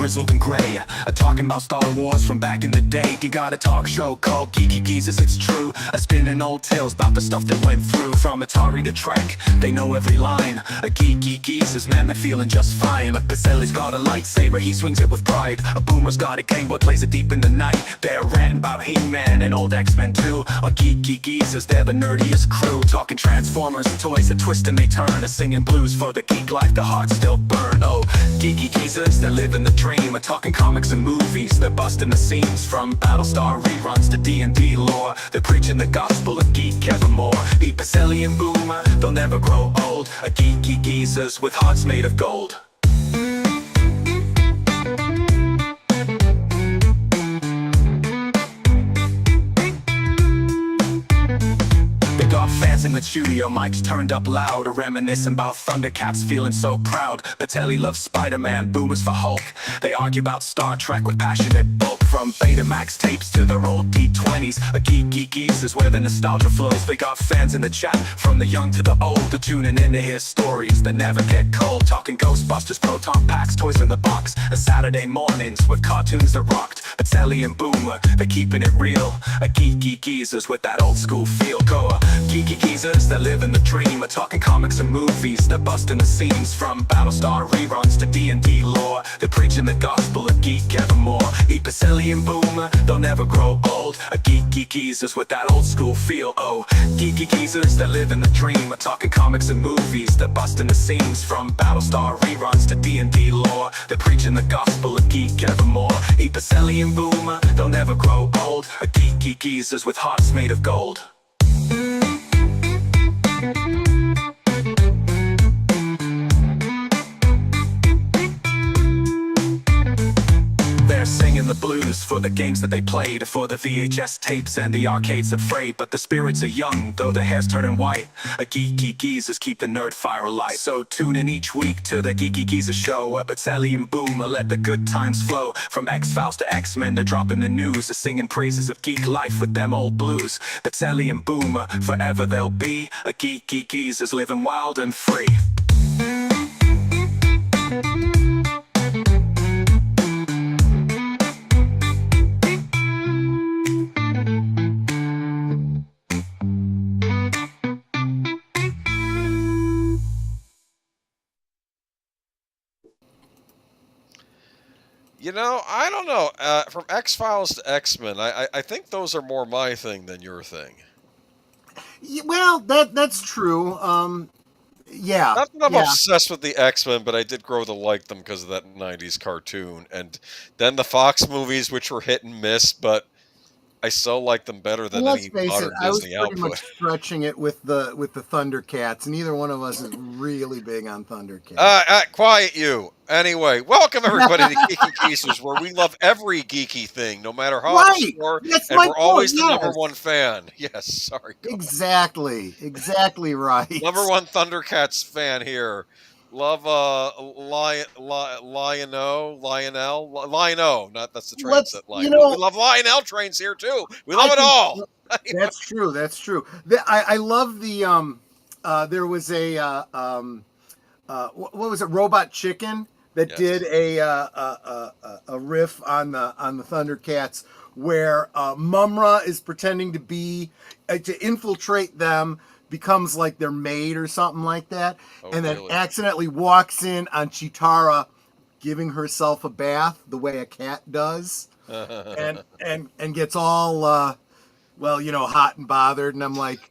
grizzled and gray, talking about Star Wars from back in the day. You got a talk show called Geeky Geezus, it's true, spinning old tales about the stuff that went through. From Atari to Trek, they know every line. A Geeky Geezus, man, they're feeling just fine. Like Pacelli's got a lightsaber, he swings it with pride. A Boomer's got a Game Boy, plays it deep in the night. They're ranting about He-Man and old X-Men too. A Geeky Geezus, they're the nerdiest crew, talking Transformers, toys that twist and they turn, singing blues for the geek life, the hearts still burn. Oh, Geeky Geezus, they're living the dream, talking comics and movies, they're busting the seams. From Battlestar reruns to D&D lore, they're preaching the gospel of geek evermore. Be Pacelli and Boomer, they'll never grow old. A Geeky Geezus with hearts made of gold. Fans in the studio, mics turned up loud, reminiscing about Thundercats, feeling so proud. Pacelli loves Spider-Man, Boomers for Hulk. They argue about Star Trek with passionate bulk. From Betamax tapes to their old D20s, a Geeky Geezus is where the nostalgia flows. They got fans in the chat, from the young to the old. They're tuning in to hear stories that never get cold. Talking Ghostbusters, Proton Packs, toys in the box. Saturday mornings with cartoons that rocked. Pacelli and Boomer, they're keeping it real. A Geeky Geezus with that old school feel. Go Geeky Geezus, they're living the dream. Talking comics and movies, they're busting the seams. From Battlestar reruns to D&D lore, they're preaching the gospel of geek evermore. Eat Pacelli and Boomer, they'll never grow old. A Geeky Geezus with that old school feel. Oh, Geeky Geezus, they're living the dream. Talking comics and movies, they're busting the seams. From Battlestar reruns to D&D lore, they're preaching the gospel of geek evermore. Eat Pacelli and Boomer, they'll never grow old. A Geeky Geezus with hearts made of gold. They're singing the blues for the games that they played, for the VHS tapes and the arcades that frayed. But the spirits are young, though the hair's turning white. A Geeky Geezus keep the nerd fire alight. So tune in each week to the Geeky Geezus show. Pacelli and Boomer, let the good times flow. From X-Files to X-Men, they're dropping the news, singing praises of geek life with them old blues. Pacelli and Boomer, forever they'll be. A Geeky Geezus living wild and free. You know, I don't know. From X-Files to X-Men, I think those are more my thing than your thing. Well, that's true. Yeah. Not that I'm obsessed with the X-Men, but I did grow to like them because of that 90s cartoon. And then the Fawkes movies, which were hit and miss, but I still like them better than any modern Disney output. I was pretty much stretching it with the Thundercats. Neither one of us is really big on Thundercats. Quiet you. Anyway, welcome everybody to Geeky Geezus, where we love every geeky thing, no matter how obscure, and we're always the number one fan. Yes, sorry. Exactly right. Number one Thundercats fan here. Love Lionel, not that's the train set line. We love Lionel trains here too. We love it all. That's true. I love the there was a what was it, Robot Chicken that did a riff on the Thundercats where Mumra is pretending to be to infiltrate them, becomes like their maid or something like that, and then accidentally walks in on Cheetara giving herself a bath the way a cat does, and gets all hot and bothered. And I'm like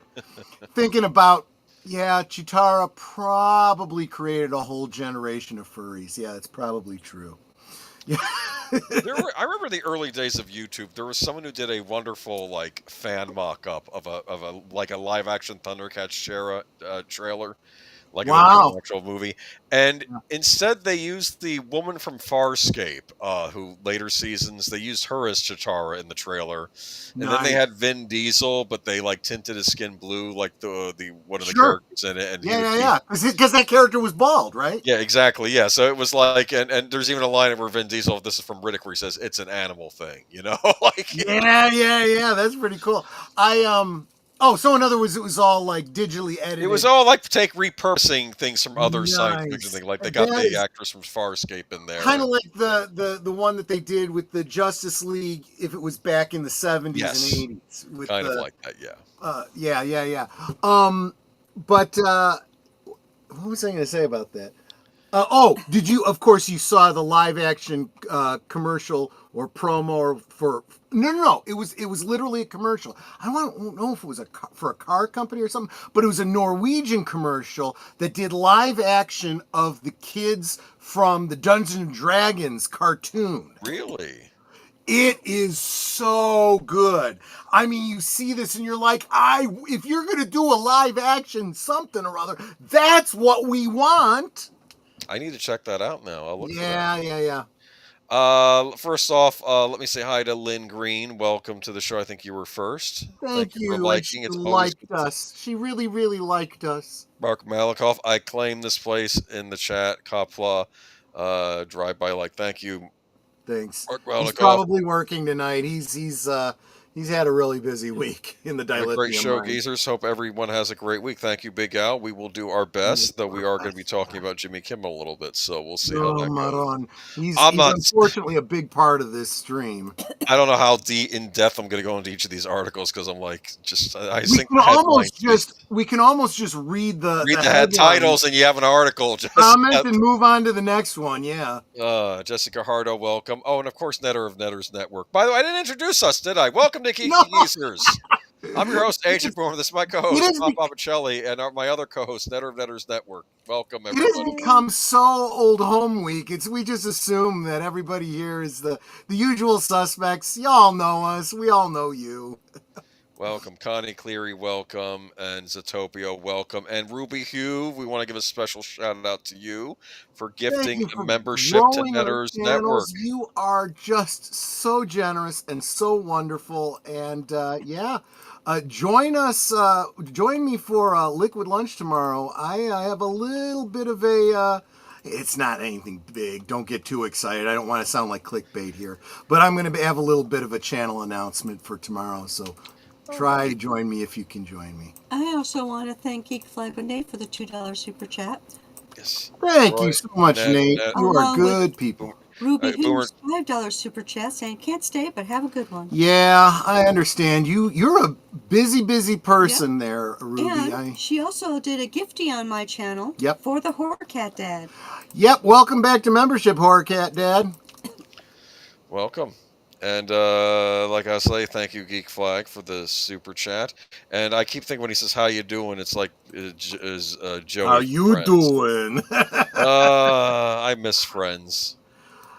thinking about, Cheetara probably created a whole generation of furries. Yeah, it's probably true. Yeah. I remember the early days of YouTube. There was someone who did a wonderful fan mock-up of a live action Thundercats trailer, like an actual movie. And instead they used the woman from Farscape, who later seasons, they used her as Cheetara in the trailer. And then they had Vin Diesel, but they tinted his skin blue like the one of the characters in it. And because that character was bald, right? Yeah, exactly. Yeah, so it was and there's even a line where Vin Diesel, this is from Riddick, where he says it's an animal thing, Yeah, that's pretty cool. Oh, so in other words, it was all like digitally edited. It was all like repurposing things from other science fiction Nice. things. Like they And got that the is actress from Farscape in there. kind of like the one that they did with the Justice League, if it was back in the 70s Yes. and 80s. With Kind of like that, yeah. Yeah. But what was I going to say about that? Did you? Of course, you saw the live action commercial or promo for. No. It was literally a commercial. I don't know if it was for a car company or something, but it was a Norwegian commercial that did live action of the kids from the Dungeons and Dragons cartoon. Really? It is so good. I mean, you see this and you're like, if you're going to do a live action something or other, that's what we want. I need to check that out now. I'll look for Yeah. that. First off, let me say hi to Lynn Green. Welcome to the show. I think you were first. Thank you. For liking. It's always liked us. She really, really liked us. Marc Malnekoff, I claim this place in the chat. Kopla, drive by. Thank you. Thanks. Marc Malnekoff. He's probably working tonight. He's had a really busy week in the dilithium. Great show, mine. geezers. Hope everyone has a great week. Thank you, Big Al. We will do our best, though we are going to be talking about Jimmy Kimmel a little bit, so we'll see how that goes. He's unfortunately a big part of this stream. I don't know how in depth I'm going to go into each of these articles because I'm we can almost just read the head titles and you have an article. Just comment and move on to the next one. Yeah. Jessica Hardo, welcome. Oh, and of course, Netter of Netters Network. By the way, I didn't introduce us, did I? Welcome to Geeky Geezers. I'm your host, Agent Boomer. This is my co-host, Bob Pacelli, and my other co-host, Netter of Netters Network. Welcome, everybody. It has become so old home week. We just assume that everybody here is the usual suspects. Y'all know us. We all know you. Welcome, Connie Cleary, welcome, and Zatopia, welcome, and Ruby Hugh. We want to give a special shout out to you for gifting a membership to Netters Network. You are just so generous and so wonderful, and join us. Join me for Liquid Lunch tomorrow. I have a little bit of a. It's not anything big. Don't get too excited. I don't want to sound like clickbait here, but I'm going to have a little bit of a channel announcement for tomorrow. So. Try to join me if you can join me. I also want to thank Geek Flag with Nate for the $2 super chat. Yes. Thank you so much, Nate. You are good people. Ruby Hughes, $5 super chat saying can't stay, but have a good one. Yeah, I understand. You're a busy person there, Ruby. And she also did a gifty on my channel for the Horror Cat Dad. Yep, welcome back to membership, Horror Cat Dad. Welcome. And like I say, thank you, Geek Flag, for the super chat. And I keep thinking when he says, how you doing? It's like, Joey. How you doing? I miss Friends.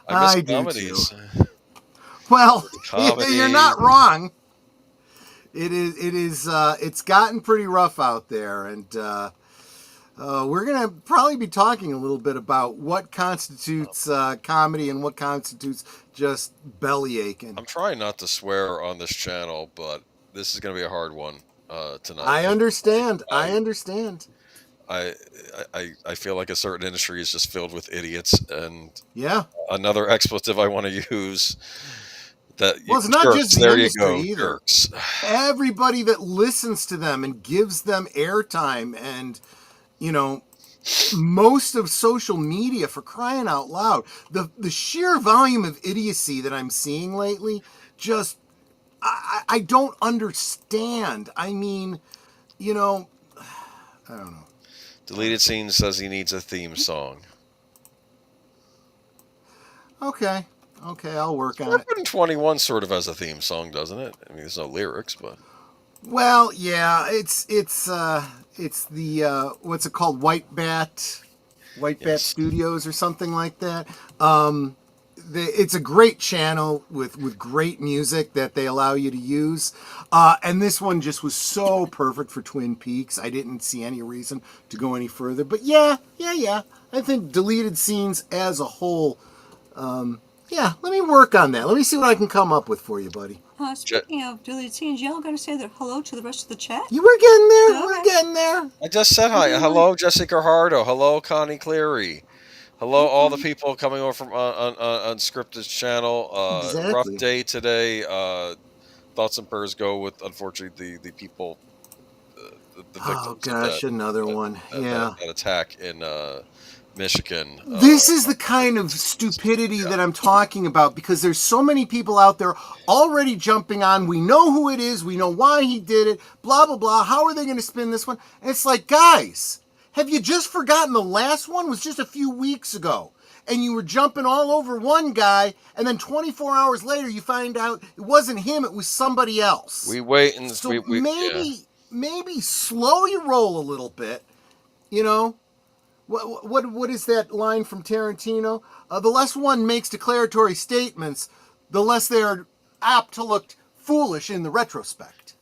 I miss comedies. Do too. Well, you're not wrong. It's gotten pretty rough out there. And we're going to probably be talking a little bit about what constitutes comedy and what constitutes just belly aching. I'm trying not to swear on this channel, but this is going to be a hard one tonight. I understand. I feel like a certain industry is just filled with idiots, and another expletive I want to use. It's not just the industry either. Jerks. Everybody that listens to them and gives them airtime, and most of social media, for crying out loud. The sheer volume of idiocy that I'm seeing lately, just I don't understand. I mean, I don't know. Deleted Scene says he needs a theme song. Okay, I'll work on it. 21 sort of has a theme song, doesn't it? I mean, there's no lyrics, but. Well, yeah, it's the what's it called, White Bat Studios or something like that. It's a great channel with great music that they allow you to use, and this one just was so perfect for Twin Peaks. I didn't see any reason to go any further, but yeah. I think Deleted Scenes as a whole. Let me work on that. Let me see what I can come up with for you, buddy. Speaking of Deleted Scenes, y'all got to say hello to the rest of the chat. You were getting there. Okay. We're getting there. I just said hi. Hello, Jessica Hardo. Hello, Connie Cleary. Hello, all the people coming over from Unscripted's channel. Rough day today. Thoughts and prayers go with, unfortunately, the people the Oh victims gosh, another one. Yeah. that attack in Michigan. This is the kind of stupidity that I'm talking about, because there's so many people out there already jumping on. We know who it is. We know why he did it. Blah, blah, blah. How are they going to spin this one? And it's like, guys, have you just forgotten the last one was just a few weeks ago? And you were jumping all over one guy, and then 24 hours later, you find out it wasn't him, it was somebody else. We wait and so maybe slow your roll a little bit. You know, what is that line from Tarantino? The less one makes declaratory statements, the less they are apt to look foolish in the retrospect.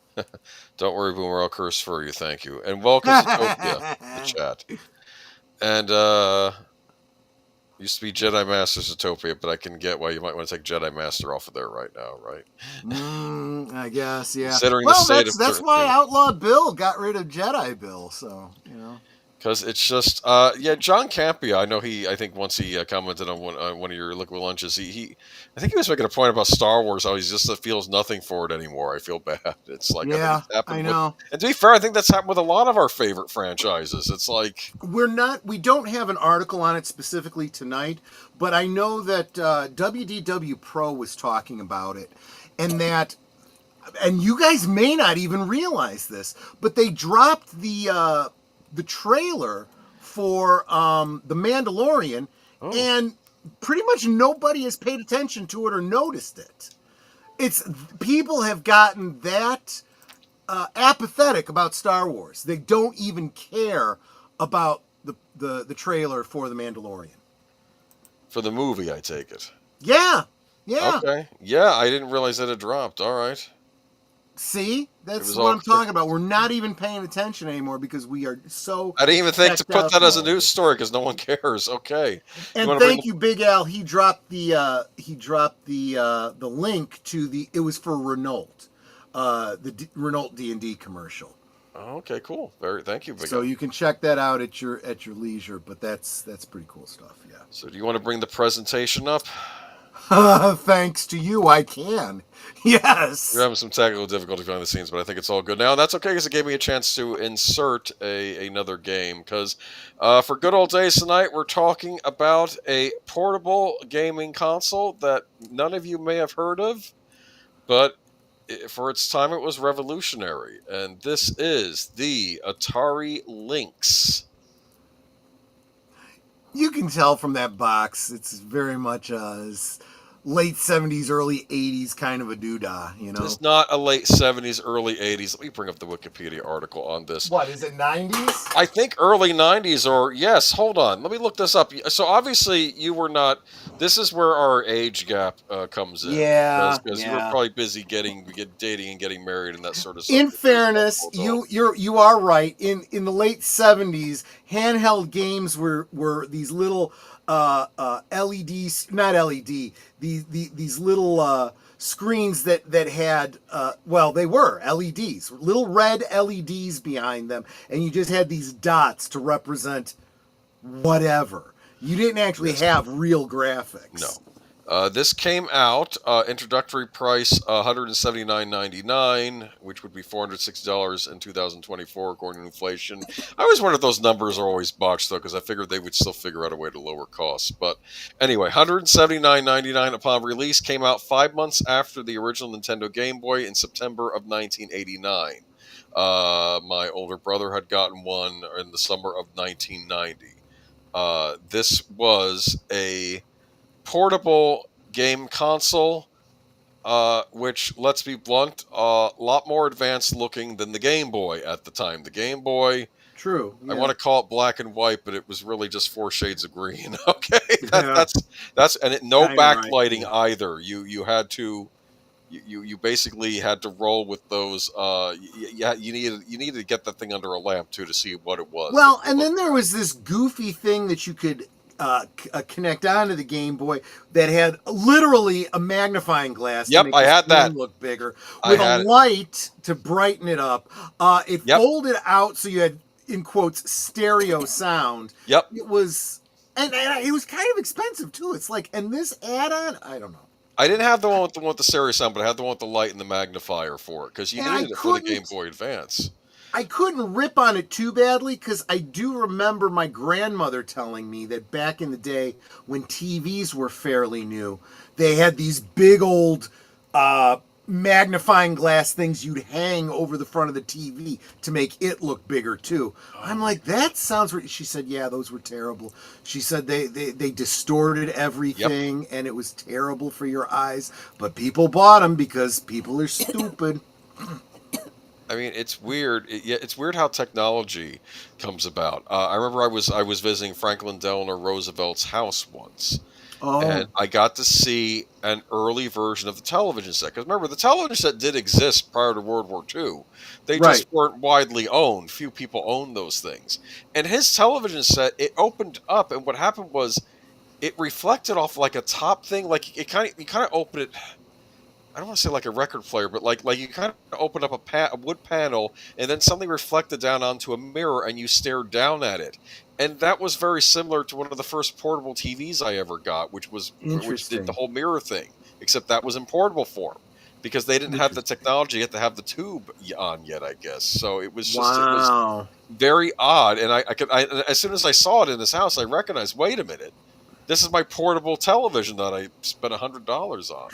Don't worry, Boomer, I'll curse for you. Thank you, and welcome to Topia, the chat. And used to be Jedi Master Zootopia, but I can get why you might want to take Jedi Master off of there right now, right? I guess, yeah. Considering well, the state that's why Outlaw Bill got rid of Jedi Bill, so, you know. Because it's just, John Campia, I think once he commented on one of your liquid lunches, I think he was making a point about Star Wars, how he just feels nothing for it anymore. I feel bad. It's like, yeah, I know. And to be fair, I think that's happened with a lot of our favorite franchises. It's like... We don't have an article on it specifically tonight, but I know that WDW Pro was talking about it, and you guys may not even realize this, but they dropped the trailer for The Mandalorian, and pretty much nobody has paid attention to it or noticed it. People have gotten that apathetic about Star Wars. They don't even care about the trailer for The Mandalorian. For the movie, I take it. Yeah. Okay. Yeah, I didn't realize that it dropped. All right. See, that's what I'm talking about. We're not even paying attention anymore because we are so. I didn't even think to put that as a news story because no one cares. Okay. And thank you, Big Al. He dropped the link to it was for Renault, the Renault D&D commercial. Oh, okay, cool. Thank you, Big Al. So you can check that out at your leisure. But that's pretty cool stuff. Yeah. So do you want to bring the presentation up? Thanks to you, I can. Yes. We're having some technical difficulty behind the scenes, but I think it's all good now. And that's okay because it gave me a chance to insert another game. Because for good old days tonight, we're talking about a portable gaming console that none of you may have heard of, but for its time, it was revolutionary. And this is the Atari Lynx. You can tell from that box, it's very much late 70s, early 80s kind of a doodah, you know? It's not a late 70s, early 80s. Let me bring up the Wikipedia article on this. What, is it 90s? I think early 90s or, yes, hold on. Let me look this up. So obviously you were not, this is where our age gap comes in. Yeah. Because you were probably busy dating and getting married and that sort of stuff. In fairness, you are right. In the late 70s, handheld games were these little LEDs, not LED, these little screens that had, they were LEDs, little red LEDs behind them, and you just had these dots to represent whatever. You didn't actually have real graphics. No. This came out, introductory price $179.99, which would be $460 in 2024 according to inflation. I always wonder if those numbers are always botched, though, because I figured they would still figure out a way to lower costs. But anyway, $179.99 upon release, came out 5 months after the original Nintendo Game Boy in September of 1989. My older brother had gotten one in the summer of 1990. This was a portable game console, which, let's be blunt, a lot more advanced looking than the Game Boy at the time. The Game Boy, true. Yeah. I want to call it black and white, but it was really just 4 shades of green. Okay, that's and no backlighting either. You had to. You basically had to roll with those. You needed to get that thing under a lamp too to see what it was. Well, and then there was this goofy thing that you could connect onto the Game Boy that had literally a magnifying glass. Yep, to make I the had that. Look bigger with a light to brighten it up. It folded out so you had, in quotes, stereo sound. Yep. It was, and it was kind of expensive too. It's like, and this add-on, I don't know. I didn't have the one with the stereo sound, but I had the one with the light and the magnifier for it because you needed it for the Game Boy Advance. I couldn't rip on it too badly because I do remember my grandmother telling me that back in the day when TVs were fairly new, they had these big old magnifying glass things you'd hang over the front of the TV to make it look bigger too. I'm like, that sounds right. She said, yeah, those were terrible. She said they distorted everything and it was terrible for your eyes, but people bought them because people are stupid. I mean, it's weird. It's weird how technology comes about. I remember I was visiting Franklin Delano Roosevelt's house once, and I got to see an early version of the television set. Because remember, the television set did exist prior to World War II. They just weren't widely owned. Few people owned those things. And his television set, it opened up, and what happened was, it reflected off like a top thing. Like you kind of open it. I don't want to say like a record player, but like you kind of opened up a wood panel, and then something reflected down onto a mirror, and you stared down at it. And that was very similar to one of the first portable TVs I ever got, which did the whole mirror thing, except that was in portable form because they didn't have the technology yet to have the tube on yet, I guess. So it was just it was very odd. And I as soon as I saw it in this house, I recognized, wait a minute. This is my portable television that I spent $100 on.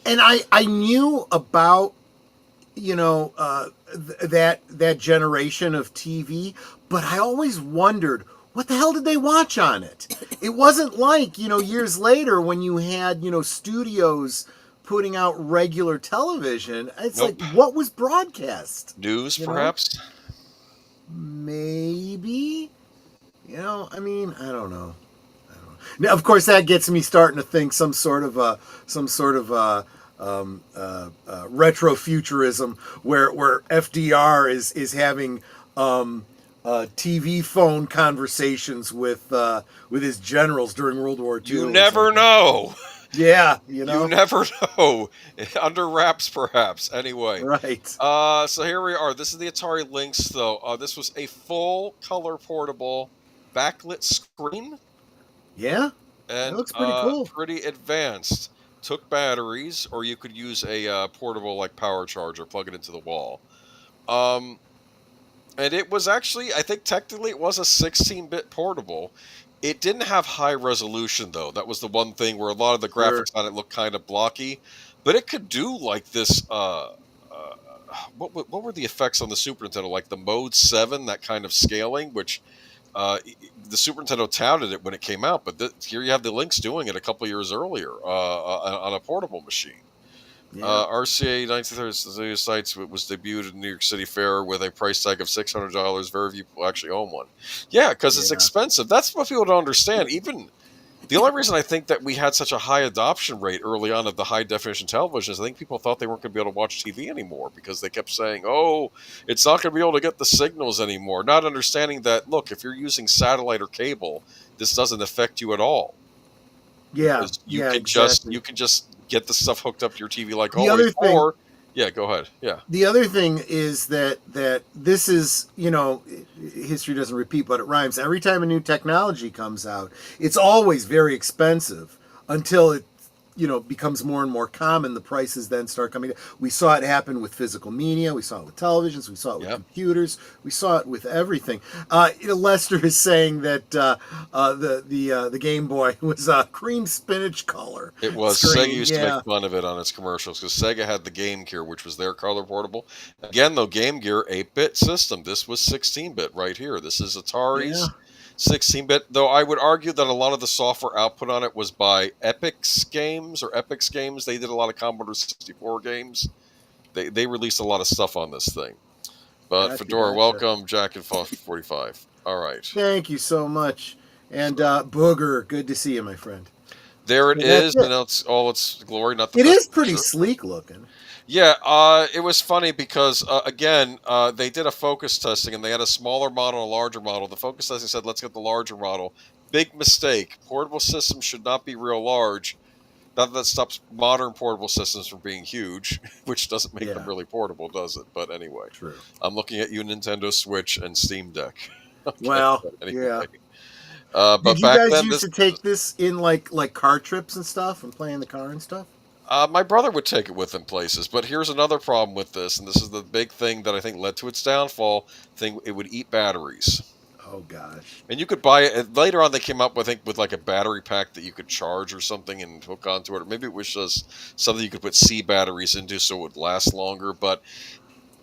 And I knew about, that generation of TV, but I always wondered, what the hell did they watch on it? It wasn't like, years later when you had, studios putting out regular television. It's like, what was broadcast? News, perhaps? Maybe. I don't know. Now, of course, that gets me starting to think some sort of retrofuturism where FDR is having TV phone conversations with his generals during World War II. You never know. Yeah, You never know. Under wraps, perhaps. Anyway. Right. So here we are. This is the Atari Lynx, though. This was a full-color portable backlit screen. Yeah. And it looks pretty cool. Pretty advanced. Took batteries, or you could use a portable power charger, plug it into the wall. And it was actually, I think technically it was a 16-bit portable. It didn't have high resolution, though. That was the one thing where a lot of the graphics on it looked kind of blocky. But it could do this. What were the effects on the Super Nintendo? Like the Mode 7, that kind of scaling, which the Super Nintendo touted it when it came out. But here you have the Lynx doing it a couple years earlier on a portable machine. Yeah. RCA 1930 sites was debuted in New York City Fair with a price tag of $600. Very few people actually own one. Yeah, because it's expensive. That's what people don't understand. Even the only reason I think that we had such a high adoption rate early on of the high definition television is I think people thought they weren't going to be able to watch TV anymore because they kept saying, "Oh, it's not going to be able to get the signals anymore." Not understanding that, look, if you're using satellite or cable, this doesn't affect you at all. Yeah, you can just get the stuff hooked up to your TV like always. Yeah, go ahead. Yeah. The other thing is that this is, history doesn't repeat, but it rhymes. Every time a new technology comes out, it's always very expensive until it, becomes more and more common. The prices then start coming down. We saw it happen with physical media. We saw it with televisions. We saw it with computers. We saw it with everything. Lester is saying that the Game Boy was a cream spinach color. It was. Screen. Sega used to make fun of it on its commercials because Sega had the Game Gear, which was their color portable. Again, though, Game Gear 8-bit system. This was 16-bit right here. This is Atari's. Yeah. 16-bit, though I would argue that a lot of the software output on it was by Epix Games. They did a lot of Commodore 64 games. They released a lot of stuff on this thing. But Fedora, welcome, Jack and 45. All right. Thank you so much. And Booger, good to see you, my friend. There it is, and it's all its glory. It is pretty sleek looking. Yeah, it was funny because, again, they did a focus testing, and they had a smaller model and a larger model. The focus testing said, let's get the larger model. Big mistake. Portable systems should not be real large. Not that stops modern portable systems from being huge, which doesn't make them really portable, does it? But anyway. True. I'm looking at you, Nintendo Switch and Steam Deck. Okay, well, anyway. But did you guys used to take this in like car trips and stuff and play in the car and stuff? My brother would take it with him places, but here's another problem with this, and this is the big thing that I think led to its downfall. It would eat batteries. Oh gosh. And you could buy it later on. They came up, I think, with like a battery pack that you could charge or something and hook onto it. Or maybe it was just something you could put C batteries into so it would last longer. But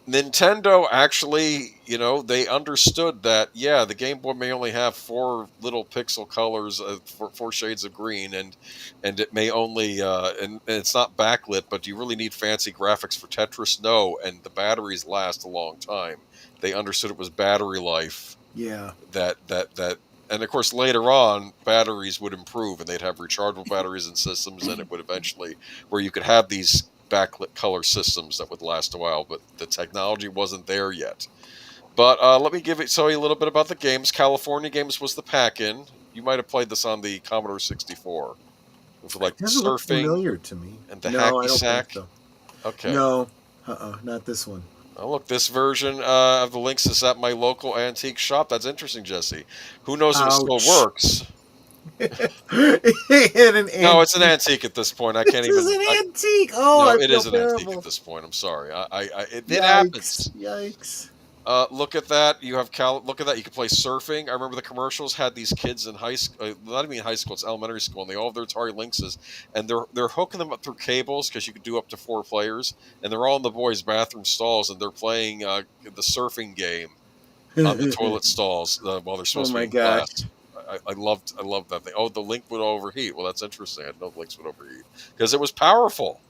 Nintendo actually, they understood that, yeah, the Game Boy may only have 4 little pixel colors, 4 shades of green, and it may only, and it's not backlit, but do you really need fancy graphics for Tetris? No, and the batteries last a long time. They understood it was battery life. Yeah. That, and of course later on, batteries would improve, and they'd have rechargeable batteries in systems, and it would eventually, where you could have these backlit color systems that would last a while, but the technology wasn't there yet. But let me tell you a little bit about the games. California Games was the pack-in. You might have played this on the Commodore 64. With like doesn't look surfing familiar to me. and the No, hacky I don't sack. think so. Okay. No, not this one. Oh, look, this version of the links is at my local antique shop. That's interesting, Jesse. Who knows if it still works? No, it's an antique at this point. I can't even. It's an antique. Oh, no, I it feel is an terrible. antique at this point. I'm sorry. It Yikes, happens. Yikes. Look at that. You have look at that. You can play surfing. I remember the commercials had these kids in high school, not even high school, it's elementary school, and they all have their Atari Lynxes, and they're hooking them up through cables because you could do up to 4 players, and they're all in the boys' bathroom stalls, and they're playing the surfing game on the toilet stalls while they're supposed to be in class. I loved that thing. Oh, the Link would overheat. Well, that's interesting. I didn't know the Lynx would overheat because it was powerful.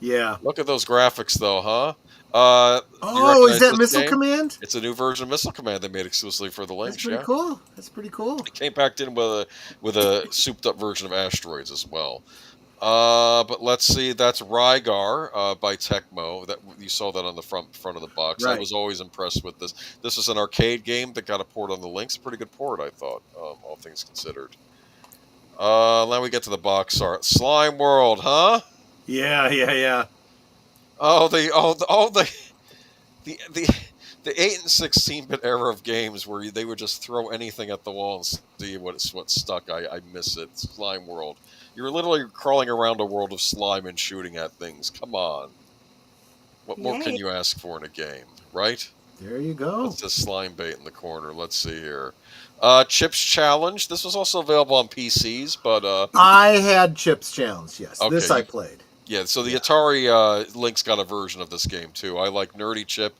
Yeah. Look at those graphics, though, huh? Is that Missile Command? It's a new version of Missile Command they made exclusively for the Lynx. That's pretty cool. That's pretty cool. It came packed in with a souped-up version of Asteroids as well. But let's see. That's Rygar by Tecmo. That you saw that on the front of the box. Right. I was always impressed with this. This is an arcade game that got a port on the Lynx. Pretty good port, I thought. All things considered. Now we get to the box art. Slime World, huh? Yeah. Oh, the 8 and 16-bit era of games where they would just throw anything at the wall and see what stuck. I miss it. Slime World. You're literally crawling around a world of slime and shooting at things. Come on. What more can you ask for in a game, right? There you go. That's just slime bait in the corner. Let's see here. Chips Challenge. This was also available on PCs, but I had Chips Challenge. Yes, okay. This I played. Yeah, so the Atari Lynx got a version of this game too. I like Nerdy Chip.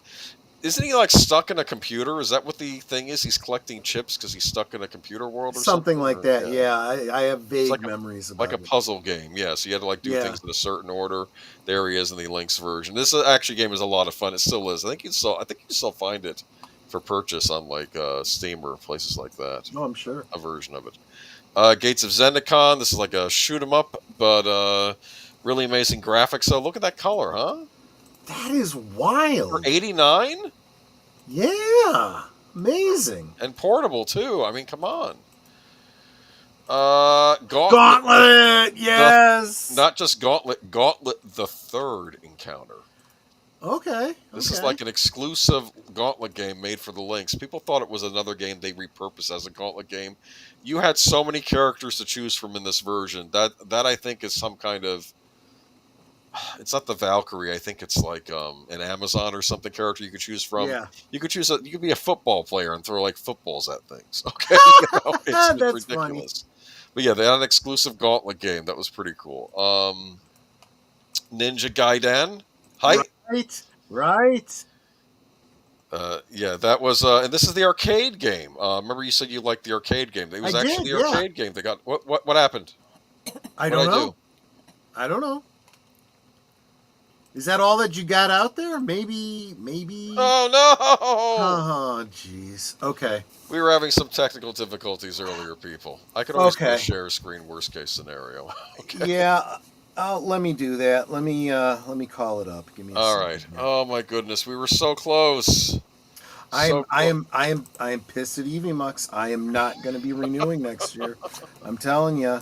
Isn't he like stuck in a computer? Is that what the thing is? He's collecting chips because he's stuck in a computer world or something? Something like that, yeah. I have vague memories about it. Like a puzzle game, yeah. So you had to like do things in a certain order. There he is in the Lynx version. This actually game is a lot of fun. It still is. I think you can still find it for purchase on like Steam or places like that. Oh, I'm sure. A version of it. Gates of Zendikon. This is like a shoot 'em up, but really amazing graphics. So look at that color, huh? That is wild. For 89? Yeah. Amazing. And portable, too. I mean, come on. Gauntlet! Yes! Not just Gauntlet. Gauntlet the Third Encounter. Okay. This is like an exclusive Gauntlet game made for the Lynx. People thought it was another game they repurposed as a Gauntlet game. You had so many characters to choose from in this version. That I think is some kind of... It's not the Valkyrie. I think it's like an Amazon or something character you could choose from. Yeah. You could you could be a football player and throw like footballs at things. Okay, it's That's ridiculous. Funny. But yeah, they had an exclusive Gauntlet game that was pretty cool. Ninja Gaiden. Hi. Right. Yeah, that was, and this is the arcade game. Remember you said you liked the arcade game. It was actually the arcade game. They got what happened? I don't know. I don't know. Is that all that you got out there? Maybe. Oh, no! Oh, jeez. Okay. We were having some technical difficulties earlier, people. I could always share screen, worst case scenario. Okay. Yeah. Let me do that. Let me call it up. Give me a all second right. here. Oh my goodness, we were so close. I am pissed at EVMux. I am not going to be renewing next year. I'm telling you.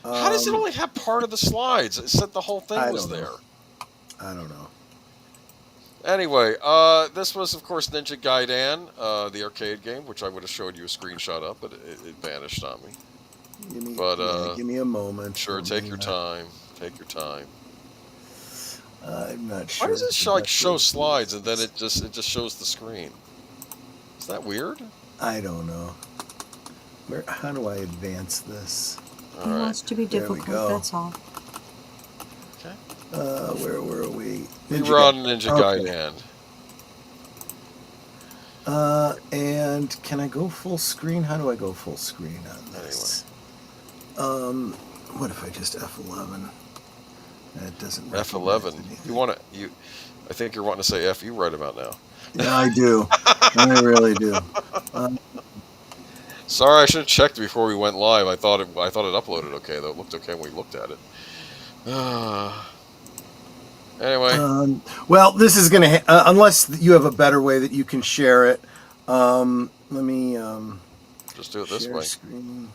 How does it only have part of the slides? It said the whole thing was there. I don't know. Anyway, this was, of course, Ninja Gaiden, the arcade game, which I would have showed you a screenshot of, but it vanished on me. Give me a moment. Sure, take your time. Take your time. I'm not sure. Why does it like show slides and then it just shows the screen? Is that weird? I don't know. How do I advance this? It wants to be difficult. That's all. Okay. Where were we? We were on Ninja Gaiden. And can I go full screen? How do I go full screen on this? Anyway. What if I just F11? That doesn't. F11. I think you're wanting to say F you right about now. Yeah, I do. I really do. Sorry, I should have checked before we went live. I thought it uploaded okay, though. It looked okay when we looked at it. Anyway. Well, this is going to... unless you have a better way that you can share it. Let me... just do it this way. Screen.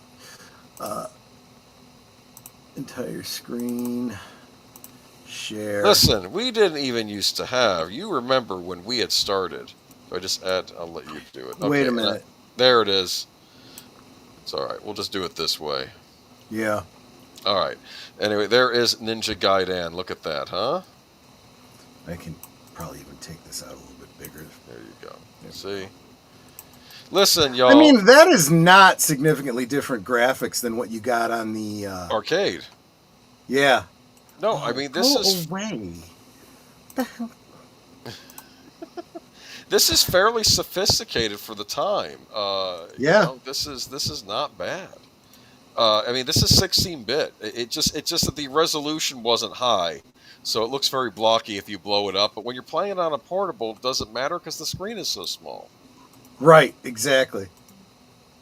Entire screen. Share. Listen, we didn't even used to have... You remember when we had started. So I just add... I'll let you do it. Okay, wait a minute. There it is. It's all right. We'll just do it this way. Yeah. All right. Anyway, there is Ninja Gaiden. Look at that, huh? I can probably even take this out a little bit bigger. There you go. See? Listen, y'all. I mean, that is not significantly different graphics than what you got on the... arcade. Yeah. No, I mean, this is... away. What the hell? This is fairly sophisticated for the time. Yeah. You know, this is not bad. I mean, this is 16-bit. It's just that the resolution wasn't high, so it looks very blocky if you blow it up. But when you're playing on a portable, it doesn't matter because the screen is so small. Right. Exactly.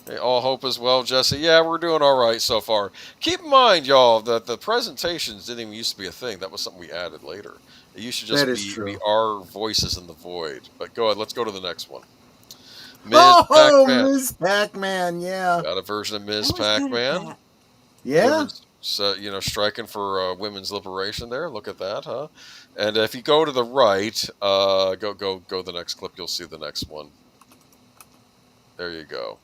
Hey, all hope as well, Jesse. Yeah, we're doing all right so far. Keep in mind, y'all, that the presentations didn't even used to be a thing. That was something we added later. It used to just be our voices in the void. But go ahead, let's go to the next one. Ms. Pac-Man. Ms. Pac-Man, yeah. Got a version of Ms. Pac-Man. Yeah. Striking for women's liberation there. Look at that, huh? And if you go to the right, go the next clip. You'll see the next one. There you go.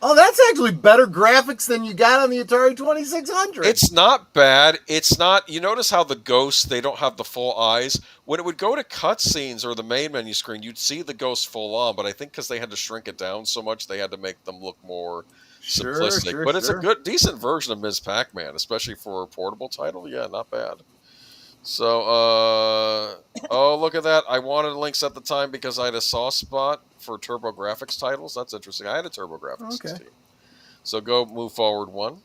Oh, that's actually better graphics than you got on the Atari 2600. It's not bad. It's not... You notice how the ghosts, they don't have the full eyes? When it would go to cutscenes or the main menu screen, you'd see the ghosts full on, but I think because they had to shrink it down so much, they had to make them look more simplistic. But it's a decent version of Ms. Pac-Man, especially for a portable title. Yeah, not bad. So, oh, look at that. I wanted links at the time because I had a soft spot for TurboGrafx titles. That's interesting. I had a TurboGrafx team. So move forward one.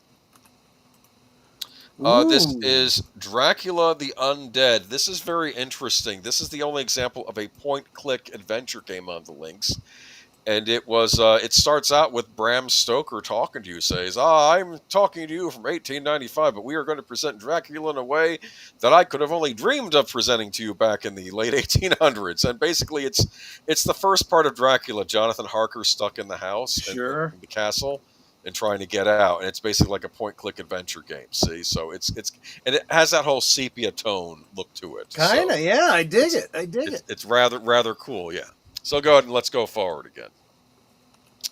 This is Dracula the Undead. This is very interesting. This is the only example of a point-click adventure game on the links. And it was. It starts out with Bram Stoker talking to you. Says, I'm talking to you from 1895, but we are going to present Dracula in a way that I could have only dreamed of presenting to you back in the late 1800s. And basically, it's the first part of Dracula. Jonathan Harker stuck in the house, in the castle, and trying to get out. And it's basically like a point-click adventure game. See, so and it has that whole sepia tone look to it. Kinda, so yeah. I dig it. It's rather cool, yeah. So go ahead and let's go forward again.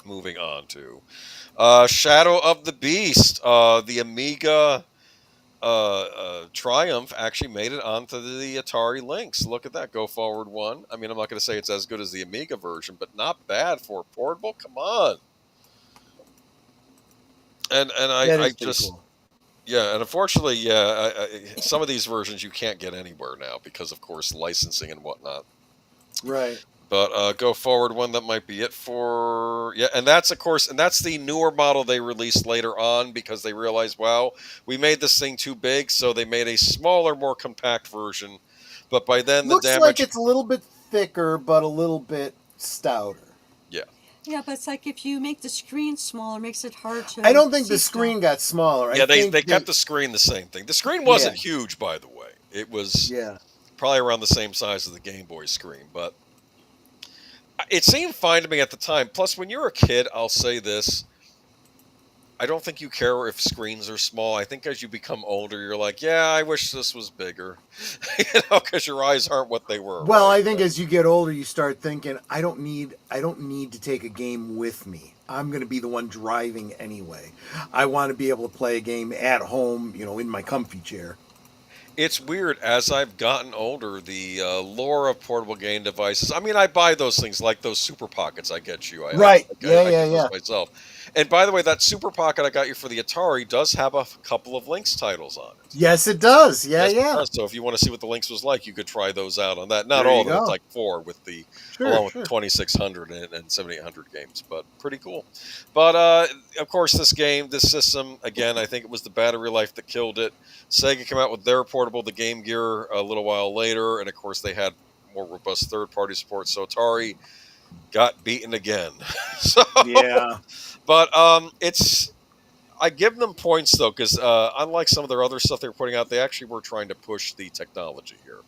Moving on to Shadow of the Beast. The Amiga Triumph actually made it onto the Atari links. Look at that. Go forward one. I mean, I'm not going to say it's as good as the Amiga version, but not bad for a portable. Come on. And I just... Cool. Yeah, and unfortunately, some of these versions you can't get anywhere now because, of course, licensing and whatnot. Right. But go forward one, that might be it for... Yeah, and that's, of course, and that's the newer model they released later on because they realized, wow, we made this thing too big, so they made a smaller, more compact version. But by then, Looks like it's a little bit thicker, but a little bit stouter. Yeah. Yeah, but it's like if you make the screen smaller, it makes it hard to... I don't think the screen got smaller. Yeah, they kept the screen the same thing. The screen wasn't huge, by the way. It was probably around the same size as the Game Boy screen, but... It seemed fine to me at the time. Plus, when you're a kid, I'll say this. I don't think you care if screens are small. I think as you become older, you're like, yeah, I wish this was bigger. Because your eyes aren't what they were. Well, right? I think as you get older, you start thinking, I don't need to take a game with me. I'm going to be the one driving anyway. I want to be able to play a game at home, in my comfy chair. It's weird, as I've gotten older, the lore of portable game devices. I mean, I buy those things like those Super Pockets I get you. Right. Yeah, I yeah, get those yeah. myself. And by the way, that Super Pocket I got you for the Atari does have a couple of Lynx titles on it. Yes, it does. Yeah, Yes, it yeah. does. So if you want to see what the Lynx was like, you could try those out on that. Not There all you of them. It's go. like 4 with the Sure, along with sure. 2600 and 7800 games, but pretty cool. But of course, this system, again, I think it was the battery life that killed it. Sega came out with their portable, the Game Gear, a little while later, and of course they had more robust third-party support. So Atari got beaten again. So Yeah. but it's. I give them points though, because unlike some of their other stuff they were putting out, they actually were trying to push the technology here.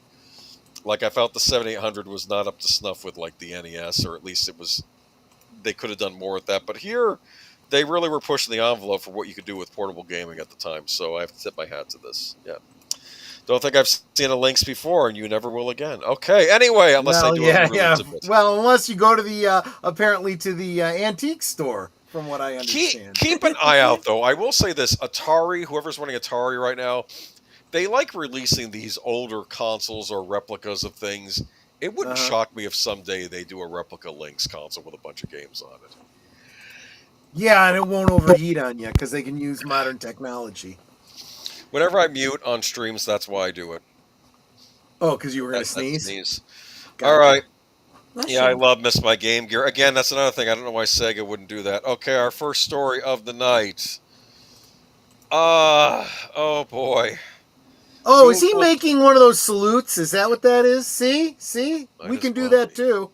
Like I felt the 7800 was not up to snuff with like the NES, or at least it was. They could have done more with that, but here they really were pushing the envelope for what you could do with portable gaming at the time. So I have to tip my hat to this. Yeah. Don't think I've seen a Lynx before, and you never will again. Okay. Anyway, unless they do a really exhibit. Well, unless you go to the apparently to the antique store. From what I understand. Keep an eye out, though. I will say this. Atari, whoever's running Atari right now, they like releasing these older consoles or replicas of things. It wouldn't shock me if someday they do a replica Lynx console with a bunch of games on it. Yeah, and it won't overheat on you because they can use modern technology. Whenever I mute on streams, that's why I do it. Oh, because you were going to sneeze? All right. Yeah, I love Miss My Game Gear. Again, that's another thing. I don't know why Sega wouldn't do that. Okay, our first story of the night. Oh boy. Oh, is he making one of those salutes? Is that what that is? See? We can do that too.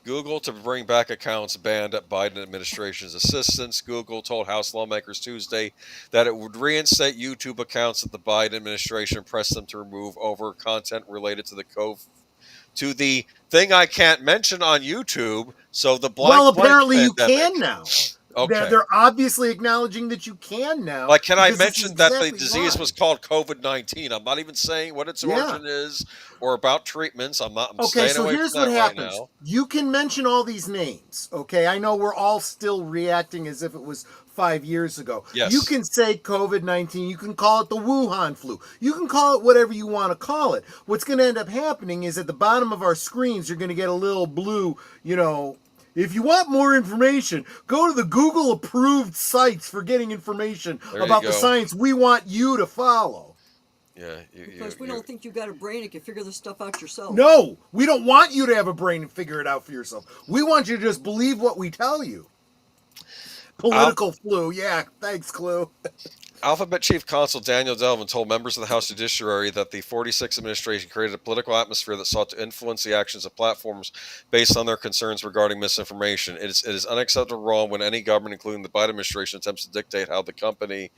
Google to bring back accounts banned at Biden administration's assistance. Google told House lawmakers Tuesday that it would reinstate YouTube accounts that the Biden administration pressed them to remove over content related to the thing I can't mention on YouTube. So the apparently you pandemic. Can now. Okay. They're obviously acknowledging that you can now. Like, can I mention that the disease was called COVID-19? I'm not even saying what its origin is or about treatments. I'm staying away here's from what that happens. Right now. You can mention all these names, okay? I know we're all still reacting as if it was 5 years ago. Yes. You can say COVID-19. You can call it the Wuhan flu. You can call it whatever you want to call it. What's going to end up happening is at the bottom of our screens, you're going to get a little blue, if you want more information, go to the Google-approved sites for getting information about the science we want you to follow. Yeah. Because we don't think you got a brain and can figure this stuff out yourself. No, we don't want you to have a brain and figure it out for yourself. We want you to just believe what we tell you. Political flu. Yeah, thanks, Clue. Alphabet Chief Counsel Daniel Delvin told members of the House Judiciary that the 46th administration created a political atmosphere that sought to influence the actions of platforms based on their concerns regarding misinformation. It is unacceptable wrong when any government, including the Biden administration, attempts to dictate how the company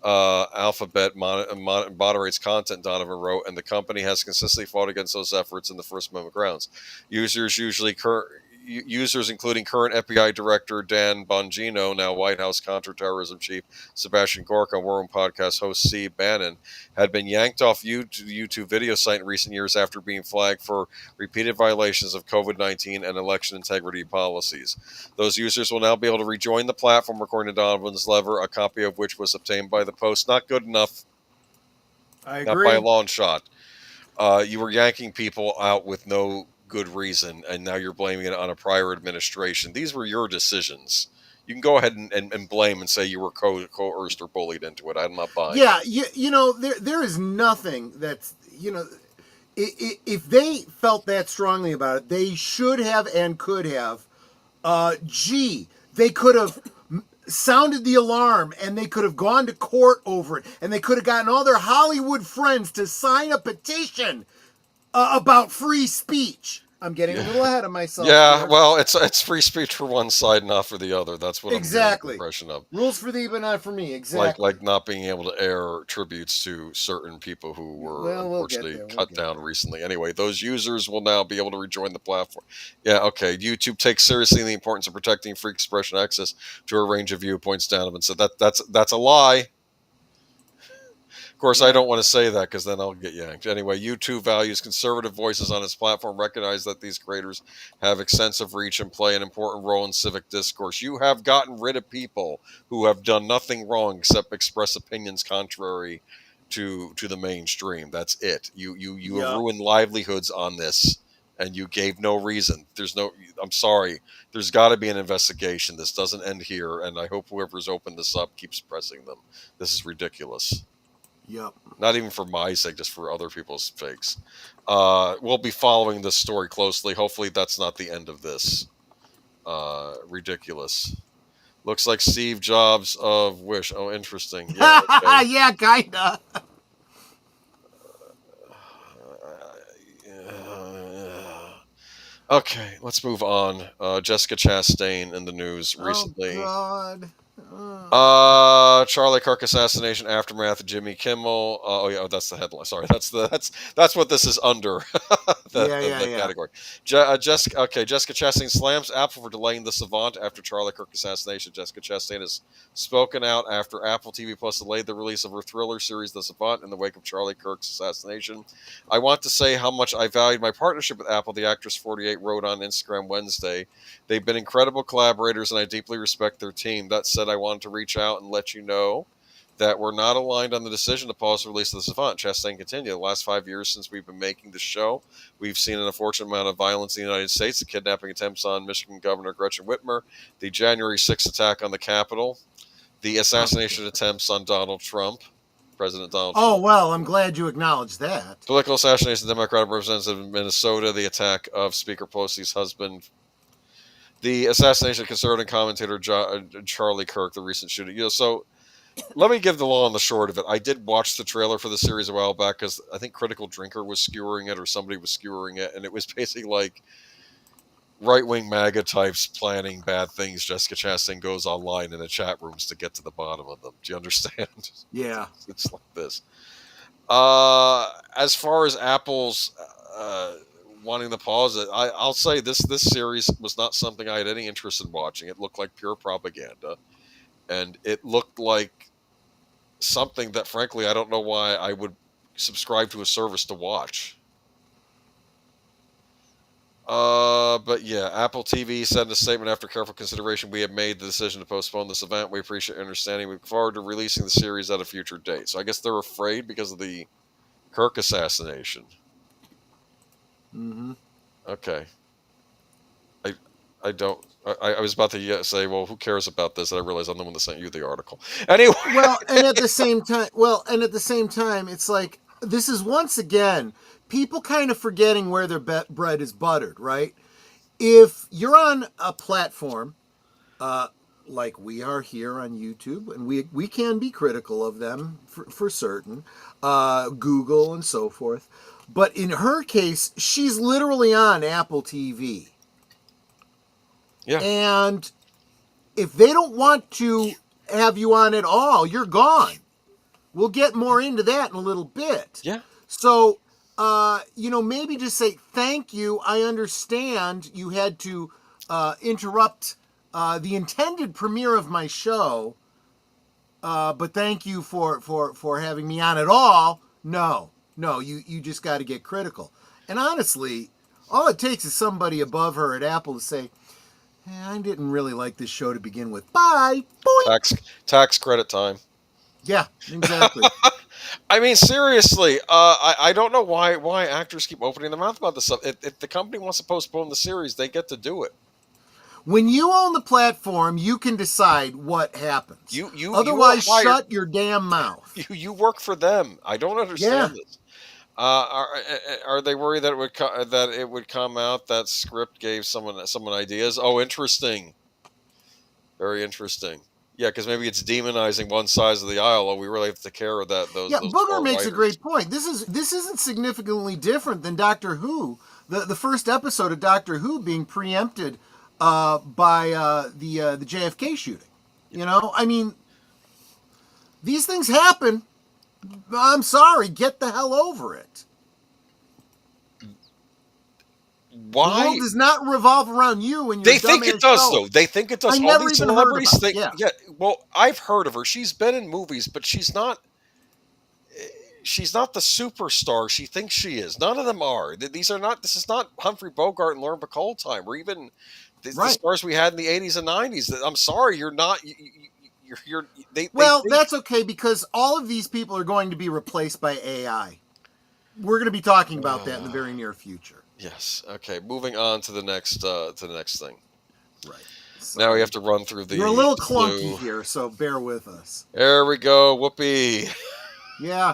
Alphabet moderates content, Donovan wrote, and the company has consistently fought against those efforts in the First Amendment grounds. Users, including current FBI Director Dan Bongino, now White House Counterterrorism Chief Sebastian Gorka, and War Room Podcast host Steve Bannon, had been yanked off YouTube video site in recent years after being flagged for repeated violations of COVID-19 and election integrity policies. Those users will now be able to rejoin the platform, according to Donovan's letter, a copy of which was obtained by the Post. Not good enough. I agree. Not by a long shot. You were yanking people out with no good reason, and now you're blaming it on a prior administration. These were your decisions. You can go ahead and blame and say you were coerced or bullied into it. I'm not buying. Yeah, there is nothing that's, if they felt that strongly about it, they should have and could have. They could have sounded the alarm, and they could have gone to court over it, and they could have gotten all their Hollywood friends to sign a petition about free speech. I'm getting a little ahead of myself. Yeah, here. well, it's free speech for one side, not for the other. That's what I'm getting the impression of. Rules for thee, but not for me. Exactly. Like not being able to air tributes to certain people who were unfortunately cut down recently. Anyway, those users will now be able to rejoin the platform. Yeah, okay. YouTube takes seriously the importance of protecting free expression access to a range of viewpoints. Donovan said that's a lie. Of course, I don't want to say that because then I'll get yanked. Anyway, YouTube values conservative voices on its platform, recognize that these creators have extensive reach and play an important role in civic discourse. You have gotten rid of people who have done nothing wrong except express opinions contrary to the mainstream. That's it. You have ruined livelihoods on this, and you gave no reason. I'm sorry. There's got to be an investigation. This doesn't end here, and I hope whoever's opened this up keeps pressing them. This is ridiculous. Yep. Not even for my sake, just for other people's sakes. We'll be following this story closely. Hopefully that's not the end of this. Ridiculous. Looks like Steve Jobs of Wish. Oh, interesting. Yeah, okay. Yeah, kinda. Okay, let's move on. Jessica Chastain in the news recently. Oh, God. Charlie Kirk assassination aftermath. Jimmy Kimmel. That's the headline. Sorry, that's what this is under. the category. Jessica Chastain slams Apple for delaying the Savant after Charlie Kirk assassination. Jessica Chastain has spoken out after Apple TV Plus delayed the release of her thriller series The Savant in the wake of Charlie Kirk's assassination. I want to say how much I valued my partnership with Apple, the actress 48 wrote on Instagram Wednesday. They've been incredible collaborators, and I deeply respect their team. That said, I wanted to reach out and let you know that we're not aligned on the decision to pause the release of The Savant. Chastain continued. The last 5 years since we've been making the show, we've seen an unfortunate amount of violence in the United States, the kidnapping attempts on Michigan Governor Gretchen Whitmer, the January 6th attack on the Capitol, the assassination attempts on Donald Trump, President Donald Trump. Oh, well, I'm glad you acknowledged that. Political assassination of the Democratic representative in Minnesota, the attack of Speaker Pelosi's husband, the assassination of conservative commentator Charlie Kirk, the recent shooting. So let me give the long and the short of it. I did watch the trailer for the series a while back because I think Critical Drinker was skewering it or somebody was skewering it, and it was basically like right-wing MAGA types planning bad things. Jessica Chastain goes online in the chat rooms to get to the bottom of them. Do you understand? Yeah. It's like this. As far as Apple's wanting to pause it, I'll say this series was not something I had any interest in watching. It looked like pure propaganda, and it looked like something that, frankly, I don't know why I would subscribe to a service to watch. But yeah, Apple TV said in a statement, after careful consideration, we have made the decision to postpone this event. We appreciate your understanding. We look forward to releasing the series at a future date. So I guess they're afraid because of the Kirk assassination. Mm-hmm. Okay. I was about to say, well, who cares about this? And I realized I'm the one that sent you the article. Anyway. Well, and at the same time, it's like, this is once again, people kind of forgetting where their bread is buttered, right? If you're on a platform, like we are here on YouTube, and we can be critical of them for certain, Google and so forth. But in her case, she's literally on Apple TV. Yeah. And if they don't want to have you on at all, you're gone. We'll get more into that in a little bit. Yeah. So, maybe just say, thank you. I understand you had to interrupt the intended premiere of my show. But thank you for having me on at all. No, you just got to get critical. And honestly, all it takes is somebody above her at Apple to say, I didn't really like this show to begin with. Bye. Boing. Tax credit time. Yeah, exactly. I mean, seriously, I don't know why actors keep opening their mouth about this stuff. If the company wants to postpone the series, they get to do it. When you own the platform, you can decide what happens. Otherwise, shut your damn mouth. You work for them. I don't understand this. Are they worried that it would come out that script gave someone ideas? Oh, interesting. Very interesting. Yeah, because maybe it's demonizing one side of the aisle. Oh, we really have to take care of that. Those Booger makes a great point. This isn't significantly different than Doctor Who. The first episode of Doctor Who being preempted by the JFK shooting. I mean, these things happen. I'm sorry, get the hell over it. Why? The world does not revolve around you and your They think it does, though. They think it does. I All never these even celebrities heard about think. it. Yeah. Well, I've heard of her. She's been in movies, but she's not. She's not the superstar she thinks she is. None of them are. These are not. This is not Humphrey Bogart and Lauren Bacall time, or even the stars we had in the 80s and 90s. I'm sorry, you're not. That's okay because all of these people are going to be replaced by AI. We're going to be talking about that in the very near future. Yes. Okay. Moving on to the next thing. Right. So now we have to run through the. You're a little clunky here, so bear with us. There we go. Whoopee. Yeah.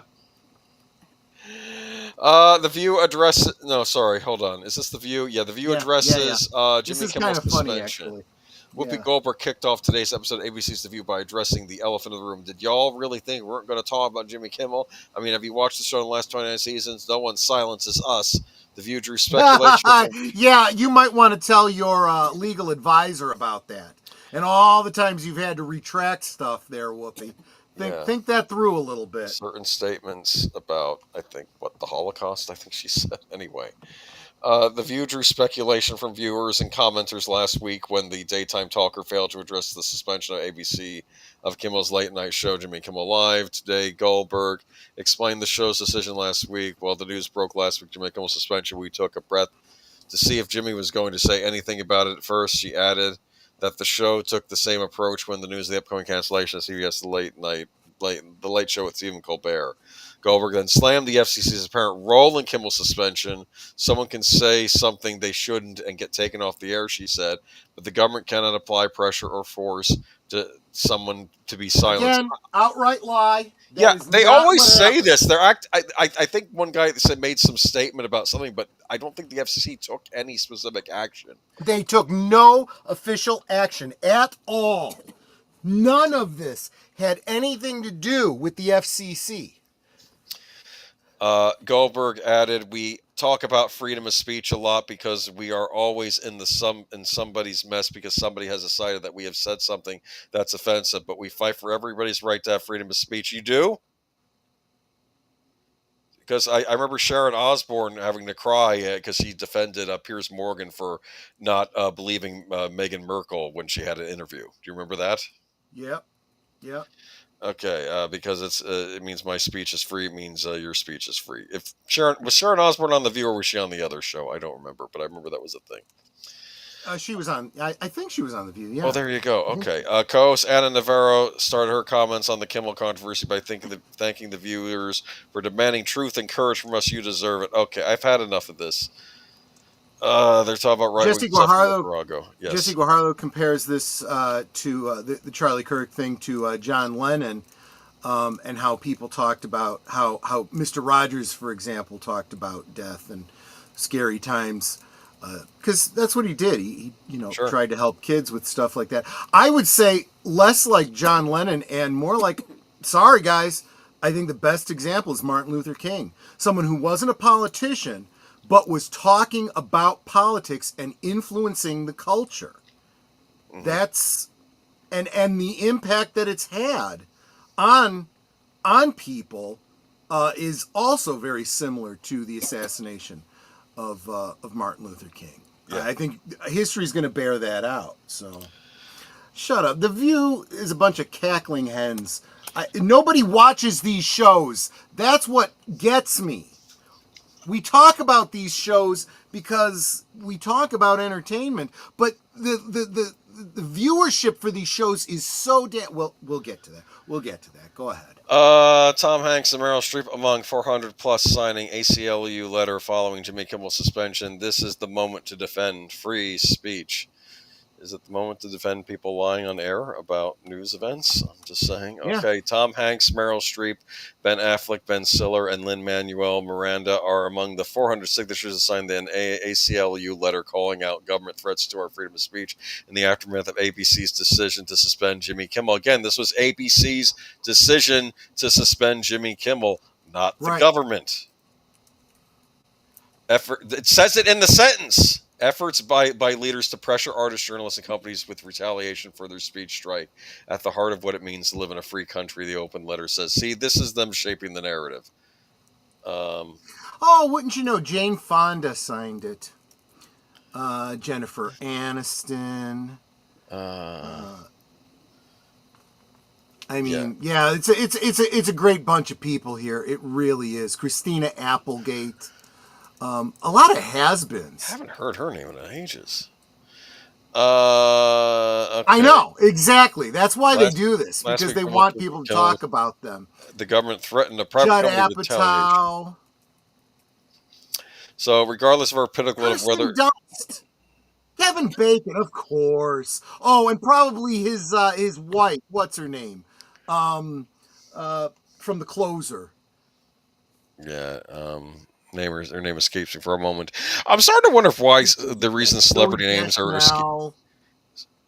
The View address. No, sorry. Hold on. Is this the View? Yeah, the View addresses Jimmy Kimmel's suspension. Funny, Whoopi Goldberg kicked off today's episode of ABC's The View by addressing the elephant in the room. Did y'all really think we weren't going to talk about Jimmy Kimmel? I mean, have you watched the show in the last 29 seasons? No one silences us. The View drew speculation. Yeah, you might want to tell your legal advisor about that. And all the times you've had to retract stuff there, Whoopi. Think that through a little bit. Certain statements about, I think, the Holocaust, I think she said. Anyway. The View drew speculation from viewers and commenters last week when the daytime talker failed to address the suspension of ABC of Kimmel's late night show, Jimmy Kimmel Live. Today, Goldberg explained the show's decision last week. While the news broke last week, Jimmy Kimmel's suspension, we took a breath to see if Jimmy was going to say anything about it at first. She added that the show took the same approach when the news of the upcoming cancellation of CBS The Late Show with Stephen Colbert. Goldberg then slammed the FCC's apparent role in Kimmel's suspension. Someone can say something they shouldn't and get taken off the air, she said, but the government cannot apply pressure or force to someone to be silenced. Again, outright lie. They always say this. I think one guy made some statement about something, but I don't think the FCC took any specific action. They took no official action at all. None of this had anything to do with the FCC. Goldberg added, "We talk about freedom of speech a lot because we are always in somebody's mess because somebody has decided that we have said something that's offensive, but we fight for everybody's right to have freedom of speech." You do? Because I remember Sharon Osbourne having to cry because he defended Piers Morgan for not believing Meghan Merkel when she had an interview. Do you remember that? Yep. Okay, because it means my speech is free. It means your speech is free. If was Sharon Osbourne on The View or was she on the other show? I don't remember, but I remember that was a thing. She was on. I think she was on The View. Yeah. Oh, there you go. Okay. Co-host Anna Navarro started her comments on the Kimmel controversy by thanking the viewers for demanding truth and courage from us. You deserve it. Okay, I've had enough of this. They're talking about Jesse Guajardo compares this to the Charlie Kirk thing to John Lennon, and how people talked about how Mr. Rogers, for example, talked about death and scary times, because that's what he did. He tried to help kids with stuff like that. I would say less like John Lennon and more like, sorry guys, I think the best example is Martin Luther King, someone who wasn't a politician but was talking about politics and influencing the culture. Mm-hmm. That's and the impact that it's had on people is also very similar to the assassination of Martin Luther King. Yeah. I think history is going to bear that out. So, shut up. The View is a bunch of cackling hens. Nobody watches these shows. That's what gets me. We talk about these shows because we talk about entertainment, but the viewership for these shows is so damn... Well, we'll get to that. Go ahead. Tom Hanks and Meryl Streep among 400 plus signing ACLU letter following Jimmy Kimmel's suspension. This is the moment to defend free speech. Is it the moment to defend people lying on air about news events? I'm just saying. Okay, yeah. Tom Hanks, Meryl Streep, Ben Affleck, Ben Stiller, and Lin-Manuel Miranda are among the 400 signatures that signed an ACLU letter calling out government threats to our freedom of speech in the aftermath of ABC's decision to suspend Jimmy Kimmel. Again, this was ABC's decision to suspend Jimmy Kimmel, not the government. It says it in the sentence. Efforts by leaders to pressure artists, journalists, and companies with retaliation for their speech strike at the heart of what it means to live in a free country, the open letter says. See, this is them shaping the narrative. Wouldn't you know, Jane Fonda signed it. Jennifer Aniston. It's a great bunch of people here. It really is. Christina Applegate. A lot of has-beens. I haven't heard her name in ages. Okay, I know, exactly. That's why they do this, because they want people to talk about them. The government threatened a private company with retaliation. So, regardless of our pinnacle of whether... Dust. Kevin Bacon, of course. Oh, and probably his wife. What's her name? From The Closer. Yeah, her name escapes me for a moment. I'm starting to wonder why the reason celebrity names are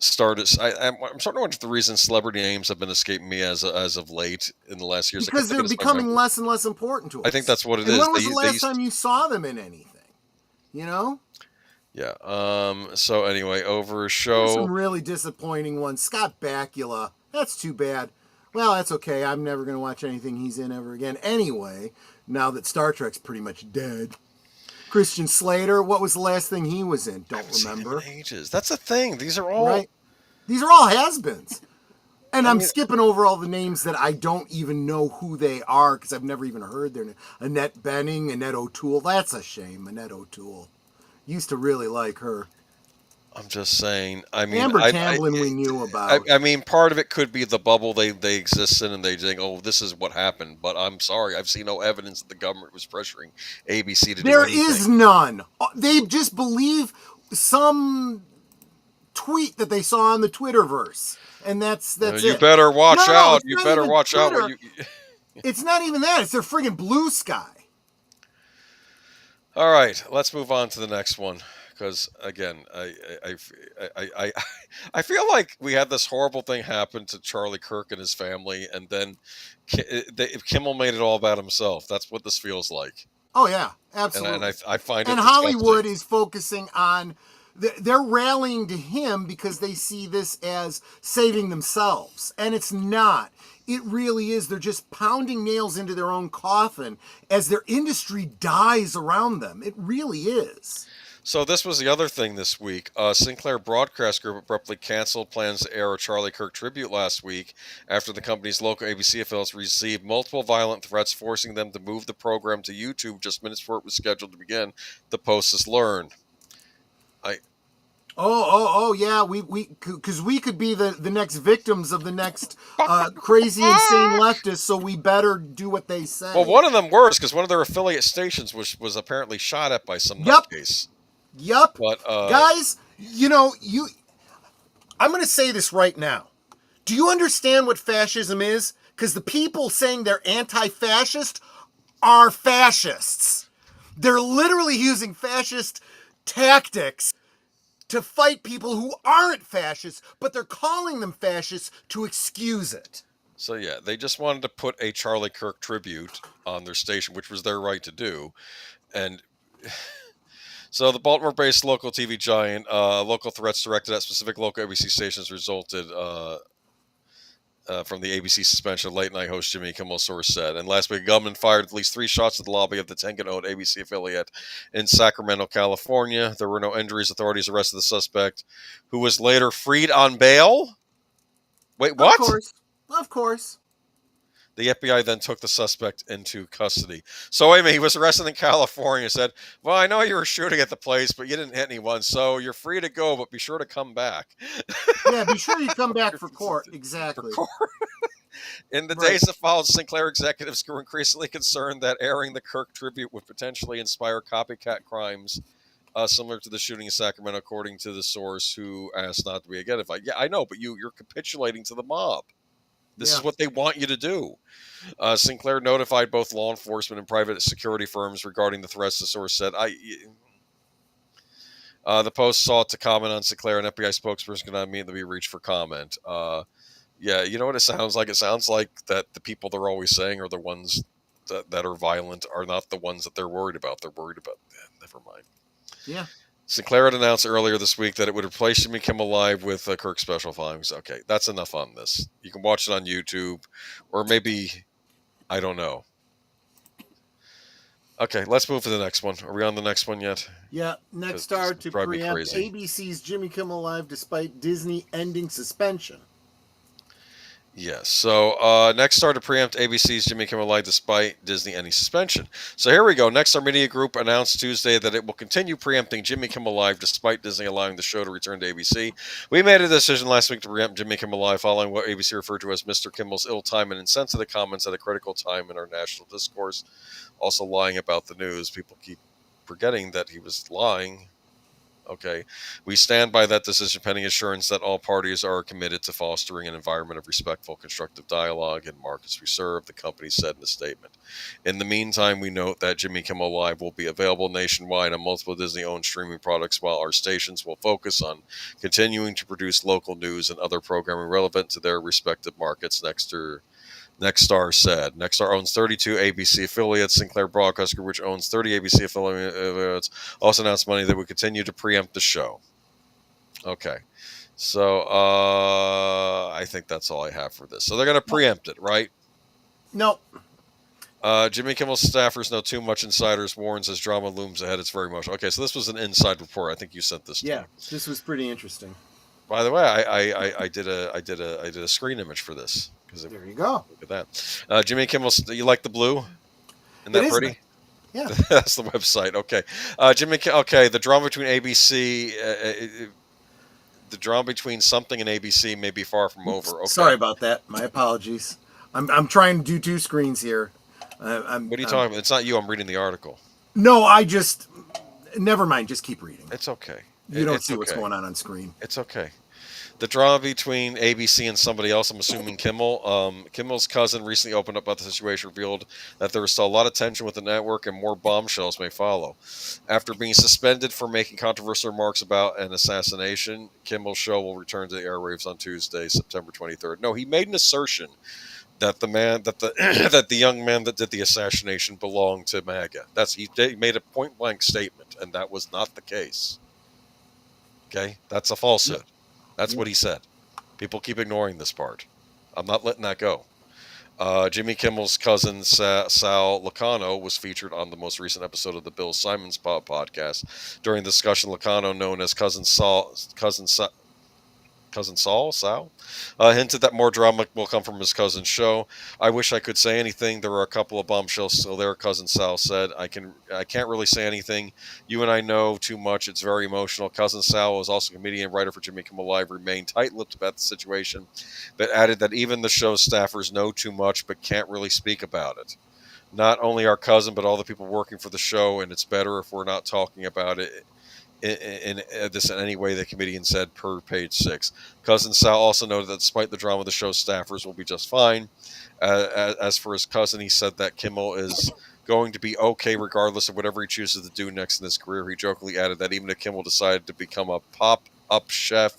started. I'm starting to wonder if the reason celebrity names have been escaping me as of late in the last years. Because they're becoming less and less important to us. I think that's what it is. When was the last time you saw them in anything? You know? Yeah. So anyway, over a show. There's some really disappointing ones. Scott Bakula. That's too bad. Well, that's okay. I'm never going to watch anything he's in ever again anyway, now that Star Trek's pretty much dead. Christian Slater, what was the last thing he was in? Don't remember. Ages. That's the thing. These are all... Right? These are all has-beens. And I'm skipping over all the names that I don't even know who they are because I've never even heard their name. Annette Bening, Annette O'Toole. That's a shame, Annette O'Toole. Used to really like her. I'm just saying. I mean, Amber Tamblyn we knew about. I mean, part of it could be the bubble they exist in, and they think, "Oh, this is what happened." But I'm sorry, I've seen no evidence that the government was pressuring ABC to do anything. There is none. They just believe some tweet that they saw on the Twitterverse, and that's it. You better watch out. You better watch out. It's not even that. It's their friggin' Blue Sky. All right, let's move on to the next one. Because again, I feel like we had this horrible thing happen to Charlie Kirk and his family, and then Kimmel made it all about himself. That's what this feels like. Oh yeah, absolutely. And I find it. And Hollywood is focusing on. They're rallying to him because they see this as saving themselves, and it's not. It really is. They're just pounding nails into their own coffin as their industry dies around them. It really is. So this was the other thing this week. Sinclair Broadcast Group abruptly canceled plans to air a Charlie Kirk tribute last week after the company's local ABC affiliates received multiple violent threats, forcing them to move the program to YouTube just minutes before it was scheduled to begin. The Post has learned. Oh yeah, because we could be the next victims of the next crazy, insane leftists, so we better do what they say. Well, one of them worse, because one of their affiliate stations was apparently shot at by some nutcase. Yep. But, guys, I'm going to say this right now. Do you understand what fascism is? Because the people saying they're anti-fascist are fascists. They're literally using fascist tactics to fight people who aren't fascists, but they're calling them fascists to excuse it. So yeah, they just wanted to put a Charlie Kirk tribute on their station, which was their right to do. And so the Baltimore-based local TV giant, local threats directed at specific local ABC stations resulted from the ABC suspension of late-night host Jimmy Kimmel, source said. And last week, government fired at least 3 shots at the lobby of the Tengan-owned ABC affiliate in Sacramento, California. There were no injuries. Authorities arrested the suspect, who was later freed on bail. Wait, what? Of course. The FBI then took the suspect into custody. So wait a minute, he was arrested in California. Said, "Well, I know you were shooting at the place, but you didn't hit anyone, so you're free to go, but be sure to come back." Yeah, be sure you come back for court. Exactly. For court. In the days that followed, Sinclair executives grew increasingly concerned that airing the Kirk tribute would potentially inspire copycat crimes, similar to the shooting in Sacramento, according to the source, who asked not to be identified. Yeah, I know, but you're capitulating to the mob. This is what they want you to do. Sinclair notified both law enforcement and private security firms regarding the threats, the source said. The Post sought to comment on Sinclair. An FBI spokesperson could not immediately be reached for comment. Yeah, you know what it sounds like? It sounds like that the people they're always saying are the ones that are violent are not the ones that they're worried about. They're worried about... never mind. Yeah. Sinclair had announced earlier this week that it would replace Jimmy Kimmel Live with Kirk Special Findings. Okay, that's enough on this. You can watch it on YouTube, or maybe, I don't know. Okay, let's move to the next one. Are we on the next one yet? Yeah, next star to preempt ABC's Jimmy Kimmel Live despite Disney ending suspension. Yes. So next star to preempt ABC's Jimmy Kimmel Live despite Disney ending suspension. So here we go. Next Star Media Group announced Tuesday that it will continue preempting Jimmy Kimmel Live despite Disney allowing the show to return to ABC. We made a decision last week to preempt Jimmy Kimmel Live following what ABC referred to as Mr. Kimmel's ill-timed and insensitive comments at a critical time in our national discourse. Also lying about the news. People keep forgetting that he was lying. Okay. We stand by that decision pending assurance that all parties are committed to fostering an environment of respectful, constructive dialogue and markets reserved, the company said in a statement. In the meantime, we note that Jimmy Kimmel Live will be available nationwide on multiple Disney-owned streaming products while our stations will focus on continuing to produce local news and other programming relevant to their respective markets. Nexstar said. Nexstar owns 32 ABC affiliates. Sinclair Broadcast Group, which owns 30 ABC affiliates, also announced Monday that would continue to preempt the show. Okay. So I think that's all I have for this. So they're going to preempt it, right? No. Jimmy Kimmel's staffers know too much. Insiders warns as drama looms ahead. It's very much okay. So this was an inside report. I think you sent this. Yeah, to me. This was pretty interesting. By the way, I did a screen image for this. There you go. Look at that. Jimmy Kimmel, you like the blue? Isn't that pretty? Yeah. That's the website. Okay. The drama between ABC, the drama between something and ABC may be far from over. Okay. Sorry about that. My apologies. I'm trying to do two screens here. What are you talking about? It's not you. I'm reading the article. No, never mind. Just keep reading. It's okay. You don't see what's going on screen. It's okay. The drama between ABC and somebody else, I'm assuming Kimmel. Kimmel's cousin recently opened up about the situation, revealed that there is still a lot of tension with the network and more bombshells may follow. After being suspended for making controversial remarks about an assassination, Kimmel's show will return to the airwaves on Tuesday, September 23rd. No, he made an assertion that the young man that did the assassination belonged to MAGA. He made a point blank statement, and that was not the case. Okay, that's a falsehood. That's what he said. People keep ignoring this part. I'm not letting that go. Jimmy Kimmel's cousin Sal Locano was featured on the most recent episode of the Bill Simmons podcast. During the discussion, Locano, known as Cousin Sal, hinted that more drama will come from his cousin's show. I wish I could say anything. There were a couple of bombshells still there, Cousin Sal said. I can't really say anything. You and I know too much. It's very emotional. Cousin Sal was also a comedian and writer for Jimmy Kimmel Live, remained tight-lipped about the situation, but added that even the show's staffers know too much but can't really speak about it. Not only our cousin, but all the people working for the show, and it's better if we're not talking about it in any way, the comedian said per page 6. Cousin Sal also noted that despite the drama, the show's staffers will be just fine. As for his cousin, he said that Kimmel is going to be okay regardless of whatever he chooses to do next in his career. He jokingly added that even if Kimmel decided to become a pop-up chef,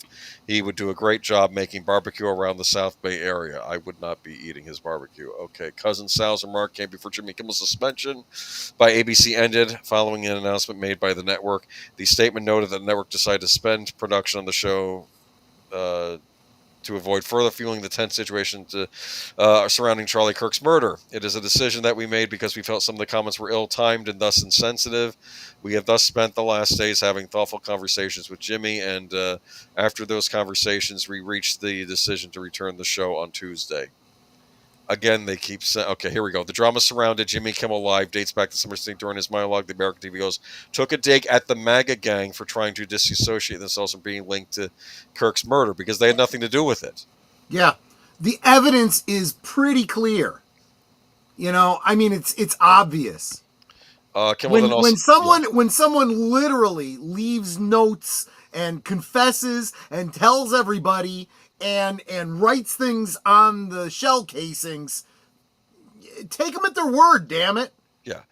he would do a great job making barbecue around the South Bay area. I would not be eating his barbecue. Okay, Cousin Sal's remark came before Jimmy Kimmel's suspension by ABC ended following an announcement made by the network. The statement noted that the network decided to suspend production on the show to avoid further fueling the tense situation surrounding Charlie Kirk's murder. It is a decision that we made because we felt some of the comments were ill-timed and thus insensitive. We have thus spent the last days having thoughtful conversations with Jimmy, and after those conversations, we reached the decision to return the show on Tuesday. Again, they keep saying, okay, here we go. The drama surrounded Jimmy Kimmel Live dates back to summer thing. During his monologue, the American TV host took a dig at the MAGA gang for trying to disassociate themselves from being linked to Kirk's murder because they had nothing to do with it. Yeah. The evidence is pretty clear. You know, I mean, it's obvious. When someone literally leaves notes and confesses and tells everybody and writes things on the shell casings, take them at their word, damn it. Yeah.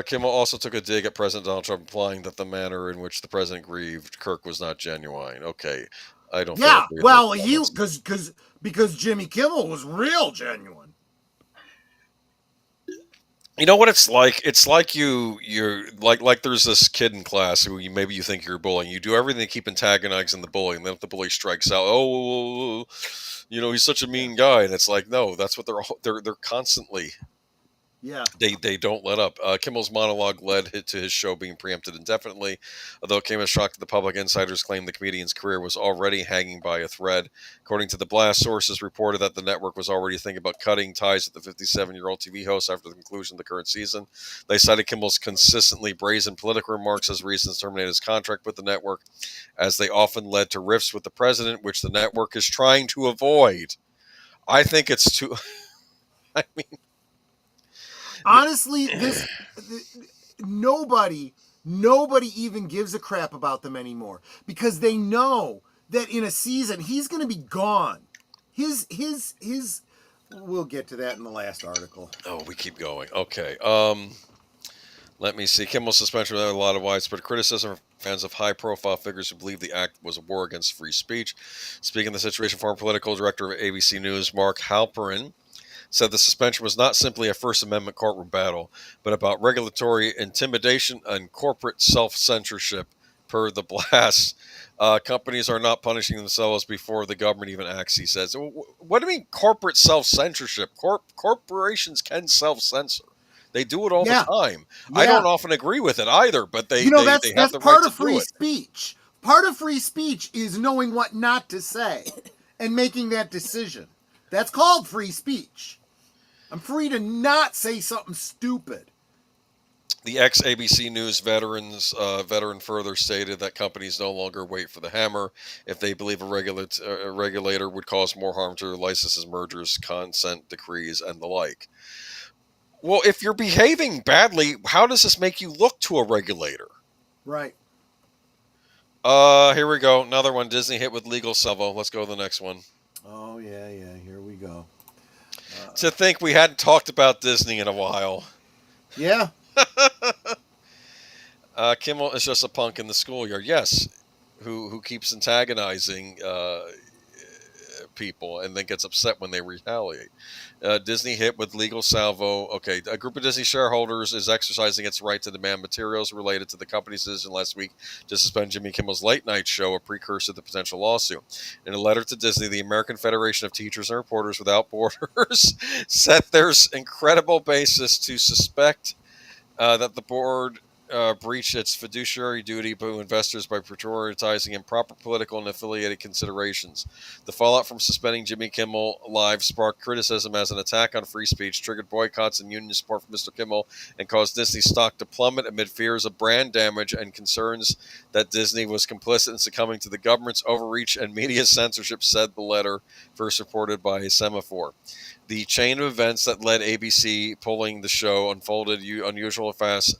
Kimmel also took a dig at President Donald Trump, implying that the manner in which the president grieved Kirk was not genuine. Okay. I don't Yeah, well, because Jimmy Kimmel was real genuine. You know what it's like? It's like you're like there's this kid in class who maybe you think you're bullying. You do everything to keep antagonizing the bully, and then if the bully strikes out, he's such a mean guy, and it's like, no, that's what they're constantly Yeah. They don't let up. Kimmel's monologue led to his show being preempted indefinitely. Although it came as a shock to the public, insiders claimed the comedian's career was already hanging by a thread. According to The Blast, sources reported that the network was already thinking about cutting ties with the 57-year-old TV host after the conclusion of the current season. They cited Kimmel's consistently brazen political remarks as reasons to terminate his contract with the network, as they often led to rifts with the president, which the network is trying to avoid. I think it's too... I mean... Honestly, nobody even gives a crap about them anymore because they know that in a season he's going to be gone. We'll get to that in the last article. Oh, we keep going. Okay. Let me see. Kimmel's suspension had a lot of widespread criticism from fans of high-profile figures who believe the act was a war against free speech. Speaking of the situation, former political director of ABC News, Marc Malnekoff, said the suspension was not simply a First Amendment courtroom battle, but about regulatory intimidation and corporate self-censorship, per The Blast. Companies are not punishing themselves before the government even acts, he says. What do you mean corporate self-censorship? Corporations can self-censor. They do it all the time. Yeah. I don't often agree with it either, but they have the right to do it. That's part of free speech. Part of free speech is knowing what not to say and making that decision. That's called free speech. I'm free to not say something stupid. The ex-ABC News veteran further stated that companies no longer wait for the hammer if they believe a regulator would cause more harm to their licenses, mergers, consent decrees, and the like. Well, if you're behaving badly, how does this make you look to a regulator? Right. Here we go. Another one. Disney hit with legal salvo. Let's go to the next one. Oh, yeah. Here we go. To think we hadn't talked about Disney in a while. Yeah. Kimmel is just a punk in the schoolyard. Yes. Who keeps antagonizing people and then gets upset when they retaliate. Disney hit with legal salvo. Okay, a group of Disney shareholders is exercising its right to demand materials related to the company's decision last week to suspend Jimmy Kimmel's late night show, a precursor to the potential lawsuit. In a letter to Disney, the American Federation of Teachers and Reporters Without Borders said there's incredible basis to suspect that the board breached its fiduciary duty to investors by prioritizing improper political and affiliated considerations. The fallout from suspending Jimmy Kimmel Live sparked criticism as an attack on free speech, triggered boycotts and union support for Mr. Kimmel, and caused Disney stock to plummet amid fears of brand damage and concerns that Disney was complicit in succumbing to the government's overreach and media censorship, said the letter, first reported by Semaphore. The chain of events that led ABC pulling the show unfolded unusual fast,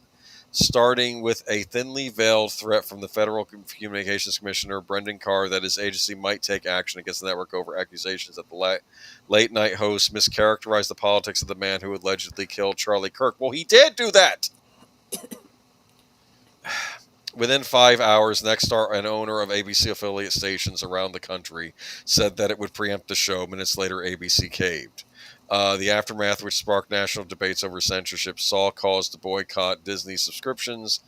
starting with a thinly veiled threat from the Federal Communications Commissioner, Brendan Carr, that his agency might take action against the network over accusations that the late-night host mischaracterized the politics of the man who allegedly killed Charlie Kirk. Well, he did do that! Within 5 hours, Nexstar, an owner of ABC affiliate stations around the country, said that it would preempt the show. Minutes later, ABC caved. The aftermath, which sparked national debates over censorship, saw cause to boycott Disney subscriptions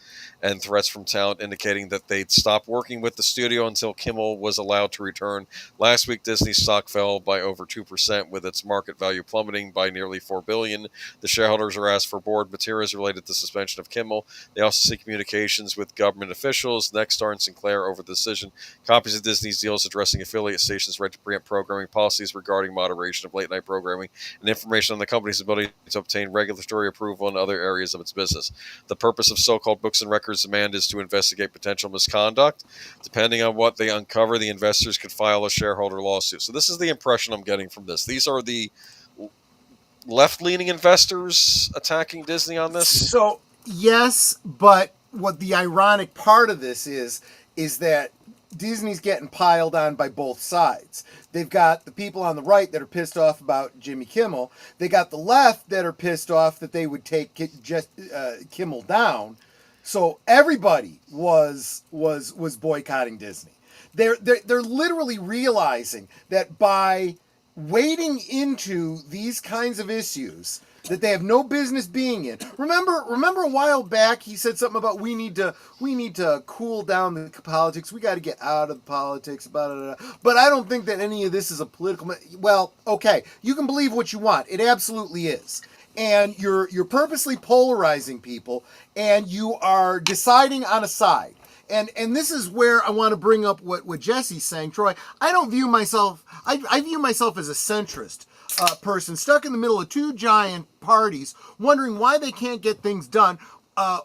and threats from talent indicating that they'd stop working with the studio until Kimmel was allowed to return. Last week, Disney's stock fell by over 2%, with its market value plummeting by nearly $4 billion. The shareholders are asked for board materials related to the suspension of Kimmel. They also seek communications with government officials, Nexstar, and Sinclair over the decision. Copies of Disney's deals addressing affiliate stations' right to preempt programming, policies regarding moderation of late-night programming, and information on the company's ability to obtain regulatory approval in other areas of its business. The purpose of so-called books and records demand is to investigate potential misconduct. Depending on what they uncover, the investors could file a shareholder lawsuit. So this is the impression I'm getting from this. These are the left-leaning investors attacking Disney on this? So, yes, but what the ironic part of this is that Disney's getting piled on by both sides. They've got the people on the right that are pissed off about Jimmy Kimmel. They got the left that are pissed off that they would take Kimmel down. So everybody was boycotting Disney. They're literally realizing that by wading into these kinds of issues that they have no business being in. Remember a while back he said something about we need to cool down the politics. We got to get out of politics. But I don't think that any of this is a political. Well, okay, you can believe what you want. It absolutely is. and you're purposely polarizing people, and you are deciding on a side. And this is where I want to bring up what Jesse's saying, Troy. I don't view myself. I view myself as a centrist person stuck in the middle of two giant parties, wondering why they can't get things done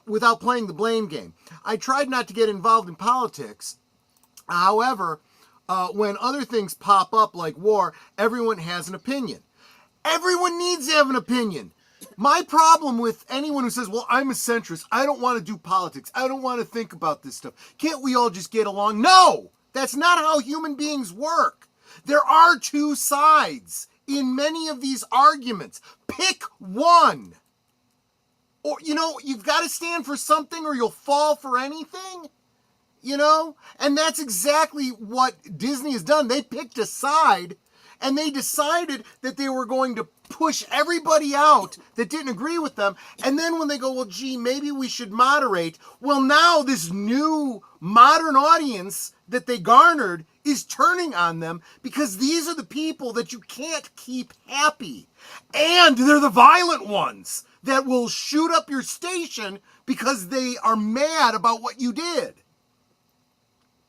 without playing the blame game. I tried not to get involved in politics. However, when other things pop up like war, everyone has an opinion. Everyone needs to have an opinion. My problem with anyone who says, well, I'm a centrist, I don't want to do politics, I don't want to think about this stuff, can't we all just get along? No! That's not how human beings work. There are two sides in many of these arguments. Pick one. Or, you've got to stand for something or you'll fall for anything. And that's exactly what Disney has done. They picked a side and they decided that they were going to push everybody out that didn't agree with them. And then when they go, well, gee, maybe we should moderate. Well, now this new modern audience that they garnered is turning on them because these are the people that you can't keep happy. And they're the violent ones that will shoot up your station because they are mad about what you did.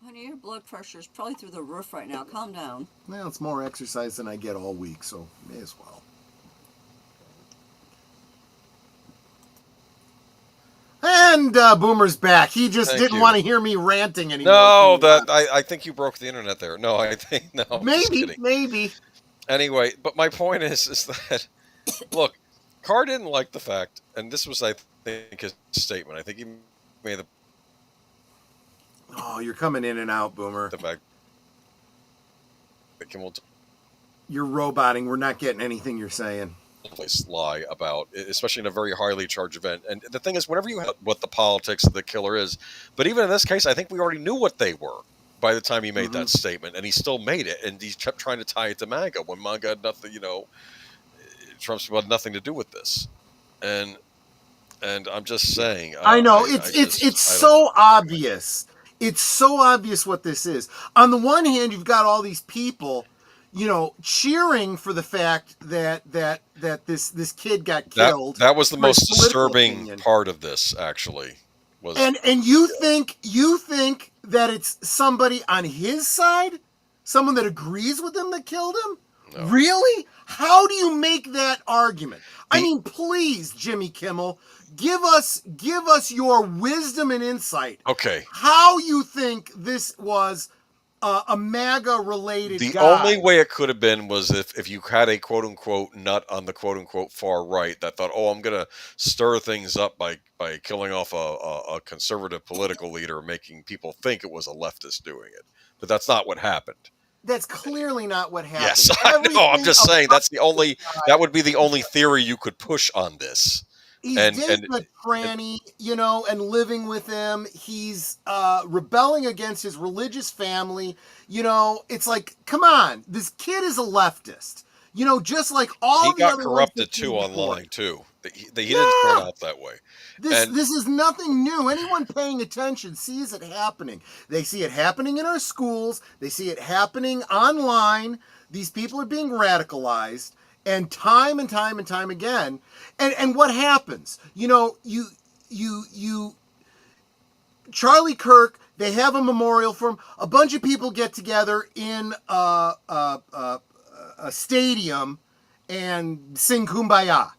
Honey, your blood pressure is probably through the roof right now. Calm down. Well, it's more exercise than I get all week, so may as well. And Boomer's back. He just didn't want to hear me ranting anymore. No, I think you broke the internet there. No, I think no. Maybe. Anyway, but my point is that look, Carr didn't like the fact, and this was, I think, his statement. I think he made the. Oh, you're coming in and out, Boomer. The fact that Kimmel. You're roboting. We're not getting anything you're saying. Lie about, especially in a very highly charged event. And the thing is, whenever you have what the politics of the killer is, but even in this case, I think we already knew what they were by the time he made that statement, and he still made it, and he kept trying to tie it to MAGA when MAGA had nothing, Trump's had nothing to do with this. And I'm just saying, I know it's so obvious. It's so obvious what this is. On the one hand, you've got all these people, cheering for the fact that this kid got killed. That was the most disturbing part of this, actually. Was and you think that it's somebody on his side, someone that agrees with him that killed him? No. Really? How do you make that argument? I mean, please, Jimmy Kimmel, give us your wisdom and insight. Okay. How you think this was a MAGA-related guy. The only way it could have been was if you had a quote-unquote nut on the quote-unquote far right that thought, oh, I'm going to stir things up by killing off a conservative political leader, making people think it was a leftist doing it. But that's not what happened. That's clearly not what happened. Yes, I know. I'm just saying that would be the only theory you could push on this. He's dating a tranny, and living with him. He's rebelling against his religious family. It's like, come on, this kid is a leftist. Just like all the other. He got corrupted too online too. He didn't start out that way. This is nothing new. Anyone paying attention sees it happening. They see it happening in our schools. They see it happening online. These people are being radicalized. And time again. And what happens? Charlie Kirk, they have a memorial for him. A bunch of people get together in a stadium and sing Kumbaya.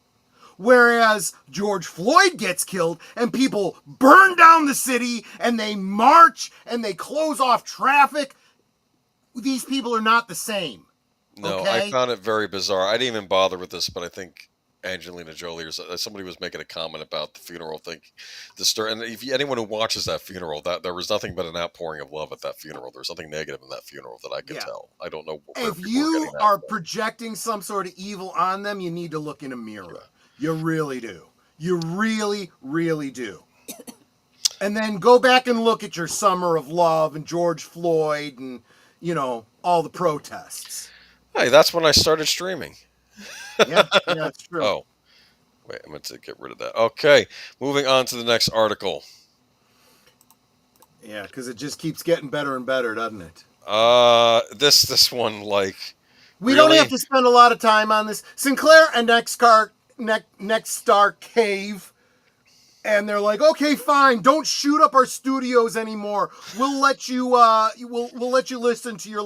Whereas George Floyd gets killed and people burn down the city and they march and they close off traffic. These people are not the same. No, okay? I found it very bizarre. I didn't even bother with this, but I think Angelina Jolie or somebody was making a comment about the funeral thing. And anyone who watches that funeral, that there was nothing but an outpouring of love at that funeral. There's nothing negative in that funeral that I could tell. I don't know. If you are projecting some sort of evil on them, you need to look in a mirror. Yeah. You really do. You really, really do. And then go back and look at your Summer of Love and George Floyd and, all the protests. Hey, that's when I started streaming. Yeah, it's true. Oh, wait, I meant to get rid of that. Okay, moving on to the next article. Yeah, because it just keeps getting better and better, doesn't it? This one, like... We don't have to spend a lot of time on this. Sinclair and next star cave, and they're like, okay, fine, don't shoot up our studios anymore. We'll let you we'll let you listen to your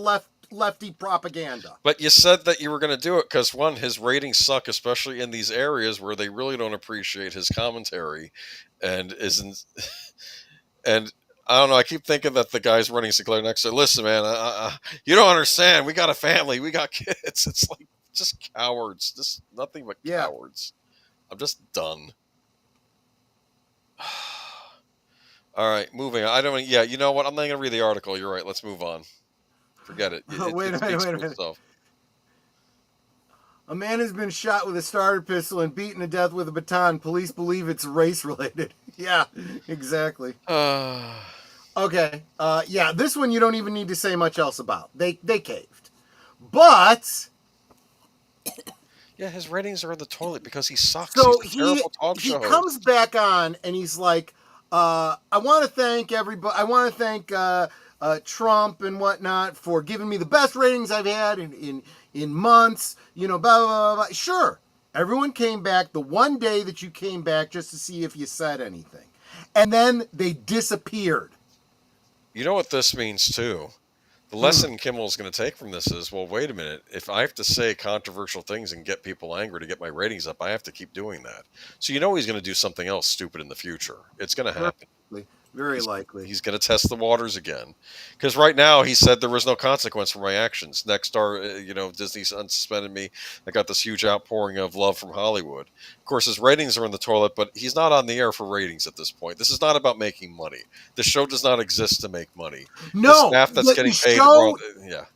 lefty propaganda. But you said that you were going to do it because, one, his ratings suck, especially in these areas where they really don't appreciate his commentary, and isn't. And I don't know. I keep thinking that the guys running Sinclair next to, listen, man, you don't understand. We got a family. We got kids. It's like just cowards. Just nothing but cowards. I'm just done. All right, moving on. I don't. Yeah, you know what? I'm not going to read the article. You're right. Let's move on. Forget it. Wait a minute. A man has been shot with a starter pistol and beaten to death with a baton. Police believe it's race related. Yeah, exactly. Okay. Yeah, this one you don't even need to say much else about. They caved. But yeah, his ratings are in the toilet because he sucks. So he's a terrible talk show host. Comes back on and he's like, I want to thank everybody. I want to thank Trump and whatnot for giving me the best ratings I've had in months. You know, blah, blah, blah, blah. Sure. Everyone came back the one day that you came back just to see if you said anything. And then they disappeared. You know what this means, too? The lesson Kimmel is going to take from this is, well, wait a minute. If I have to say controversial things and get people angry to get my ratings up, I have to keep doing that. So you know he's going to do something else stupid in the future. It's going to happen. Very likely. He's going to test the waters again. Because right now he said there was no consequence for my actions. Next star, Disney unsuspended me. I got this huge outpouring of love from Hollywood. Of course, his ratings are in the toilet, but he's not on the air for ratings at this point. This is not about making money. The show does not exist to make money. No. The staff that's getting paid.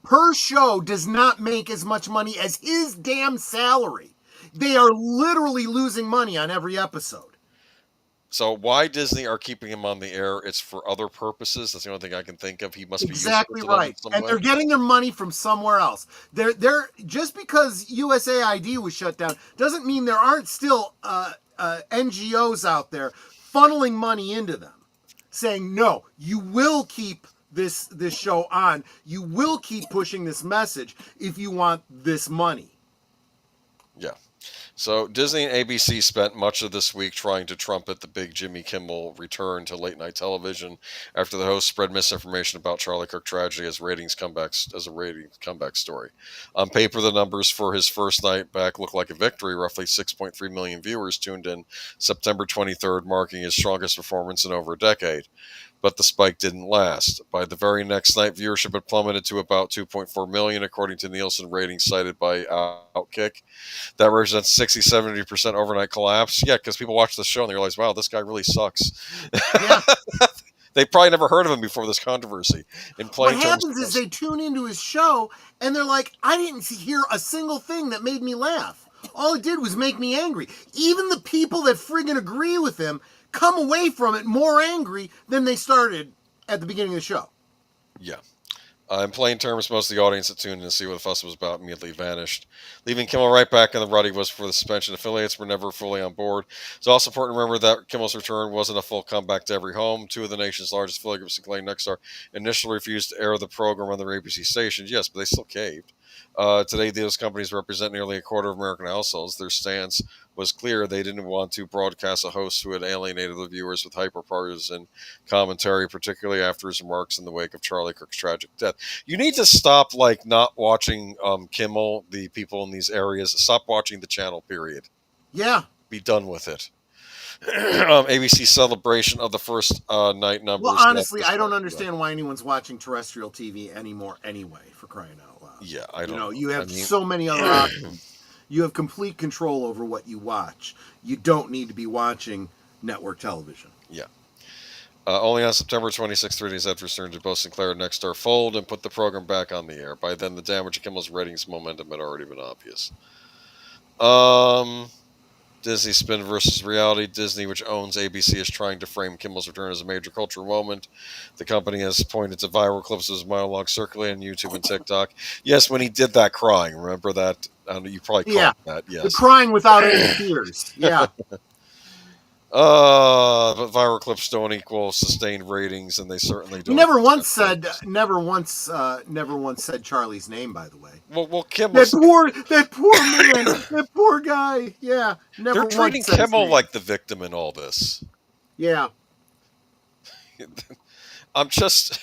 Her show does not make as much money as his damn salary. They are literally losing money on every episode. So why Disney are keeping him on the air? It's for other purposes. That's the only thing I can think of. He must be exactly right, and they're getting their money from somewhere else. They're just because USAID was shut down doesn't mean there aren't still NGOs out there funneling money into them, saying no, you will keep this show on. You will keep pushing this message if you want this money. Yeah. So Disney and ABC spent much of this week trying to trumpet the big Jimmy Kimmel return to late night television after the host spread misinformation about Charlie Kirk tragedy as a ratings comeback story. On paper, the numbers for his first night back look like a victory. Roughly 6.3 million viewers tuned in September 23rd, marking his strongest performance in over a decade. But the spike didn't last. By the very next night, viewership had plummeted to about 2.4 million, according to Nielsen ratings cited by Outkick. That represents 60-70% overnight collapse. Yeah, because people watch the show and they realize, wow, this guy really sucks. Yeah. They probably never heard of him before this controversy. What happens is they tune into his show and they're like, I didn't hear a single thing that made me laugh. All it did was make me angry. Even the people that friggin' agree with him come away from it more angry than they started at the beginning of the show. Yeah. In plain terms, most of the audience that tuned in to see what the fuss was about immediately vanished, leaving Kimmel right back in the rut he was before the suspension. Affiliates were never fully on board. It's also important to remember that Kimmel's return wasn't a full comeback to every home. Two of the nation's largest affiliate groups, including Nexstar, initially refused to air the program on their ABC stations. Yes, but they still caved. Today, those companies represent nearly a quarter of American households. Their stance was clear. They didn't want to broadcast a host who had alienated the viewers with hyper-partisan commentary, particularly after his remarks in the wake of Charlie Kirk's tragic death. You need to stop, not watching Kimmel, the people in these areas. Stop watching the channel, period. Yeah. Be done with it. ABC celebration of the first night numbers. Well, honestly, I don't understand why anyone's watching terrestrial TV anymore anyway, for crying out loud. Yeah, I don't know. You have so many other options. You have complete control over what you watch. You don't need to be watching network television. Yeah. Only on September 26th, 3 days after return to both Sinclair and Nexstar fold and put the program back on the air. By then, the damage to Kimmel's ratings momentum had already been obvious. Disney spin versus reality. Disney, which owns ABC, is trying to frame Kimmel's return as a major cultural moment. The company has pointed to viral clips of his monologue circulating on YouTube and TikTok. Yes, when he did that crying. Remember that? You probably caught that. Yes. The crying without any tears. Yeah. But viral clips don't equal sustained ratings, and they certainly don't. Never once said Charlie's name. By the way. Well, Kimmel. That poor man, that poor guy. Yeah, never. They're treating Kimmel like the victim in all this. Yeah. I'm just.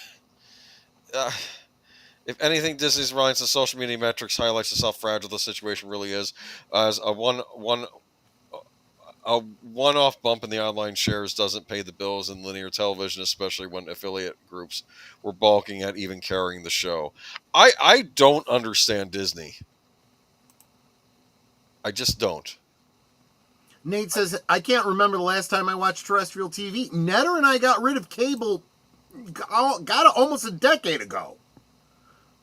If anything, Disney's reliance on social media metrics highlights just how fragile the situation really is. As a one-off bump in the online shares doesn't pay the bills in linear television, especially when affiliate groups were balking at even carrying the show. I don't understand Disney. I just don't. Nate says, I can't remember the last time I watched terrestrial TV. Netter and I got rid of cable almost a decade ago.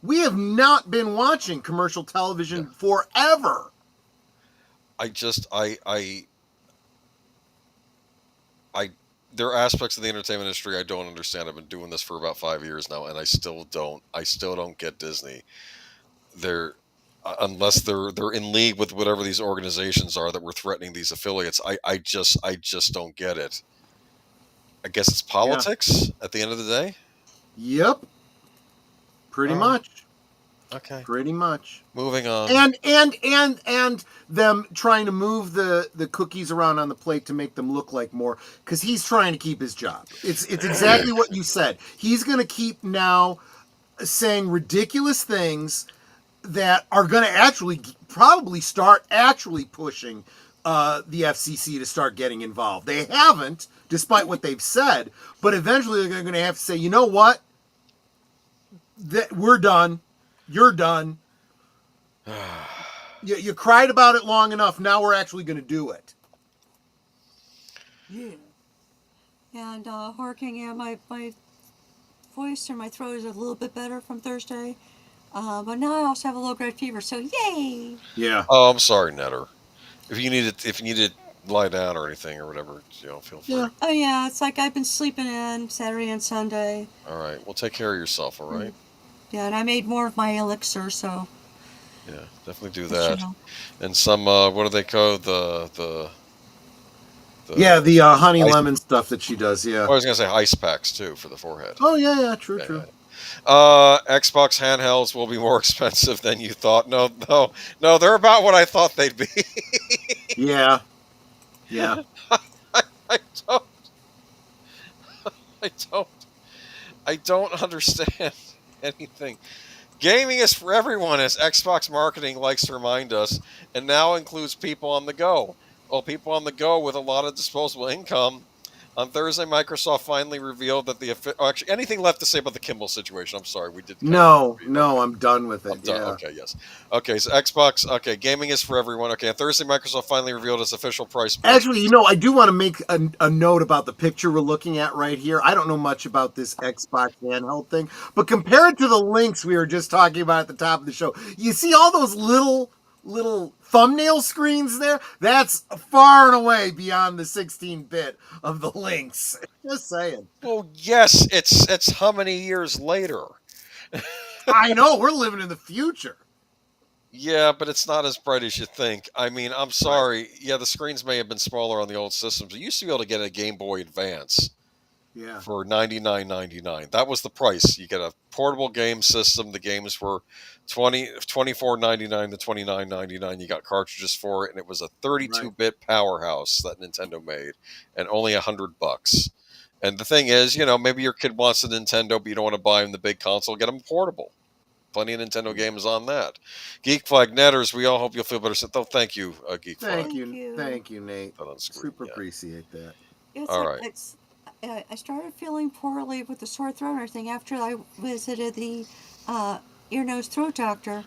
We have not been watching commercial television forever. There are aspects of the entertainment industry I don't understand. I've been doing this for about 5 years now, and I still don't get Disney. Unless they're in league with whatever these organizations are that were threatening these affiliates. I just don't get it. I guess it's politics at the end of the day. Yep. Pretty much. Okay. Pretty much. Moving on. And them trying to move the cookies around on the plate to make them look like more, because he's trying to keep his job. It's exactly what you said. He's going to keep now saying ridiculous things that are going to actually probably start pushing the FCC to start getting involved. They haven't, despite what they've said, but eventually they're going to have to say, you know what? We're done. You're done. You cried about it long enough. Now we're actually going to do it. Yeah. And Horking, my voice or my throat is a little bit better from Thursday. But now I also have a low-grade fever, so yay! Yeah. Oh, I'm sorry, Netter. If you need to lie down or anything or whatever, feel free. Yeah. Oh yeah, it's like I've been sleeping in Saturday and Sunday. All right. Well, take care of yourself. All right. Yeah, and I made more of my elixir, so. Yeah, definitely do that. And some what do they call the honey lemon stuff that she does. Yeah. I was gonna say ice packs too for the forehead. Oh yeah, true. Xbox handhelds will be more expensive than you thought. No, they're about what I thought they'd be. Yeah. I don't understand anything. Gaming is for everyone, as Xbox marketing likes to remind us, and now includes people on the go. Well, people on the go with a lot of disposable income. On Thursday, Microsoft finally revealed that actually, anything left to say about the Kimmel situation? I'm sorry, we did. No, I'm done with it. I'm done. Okay, yes. Okay, so Xbox. Okay, gaming is for everyone. Okay, on Thursday, Microsoft finally revealed its official price. Actually, I do want to make a note about the picture we're looking at right here. I don't know much about this Xbox handheld thing, but compared to the links we were just talking about at the top of the show, you see all those little thumbnail screens there? That's far and away beyond the 16-bit of the links. Just saying. Well, yes, it's how many years later? I know, we're living in the future. Yeah, but it's not as bright as you think. I mean, I'm sorry. Yeah, the screens may have been smaller on the old systems. You used to be able to get a Game Boy Advance. Yeah. For $99.99. That was the price. You get a portable game system. The games were $24.99 to $29.99. You got cartridges for it, and it was a 32-bit powerhouse that Nintendo made, and only $100. And the thing is, maybe your kid wants a Nintendo, but you don't want to buy him the big console. Get him portable. Plenty of Nintendo games on that. Geek Flag Netters, we all hope you'll feel better. So, thank you, Geek Flag. Thank you, Nate. Super appreciate that. All right. I started feeling poorly with the sore throat and everything after I visited the ear, nose, throat doctor,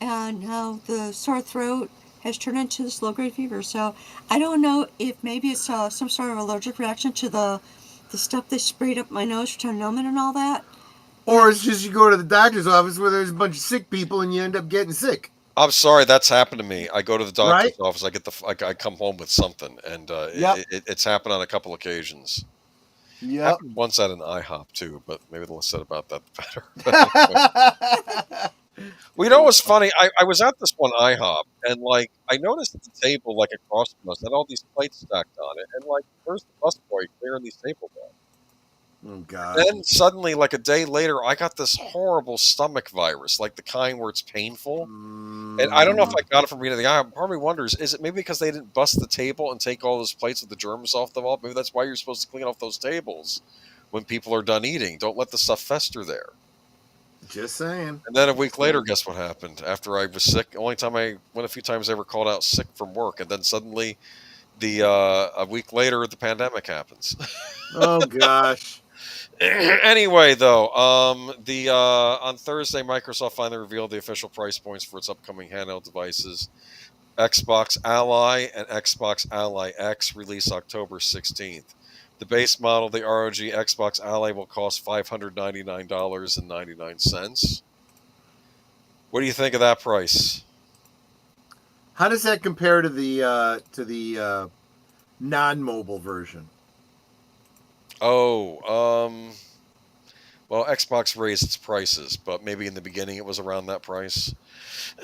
and now the sore throat has turned into this low-grade fever. So I don't know if maybe it's some sort of allergic reaction to the stuff they sprayed up my nose to numb it and all that. Or it's just you go to the doctor's office where there's a bunch of sick people and you end up getting sick. I'm sorry, that's happened to me. I go to the doctor's office, I come home with something, and it's happened on a couple occasions. Yeah. Once at an IHOP too, but maybe the less said about that, the better. Well, you know what's funny? I was at this one IHOP, and like I noticed at the table, like across from us, had all these plates stacked on it, and like, where's the busboy clearing these tables out? Oh God. Then suddenly, like a day later, I got this horrible stomach virus, like the kind where it's painful. And I don't know if I got it from being in the IHOP. Part of me wonders, is it maybe because they didn't bust the table and take all those plates with the germs off them all? Maybe that's why you're supposed to clean off those tables when people are done eating. Don't let the stuff fester there. Just saying. And then a week later, guess what happened? After I was sick, only time I went a few times I ever called out sick from work, and then suddenly, a week later, the pandemic happens. Oh gosh. Anyway, though, on Thursday, Microsoft finally revealed the official price points for its upcoming handheld devices. Xbox Ally and Xbox Ally X release October 16th. The base model, the ROG Xbox Ally, will cost $599.99. What do you think of that price? How does that compare to the non-mobile version? Oh, well, Xbox raised its prices, but maybe in the beginning it was around that price.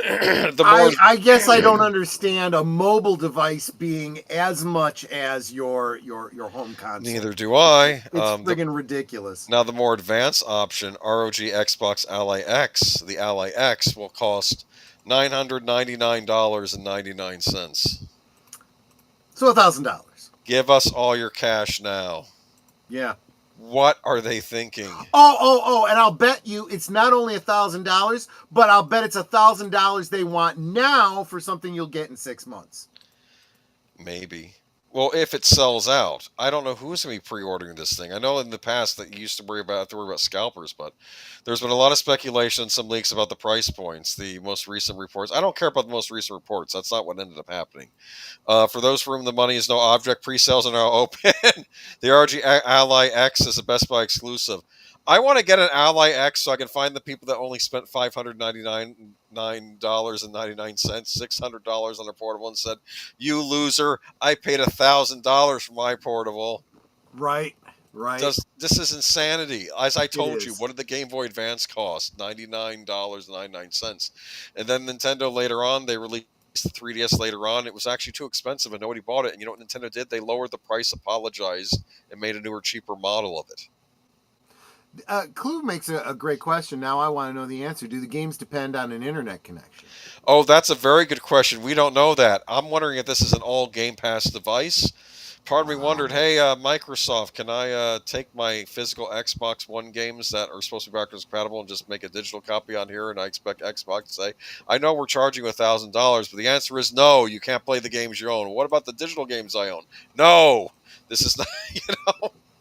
I guess I don't understand a mobile device being as much as your home console. Neither do I. It's friggin' ridiculous. Now, the more advanced option, ROG Xbox Ally X, the Ally X, will cost $999.99. So $1,000. Give us all your cash now. Yeah. What are they thinking? Oh! And I'll bet you it's not only $1,000, but I'll bet it's $1,000 they want now for something you'll get in 6 months. Maybe. Well, if it sells out, I don't know who's going to be pre-ordering this thing. I know in the past that you used to worry about scalpers, but there's been a lot of speculation, some leaks about the price points, the most recent reports. I don't care about the most recent reports. That's not what ended up happening. For those for whom the money is no object, pre-sales are now open. The ROG Ally X is a Best Buy exclusive. I want to get an Ally X so I can find the people that only spent $599.99, $600 on their portable, and said, "You loser! I paid $1,000 for my portable." Right. This is insanity. As I told you, what did the Game Boy Advance cost? $99.99. And then Nintendo later on, they released the 3DS later on. It was actually too expensive and nobody bought it. And you know what Nintendo did? They lowered the price, apologized, and made a newer, cheaper model of it. Clue makes a great question. Now I want to know the answer. Do the games depend on an internet connection? Oh, that's a very good question. We don't know that. I'm wondering if this is an all Game Pass device. Part of me wondered, hey, Microsoft, can I take my physical Xbox One games that are supposed to be backwards compatible and just make a digital copy on here? And I expect Xbox to say, I know we're charging you $1,000, but the answer is no, you can't play the games you own. What about the digital games I own? No, this is not,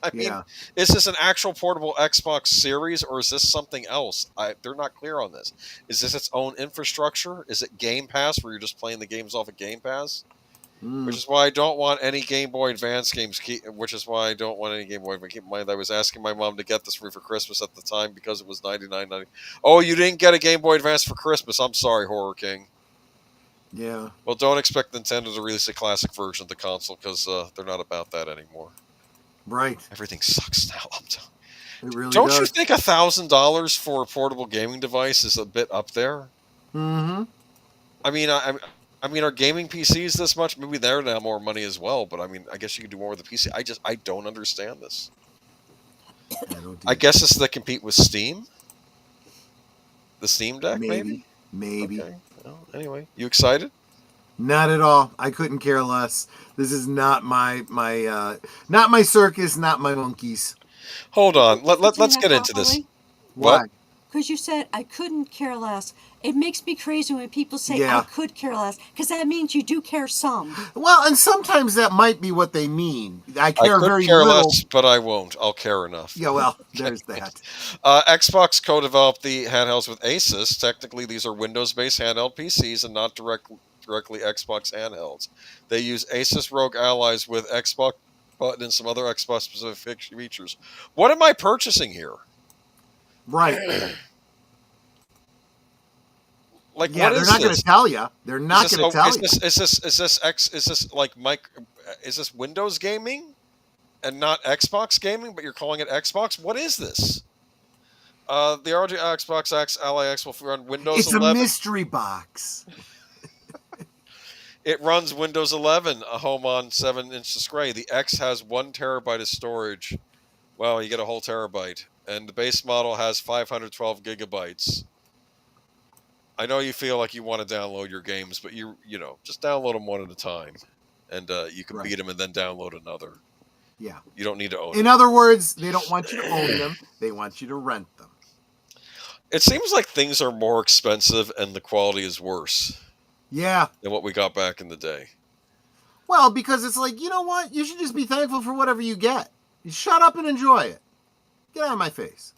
I mean, is this an actual portable Xbox Series or is this something else? They're not clear on this. Is this its own infrastructure? Is it Game Pass where you're just playing the games off of Game Pass? Which is why I don't want any Game Boy Advance games. Keep in mind, I was asking my mom to get this for me for Christmas at the time because it was $99.90. Oh, you didn't get a Game Boy Advance for Christmas. I'm sorry, Horror King. Yeah. Well, don't expect Nintendo to release a classic version of the console because they're not about that anymore. Right. Everything sucks now. It really don't does. you think $1,000 for a portable gaming device is a bit up there? Mm-hmm. I mean, are gaming PCs this much? Maybe they're now more money as well, but I mean, I guess you could do more with the PC. I don't understand this. I guess it's to compete with Steam? The Steam Deck, maybe? Maybe. Okay. Well, anyway, you excited? Not at all. I couldn't care less. This is not my circus, not my monkeys. Hold on. Let's get into this. Why? Because you said I couldn't care less. It makes me crazy when people say I could care less, because that means you do care some. Well, and sometimes that might be what they mean. I care very care little. less, but I won't. I'll care enough. Yeah, well, there's that. Xbox co-developed the handhelds with Asus. Technically, these are Windows-based handheld PCs and not directly Xbox handhelds. They use Asus Rogue Allies with Xbox button and some other Xbox-specific features. What am I purchasing here? Right. Like, yeah, what they're is not going to tell you. They're not going to tell you. Is this Windows gaming and not Xbox gaming? But you're calling it Xbox. What is this? The ROG Xbox X Ally X will run Windows It's 11. a mystery box. It runs Windows 11, a home on 7-inch display. The X has 1 terabyte of storage. Wow, you get a whole terabyte. And the base model has 512 gigabytes. I know you feel like you want to download your games, but you know, just download them one at a time. And you can beat them and then download another. Yeah. You don't need to own In them. other words, they don't want you to own them. They want you to rent them. It seems like things are more expensive and the quality is worse. Yeah. Than what we got back in the day. Well, because it's like, you know what? You should just be thankful for whatever you get. You shut up and enjoy it. Get out of my face.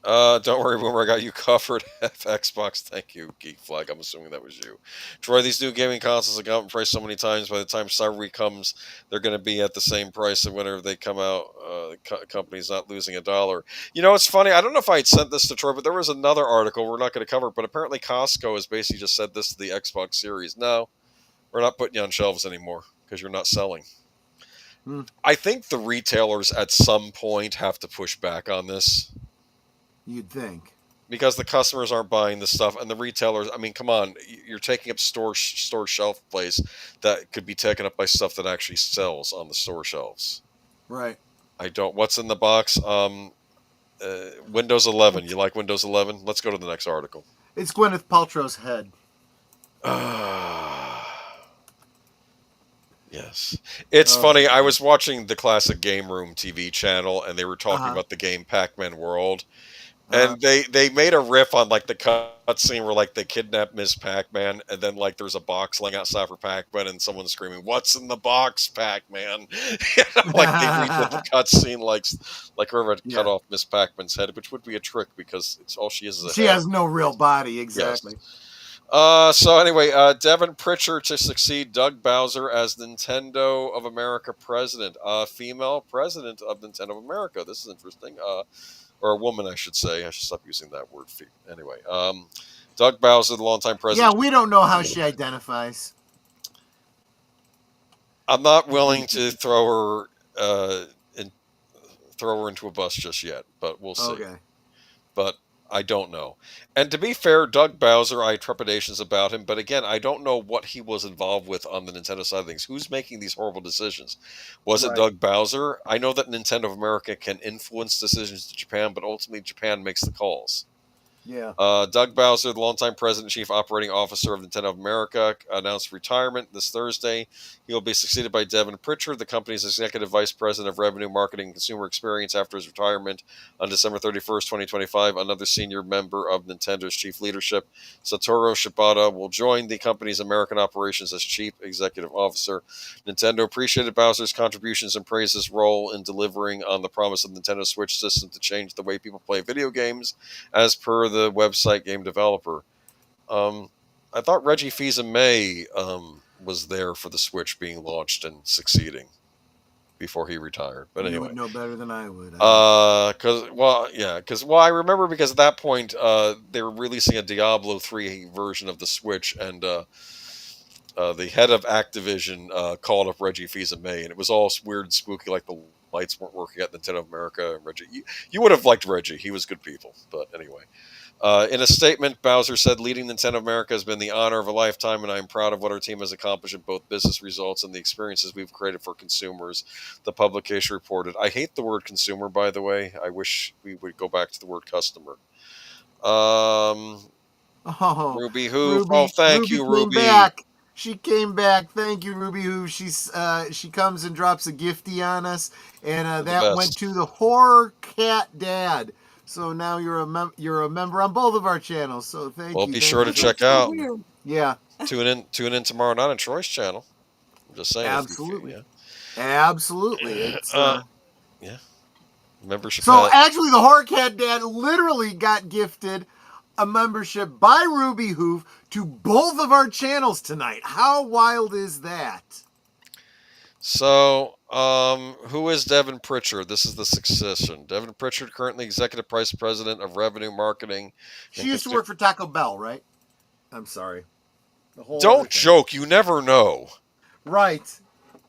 Don't worry, Boomer, I got you covered. Xbox, thank you, Geek Flag. I'm assuming that was you. Troy, these new gaming consoles have gone up in price so many times. By the time Cyber Week comes, they're going to be at the same price. And whenever they come out, the company's not losing $1. You know, it's funny. I don't know if I had sent this to Troy, but there was another article. We're not going to cover it, but apparently Costco has basically just said this to the Xbox Series. No, we're not putting you on shelves anymore because you're not selling. I think the retailers at some point have to push back on this. You'd think. Because the customers aren't buying the stuff, and the retailers, I mean, come on, you're taking up store shelf place that could be taken up by stuff that actually sells on the store shelves. Right. What's in the box? Windows 11. You like Windows 11? Let's go to the next article. It's Gwyneth Paltrow's head. Yes. It's funny. I was watching the Classic Game Room TV channel, and they were talking about the game Pac-Man World. And they made a riff on like the cutscene where like they kidnap Miss Pac-Man, and then like there's a box laying outside for Pac-Man, and someone's screaming, "What's in the box, Pac-Man?" Like they redid the cutscene, like whoever had cut off Miss Pac-Man's head, which would be a trick because it's all she is a She head. has no real body, exactly. Yes. So anyway, Devin Pritchard to succeed Doug Bowser as Nintendo of America president, female president of Nintendo of America. This is interesting. Or a woman, I should say. I should stop using that word. Anyway, Doug Bowser, the longtime president. Yeah, we don't know how she identifies. I'm not willing to throw her into a bus just yet, but we'll see. Okay. But I don't know. And to be fair, Doug Bowser, I had trepidations about him, but again, I don't know what he was involved with on the Nintendo side of things. Who's making these horrible decisions? Was it Doug Bowser? I know that Nintendo of America can influence decisions to Japan, but ultimately Japan makes the calls. Yeah. Doug Bowser, the longtime president and chief operating officer of Nintendo of America, announced retirement this Thursday. He will be succeeded by Devin Pritchard, the company's executive vice president of revenue, marketing, and consumer experience after his retirement on December 31st, 2025. Another senior member of Nintendo's chief leadership, Satoru Shibata, will join the company's American operations as chief executive officer. Nintendo appreciated Bowser's contributions and praised his role in delivering on the promise of the Nintendo Switch system to change the way people play video games, as per the website Game Developer. I thought Reggie Fils-Aimé was there for the Switch being launched and succeeding before he retired. But anyway, you would know better than I would. Because I remember because at that point they were releasing a Diablo 3 version of the Switch, and the head of Activision called up Reggie Fils-Aimé, and it was all weird and spooky, like the lights weren't working at Nintendo of America. And Reggie, you would have liked Reggie. He was good people. But anyway. In a statement, Bowser said, "Leading Nintendo America has been the honor of a lifetime, and I am proud of what our team has accomplished in both business results and the experiences we've created for consumers," the publication reported. I hate the word consumer, by the way. I wish we would go back to the word customer. Ruby Hoof. Thank you, Ruby. She came back. Thank you, Ruby Hoof. She comes and drops a gifty on us, and that went to the Horror Cat Dad. So now you're a member on both of our channels. So thank you. Well, be sure to check out. Yeah. Tune in tomorrow night on Troy's channel. I'm just saying. Absolutely. Absolutely. It's, yeah. Membership. So actually, the Horror Cat Dad literally got gifted a membership by Ruby Hoof to both of our channels tonight. How wild is that? So, who is Devin Pritchard? This is the succession. Devin Pritchard, currently executive vice president of revenue, marketing. She used to work for Taco Bell, right? I'm sorry. Don't joke. You never know. Right.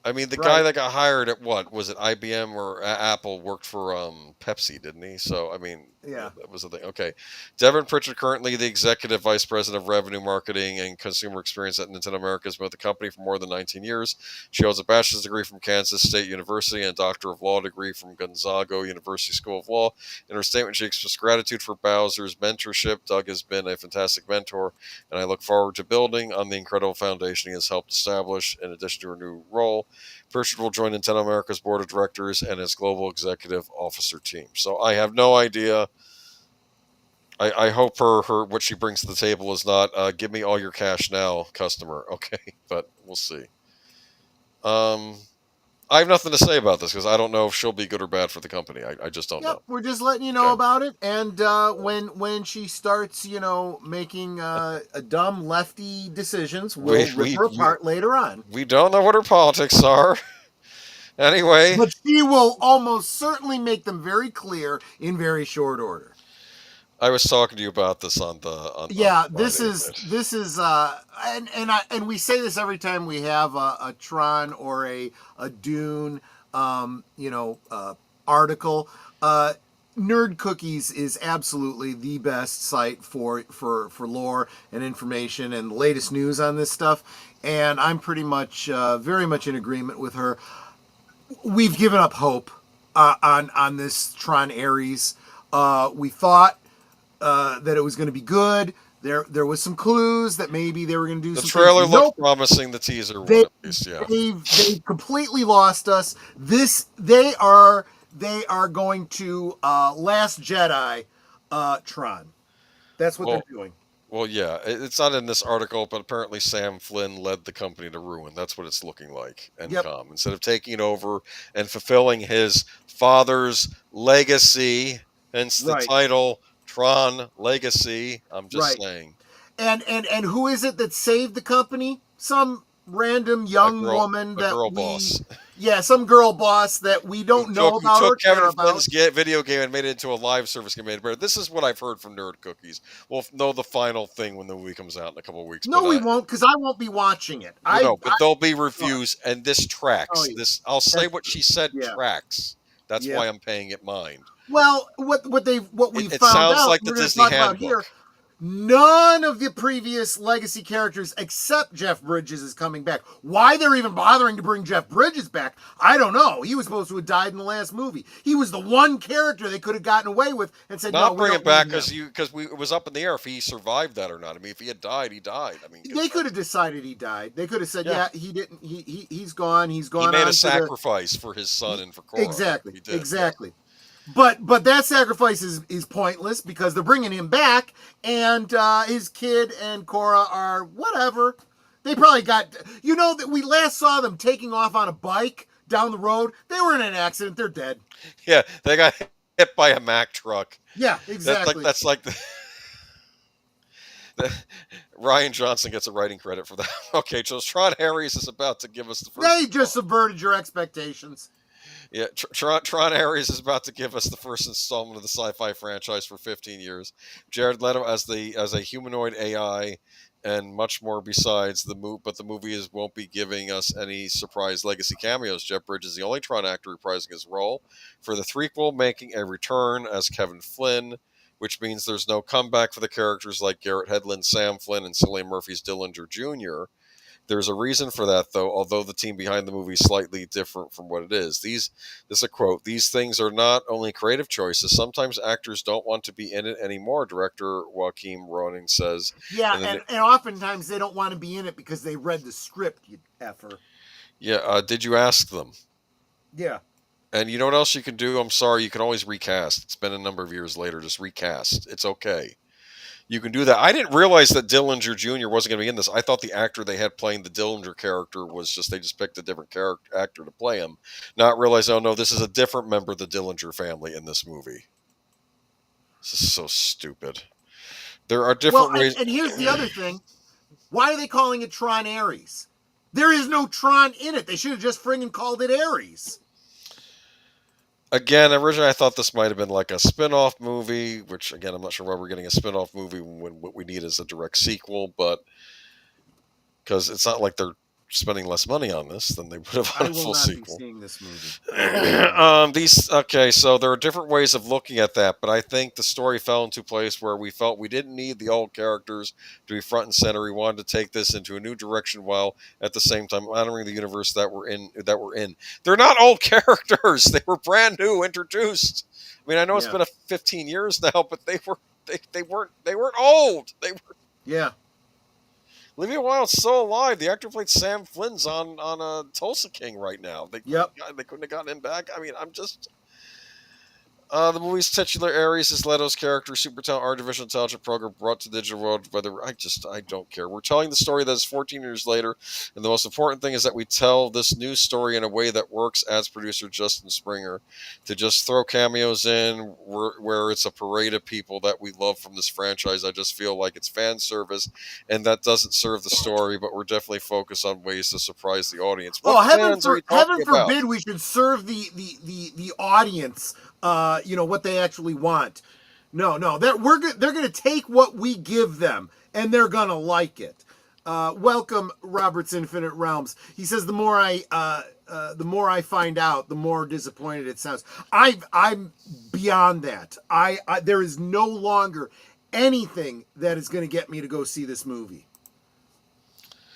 I mean, the guy that got hired at what was it? IBM or Apple worked for Pepsi, didn't he? So I mean, Yeah. That was the thing. Okay. Devin Pritchard, currently the Executive Vice President of Revenue Marketing and Consumer Experience at Nintendo America, has been with the company for more than 19 years. She holds a bachelor's degree from Kansas State University and a Doctor of Law degree from Gonzaga University School of Law. In her statement, she expressed gratitude for Bowser's mentorship. Doug has been a fantastic mentor, and I look forward to building on the incredible foundation he has helped establish. In addition to her new role, Pritchard will join Nintendo America's board of directors and its global executive officer team. So I have no idea. I hope her what she brings to the table is not give me all your cash now, customer. Okay, but we'll see. I have nothing to say about this because I don't know if she'll be good or bad for the company. I just don't know. We're just letting you know about it. And when she starts, making dumb lefty decisions, we'll rip her apart later on. We don't know what her politics are. Anyway. But she will almost certainly make them very clear in very short order. I was talking to you about this on the this is and we say this every time we have a Tron or a Dune article. Nerd Cookies is absolutely the best site for lore and information and the latest news on this stuff, and I'm pretty much very much in agreement with her. We've given up hope on this Tron Ares. We thought that it was going to be good. There was some clues that maybe they were going to do. The some trailer things. looked promising. The teaser, at least, yeah. They completely lost us. They are going to Last Jedi Tron. That's what they're doing. Well, yeah, it's not in this article, but apparently Sam Flynn led the company to ruin. That's what it's looking like. And instead of taking it over and fulfilling his father's legacy, hence the title Tron Legacy. I'm just saying. And who is it that saved the company? Some random young woman girl boss. Yeah, some girl boss that we don't know about. Who took Kevin Flynn's video game and made it into a live service game. Made it better. This is what I've heard from Nerd Cookies. We'll know the final thing when the movie comes out in a couple of weeks. No, we won't, because I won't be watching it. But there'll be reviews, and this tracks. I'll say what she said tracks. That's why I'm paying it mind. Well, what we found out. It sounds like the Disney Handbook. Here, none of the previous legacy characters except Jeff Bridges is coming back. Why they're even bothering to bring Jeff Bridges back, I don't know. He was supposed to have died in the last movie. He was the one character they could have gotten away with and said, "Not bring him back," because it was up in the air if he survived that or not. I mean, if he had died, he died. I mean, they could have decided he died. They could have said, he didn't. He's gone. He's gone. He made a sacrifice for his son and for Cora. Exactly. Exactly. But that sacrifice is pointless because they're bringing him back, and his kid and Cora are whatever. They probably got, that we last saw them taking off on a bike down the road. They were in an accident. They're dead. Yeah, they got hit by a Mack truck. Yeah, exactly. That's like Ryan Johnson gets a writing credit for that. Okay, so Tron Ares is about to give us the first. They just subverted your expectations. Yeah, Tron Ares is about to give us the first installment of the sci-fi franchise for 15 years. Jared Leto as a humanoid AI, and much more besides the movie. But the movie won't be giving us any surprise legacy cameos. Jeff Bridges is the only Tron actor reprising his role for the threequel, making a return as Kevin Flynn, which means there's no comeback for the characters like Garrett Hedlund, Sam Flynn, and Cillian Murphy's Dillinger Jr. There's a reason for that, though, although the team behind the movie is slightly different from what it is. This is a quote, "These things are not only creative choices. Sometimes actors don't want to be in it anymore," director Joaquin Ronin says. Yeah, and oftentimes they don't want to be in it because they read the script, you effer. Yeah, did you ask them? Yeah. And you know what else you can do? I'm sorry, you can always recast. It's been a number of years later. Just recast. It's okay. You can do that. I didn't realize that Dillinger Jr. wasn't going to be in this. I thought the actor they had playing the Dillinger character was they just picked a different actor to play him. Not realize, oh no, this is a different member of the Dillinger family in this movie. This is so stupid. There are different ways. And here's the other thing. Why are they calling it Tron Ares? There is no Tron in it. They should have just friggin' called it Ares. Again, originally I thought this might have been like a spin-off movie, which, again, I'm not sure why we're getting a spin-off movie when what we need is a direct sequel, but because it's not like they're spending less money on this, then they would have I had a will full not sequel. be seeing this movie. So there are different ways of looking at that, but I think the story fell into place where we felt we didn't need the old characters to be front and center. We wanted to take this into a new direction while at the same time honoring the universe that we're in. They're not old characters; they were brand new, introduced. I mean, I know it's been 15 years now, but they weren't old. They were. Yeah. Olivia Wilde's still alive. The actor played Sam Flynn's on Tulsa King right now. They couldn't have gotten him back. I mean, I'm just. The movie's titular Ares is Leto's character, super talent, artificial intelligence program brought to the digital world. Whether I don't care. We're telling the story that is 14 years later, and the most important thing is that we tell this new story in a way that works. As producer Justin Springer, to just throw cameos in where it's a parade of people that we love from this franchise. I just feel like it's fan service, and that doesn't serve the story. But we're definitely focused on ways to surprise the audience. Heaven forbid we should serve the audience. What they actually want. No, they're going to take what we give them, and they're going to like it. Welcome, Robert's Infinite Realms. He says the more I find out, the more disappointed it sounds. I'm beyond that. There is no longer anything that is going to get me to go see this movie.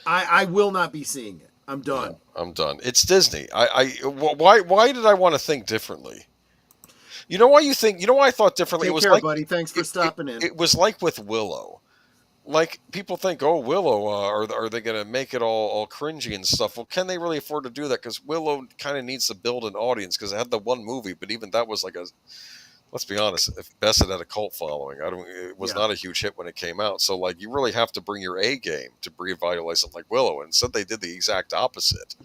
I will not be seeing it. I'm done. Yeah, I'm done. It's Disney. Why did I want to think differently? You know why I thought differently? Take care, buddy. Thanks for stopping in. It was like with Willow. Like, people think, oh, Willow, are they going to make it all cringy and stuff? Well, can they really afford to do that? Because Willow kind of needs to build an audience, because it had the one movie, but even that was like let's be honest, if best it had a cult following. It was not a huge hit when it came out. So, like, you really have to bring your A game to revitalize something like Willow. And instead, they did the exact opposite.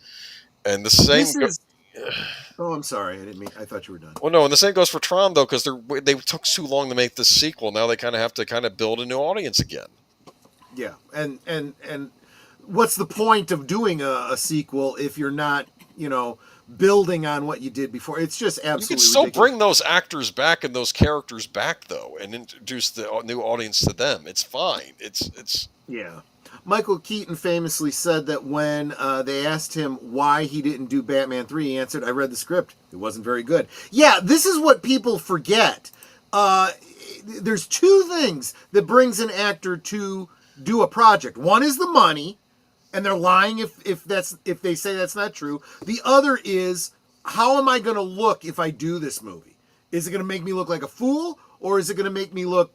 And the same. Oh, I'm sorry. I thought you were done. Well, no, and the same goes for Tron, though, because they took too long to make this sequel. Now they kind of have to build a new audience again. Yeah, and what's the point of doing a sequel if you're not, building on what you did before? It's just absolutely You can still ridiculous. bring those actors back and those characters back, though, and introduce the new audience to them. It's fine. It's Yeah. Michael Keaton famously said that when they asked him why he didn't do Batman 3, he answered, I read the script. It wasn't very good. Yeah, this is what people forget. There's two things that brings an actor to do a project. One is the money, and they're lying if they say that's not true. The other is, how am I going to look if I do this movie? Is it going to make me look like a fool, or is it going to make me look,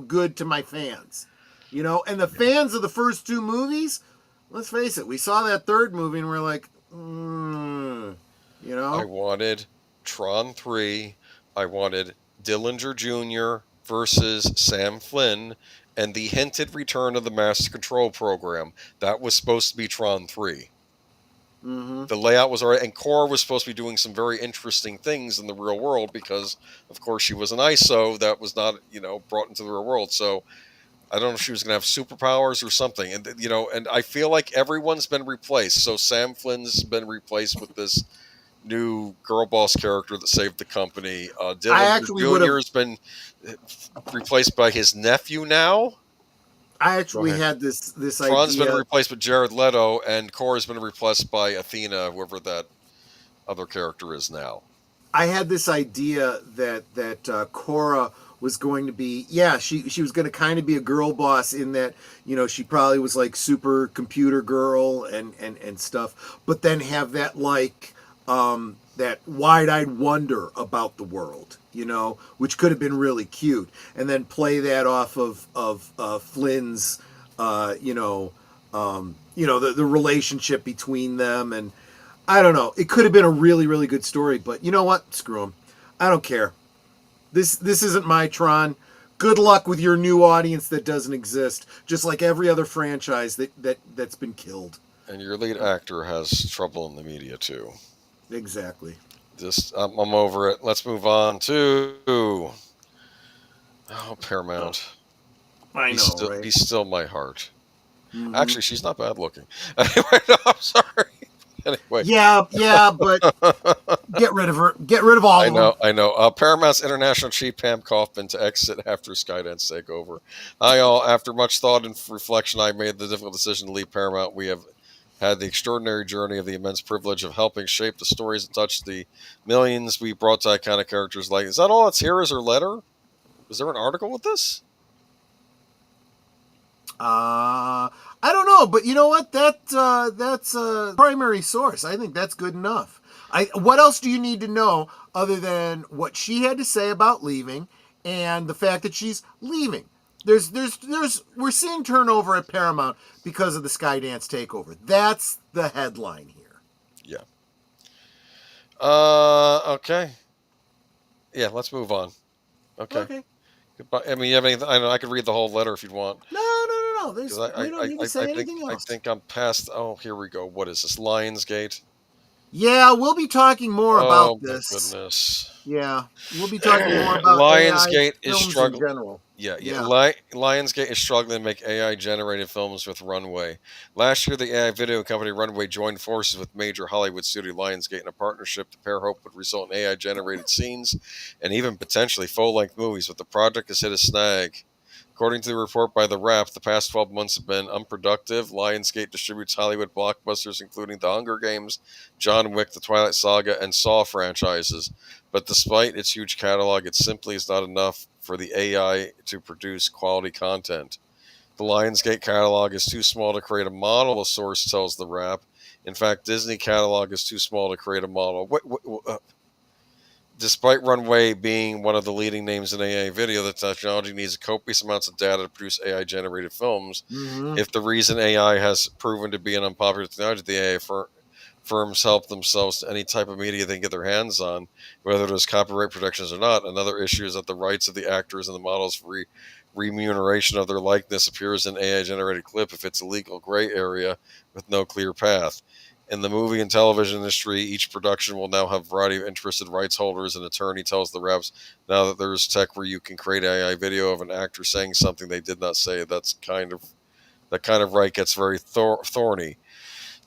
good to my fans? And the fans of the first two movies, let's face it, we saw that third movie and we're like, I wanted Tron 3. I wanted Dillinger Jr. versus Sam Flynn, and the hinted return of the Master Control Program. That was supposed to be Tron 3. Mm-hmm. The layout was alright, and Cora was supposed to be doing some very interesting things in the real world because, of course, she was an ISO that was not, brought into the real world. So I don't know if she was going to have superpowers or something. And, and I feel like everyone's been replaced. So Sam Flynn's been replaced with this new girl boss character that saved the company. Dylan Jr. has been replaced by his nephew now. I actually had this Tron's idea. Been replaced with Jared Leto, and Cora's been replaced by Athena, whoever that other character is now. I had this idea that Cora was going to be, she was going to kind of be a girl boss in that, she probably was like super computer girl and stuff, but then have that that wide-eyed wonder about the world, which could have been really cute, and then play that off of Flynn's, the relationship between them, and I don't know. It could have been a really, really good story, but you know what? Screw them. I don't care. This isn't my Tron. Good luck with your new audience that doesn't exist, just like every other franchise that's been killed. And your lead actor has trouble in the media too. Exactly. I'm over it. Let's move on to Paramount. I know, right? He's still my heart. Mm-hmm. Actually, she's not bad looking. Anyway, no, I'm sorry. Anyway. Yeah, but get rid of her. Get rid of all of them. I know. Paramount's international chief Pam Kaufman to exit after Skydance takeover. After much thought and reflection, I made the difficult decision to leave Paramount. We have had the extraordinary journey of the immense privilege of helping shape the stories that touched the millions we brought to iconic characters like. Is that all that's here? Is her letter? Was there an article with this? I don't know, but you know what? That's a primary source. I think that's good enough. What else do you need to know other than what she had to say about leaving and the fact that she's leaving? We're seeing turnover at Paramount because of the Skydance takeover. That's the headline here. Yeah. Okay. Yeah, let's move on. Okay. Goodbye. I mean, you have anything? I know I could read the whole letter if you'd want. No. We don't need to say anything else. I think I'm past. Oh, here we go. What is this? Lionsgate. Yeah, we'll be talking more about this. Oh my goodness. Yeah, we'll be talking more about Lionsgate AI is struggling. in general. Yeah. Lionsgate is struggling to make AI-generated films with Runway. Last year, the AI video company Runway joined forces with major Hollywood studio Lionsgate in a partnership the pair hoped would result in AI-generated scenes and even potentially full-length movies, but the project has hit a snag. According to the report by The Wrap, the past 12 months have been unproductive. Lionsgate distributes Hollywood blockbusters including The Hunger Games, John Wick, The Twilight Saga, and Saw franchises. But despite its huge catalog, it simply is not enough for the AI to produce quality content. The Lionsgate catalog is too small to create a model, a source tells The Wrap. In fact, Disney catalog is too small to create a model. Despite Runway being one of the leading names in AI video, the technology needs copious amounts of data to produce AI-generated films. Mm-hmm. If the reason AI has proven to be an unpopular technology, the AI firms help themselves to any type of media they can get their hands on, whether there's copyright protections or not. Another issue is that the rights of the actors and the models for remuneration of their likeness appears in AI-generated clip if it's a legal gray area with no clear path. In the movie and television industry, each production will now have a variety of interested rights holders. An attorney tells The Wraps now that there's tech where you can create AI video of an actor saying something they did not say. That kind of right gets very thorny.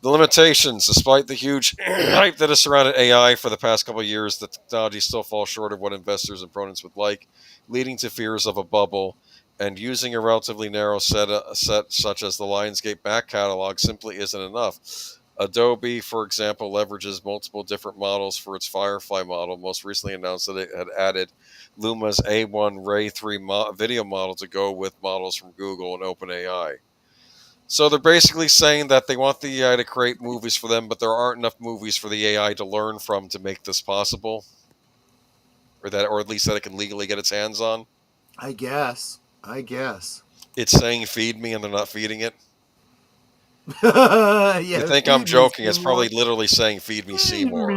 The limitations, despite the huge hype that has surrounded AI for the past couple of years, the technology still falls short of what investors and proponents would like, leading to fears of a bubble. And using a relatively narrow set such as the Lionsgate back catalog simply isn't enough. Adobe, for example, leverages multiple different models for its Firefly model. Most recently announced that it had added Luma's A1 Ray 3 video model to go with models from Google and OpenAI. So they're basically saying that they want the AI to create movies for them, but there aren't enough movies for the AI to learn from to make this possible, or at least that it can legally get its hands on. I guess. It's saying "feed me" and they're not feeding it. Yeah, you think I'm joking? It's probably literally saying "feed me Seymour."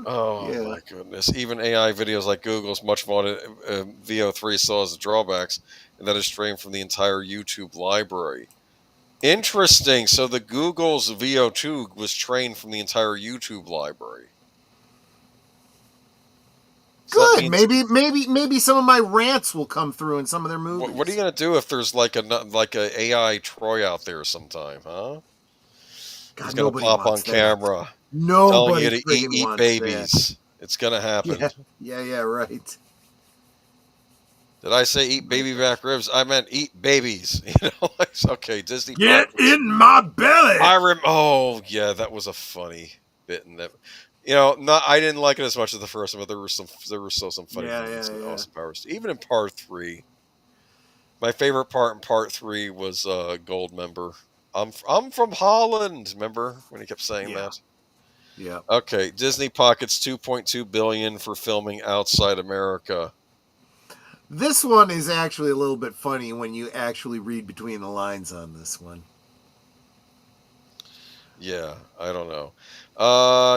Oh yeah. my goodness! Even AI videos like Google's much vaunted VO3 still has the drawbacks, and that is strained from the entire YouTube library. Interesting. So the Google's VO2 was trained from the entire YouTube library. Good. Maybe some of my rants will come through in some of their movies. What are you gonna do if there's like a AI Troy out there sometime, huh? God, he's gonna pop on camera, telling you to eat babies. That. It's gonna happen. Yeah, right. Did I say eat baby back ribs? I meant eat babies. Okay, Disney. Get in my belly. Oh yeah, that was a funny bit in that. I didn't like it as much as the first one, but there were still some funny things in Austin Powers. Even in part 3, my favorite part in part 3 was Goldmember. I'm from Holland. Remember when he kept saying that? Yeah. Okay, Disney pockets $2.2 billion for filming outside America. This one is actually a little bit funny when you actually read between the lines on this one. Yeah, I don't know.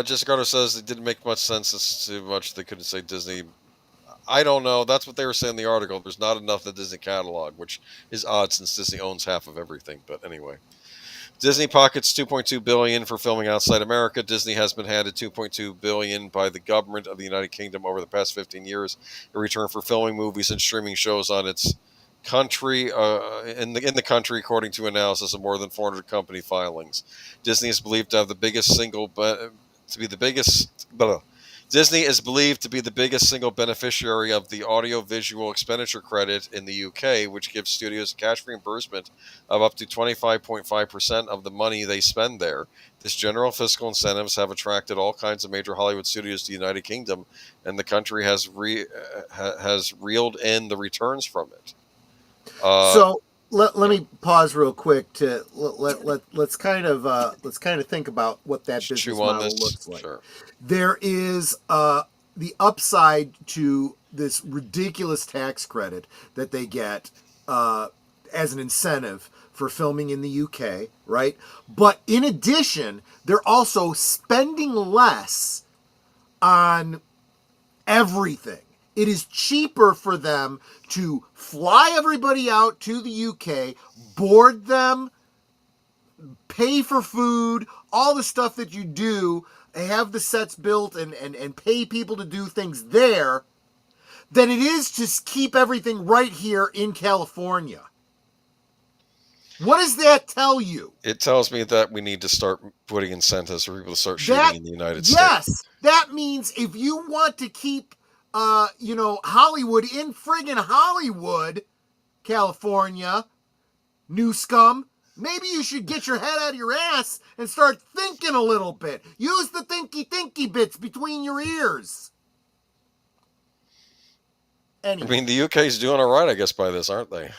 Jessica Carter says it didn't make much sense. It's too much. They couldn't say Disney. I don't know. That's what they were saying in the article. There's not enough in the Disney catalog, which is odd since Disney owns half of everything. But anyway, Disney pockets $2.2 billion for filming outside America. Disney has been handed $2.2 billion by the government of the United Kingdom over the past 15 years in return for filming movies and streaming shows on its country in the country, according to analysis of more than 400 company filings. Disney is believed to have the biggest Disney is believed to be the biggest single beneficiary of the audiovisual expenditure credit in the UK, which gives studios cash reimbursement of up to 25.5% of the money they spend there. This general fiscal incentives have attracted all kinds of major Hollywood studios to the United Kingdom, and the country has reeled in the returns from it. So let me pause real quick to let's kind of think about what that business model looks like. Sure. There is the upside to this ridiculous tax credit that they get as an incentive for filming in the UK, right? But in addition, they're also spending less on everything. It is cheaper for them to fly everybody out to the UK, board them, pay for food, all the stuff that you do, have the sets built and pay people to do things there, than it is to keep everything right here in California. What does that tell you? It tells me that we need to start putting incentives for people to start shooting in the United States. Yes, that means if you want to keep Hollywood in friggin' Hollywood, California, new scum, maybe you should get your head out of your ass and start thinking a little bit. Use the thinky bits between your ears. Anyway. I mean, the UK's doing all right, I guess, by this, aren't they?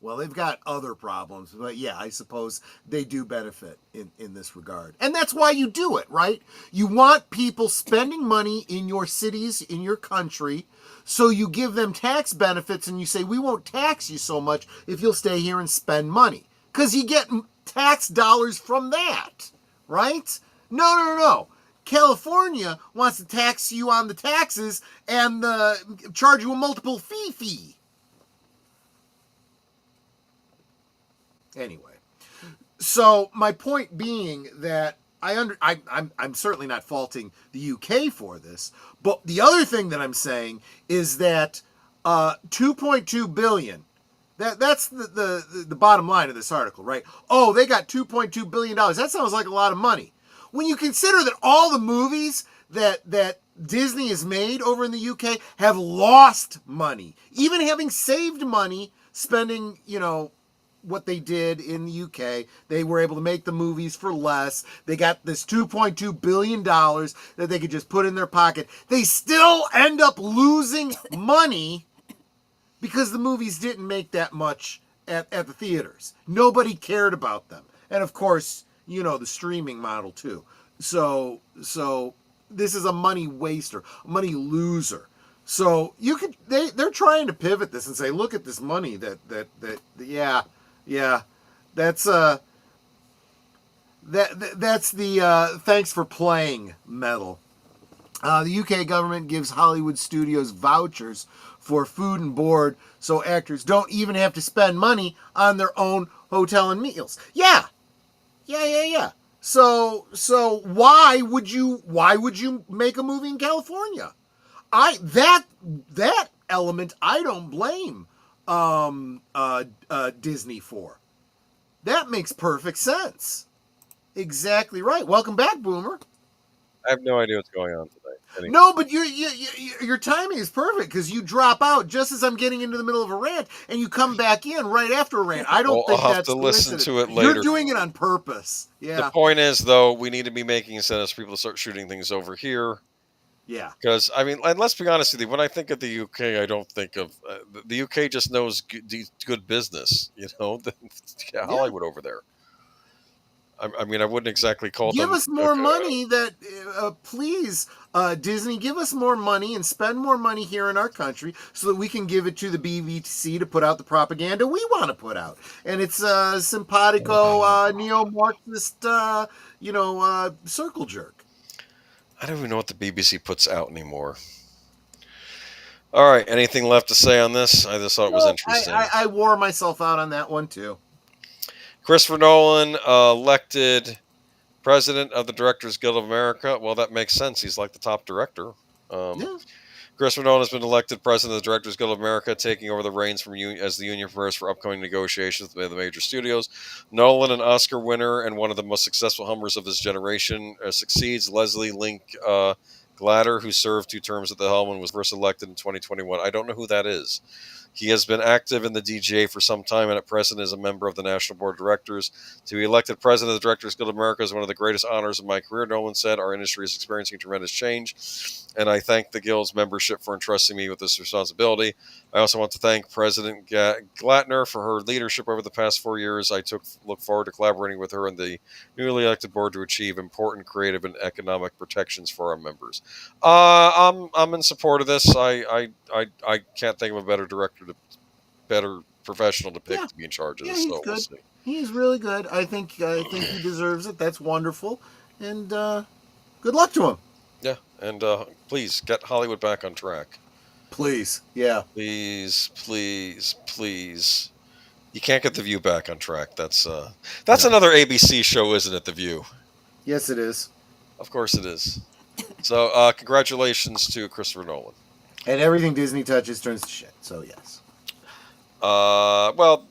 Well, they've got other problems, but yeah, I suppose they do benefit in this regard. And that's why you do it, right? You want people spending money in your cities, in your country, so you give them tax benefits and you say, we won't tax you so much if you'll stay here and spend money. Because you get tax dollars from that, right? No. California wants to tax you on the taxes and charge you a multiple fee. Anyway, so my point being that I'm certainly not faulting the UK for this, but the other thing that I'm saying is that 2.2 billion. That's the bottom line of this article, right? Oh, they got $2.2 billion. That sounds like a lot of money. When you consider that all the movies that Disney has made over in the UK have lost money, even having saved money, spending, what they did in the UK, they were able to make the movies for less. They got this $2.2 billion that they could just put in their pocket. They still end up losing money because the movies didn't make that much at the theaters. Nobody cared about them. And of course, the streaming model too. So this is a money waster, a money loser. So they're trying to pivot this and say, look at this money that's the thanks for playing medal. The UK government gives Hollywood studios vouchers for food and board, so actors don't even have to spend money on their own hotel and meals. Yeah. So why would you make a movie in California? That element I don't blame Disney for. That makes perfect sense. Exactly right. Welcome back, Boomer. I have no idea what's going on today. Anyway. No, but your timing is perfect because you drop out just as I'm getting into the middle of a rant, and you come back in right after a rant. I don't think I'll have that's to listen to it later. You're doing it on purpose. Yeah. The point is, though, we need to be making incentives for people to start shooting things over here. Yeah. Because, and let's be honest with you, when I think of the UK, I don't think of... the UK just knows good business, Hollywood over there. I wouldn't exactly call them... Give us more money please, Disney, give us more money and spend more money here in our country so that we can give it to the BBC to put out the propaganda we want to put out. And it's simpatico, neo-Marxist, circle jerk. I don't even know what the BBC puts out anymore. All right, anything left to say on this? I just thought it was interesting. I wore myself out on that one, too. Christopher Nolan elected president of the Directors Guild of America. Well, that makes sense. He's like the top director. Christopher Nolan has been elected president of the Directors Guild of America, taking over the reins from as the union prepares for upcoming negotiations with the major studios. Nolan, an Oscar winner and one of the most successful hummers of his generation, succeeds Leslie Link Glatter, who served 2 terms at the helm and was first elected in 2021. I don't know who that is. He has been active in the DGA for some time and at present is a member of the National Board of Directors. To be elected president of the Directors Guild of America is one of the greatest honors of my career, Nolan said. Our industry is experiencing tremendous change, and I thank the Guild's membership for entrusting me with this responsibility. I also want to thank President Glattner for her leadership over the past 4 years. I look forward to collaborating with her and the newly elected board to achieve important creative and economic protections for our members. I'm in support of this. I can't think of a better director, better professional to pick to be in charge of this. He's so good. We'll see. He's really good. I think he deserves it. That's wonderful, and good luck to him. Yeah, and please get Hollywood back on track. Please, yeah. Please. You can't get The View back on track. That's another ABC show, isn't it? The View. Yes, it is. Of course it is. So, congratulations to Christopher Nolan. And everything Disney touches turns to shit. So yes. Well,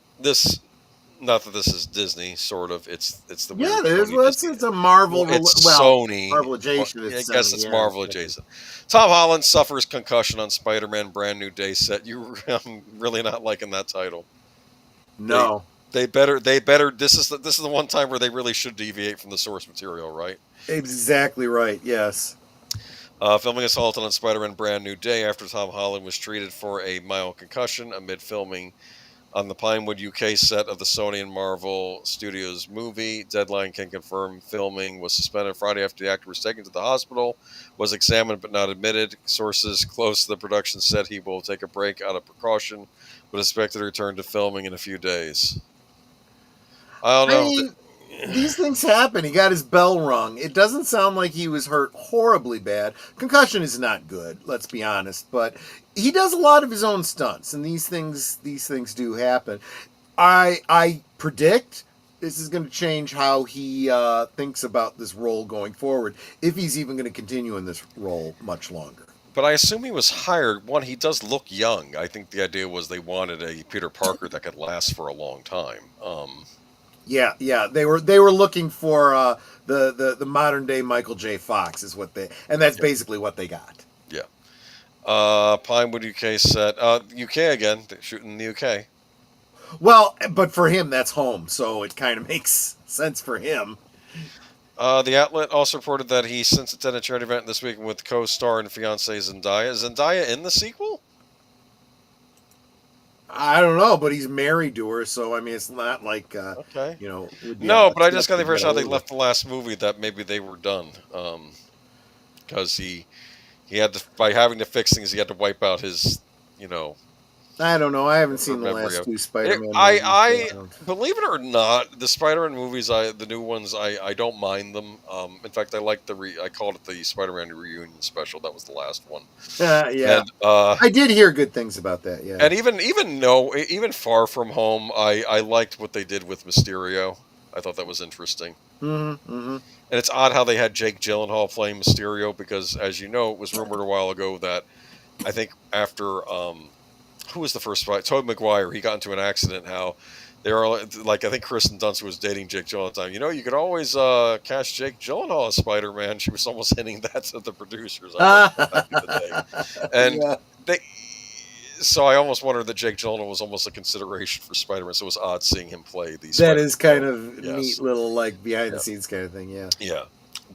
not that this is Disney, sort of. It's the it is. Well, it's a Marvel. It's Sony. Marvel adjacent. I guess it's Marvel adjacent. Tom Holland suffers concussion on Spider-Man Brand New Day set. I'm really not liking that title. No. They better. This is the one time where they really should deviate from the source material, right? Exactly right. Yes. Filming is halted on Spider-Man Brand New Day after Tom Holland was treated for a mild concussion amid filming on the Pinewood, UK set of the Sony and Marvel Studios movie. Deadline can confirm filming was suspended Friday after the actor was taken to the hospital, was examined but not admitted. Sources close to the production said he will take a break out of precaution, but expected to return to filming in a few days. I don't know. These things happen. He got his bell rung. It doesn't sound like he was hurt horribly bad. Concussion is not good, let's be honest, but he does a lot of his own stunts, and these things do happen. I predict this is going to change how he thinks about this role going forward, if he's even going to continue in this role much longer. But I assume he was hired. One, he does look young. I think the idea was they wanted a Peter Parker that could last for a long time. Yeah. They were looking for the modern day Michael J. Fox is what and that's basically what they got. Yeah. Pinewood UK set. UK again. They're shooting in the UK. Well, but for him that's home, so it kind of makes sense for him. The outlet also reported that he since attended a charity event this week with co-star and fiancée Zendaya. Is Zendaya in the sequel? I don't know, but he's married to her, so I mean, it's not like okay. No, but I just got the impression how they left the last movie that maybe they were done, because he had to, by having to fix things, he had to wipe out his, I don't know. I haven't seen the last two Spider-Man movies. I believe it or not, the Spider-Man movies, the new ones, I don't mind them. In fact, I like I called it the Spider-Man reunion special. That was the last one. Yeah. And, I did hear good things about that. Yeah. And even Far From Home, I liked what they did with Mysterio. I thought that was interesting. Mm-hmm. And it's odd how they had Jake Gyllenhaal playing Mysterio because, as you know, it was rumored a while ago that I think after. Who was the first fight? Tobey Maguire. He got into an accident. How they were like, I think Kristen Dunst was dating Jake Gyllenhaal at the time. You could always cast Jake Gyllenhaal as Spider-Man. She was almost hinting that to the producers back in the day. And so I almost wondered that Jake Gyllenhaal was almost a consideration for Spider-Man. So it was odd seeing him play these. That is kind of neat little behind the scenes kind of thing. Yeah. Yeah.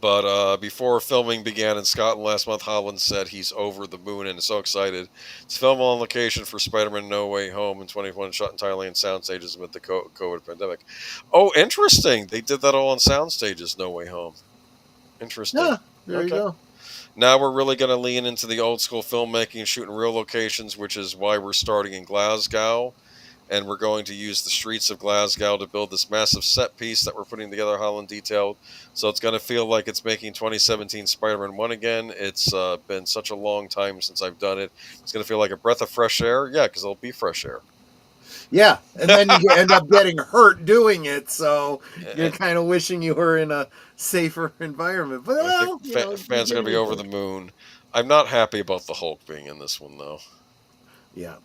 But before filming began in Scotland last month, Holland said he's over the moon and is so excited to film on location for Spider-Man No Way Home in 2021, shot entirely in sound stages amid the COVID pandemic. Oh, interesting. They did that all on sound stages, No Way Home. Interesting. Yeah, there you go. Now we're really going to lean into the old school filmmaking, shooting real locations, which is why we're starting in Glasgow. And we're going to use the streets of Glasgow to build this massive set piece that we're putting together, Holland detailed. So it's going to feel like it's making 2017 Spider-Man 1 again. It's been such a long time since I've done it. It's going to feel like a breath of fresh air. Yeah, because it'll be fresh air. Yeah, and then you end up getting hurt doing it, so you're kind of wishing you were in a safer environment. But fans are going to be over the moon. I'm not happy about the Hulk being in this one though. Yeah.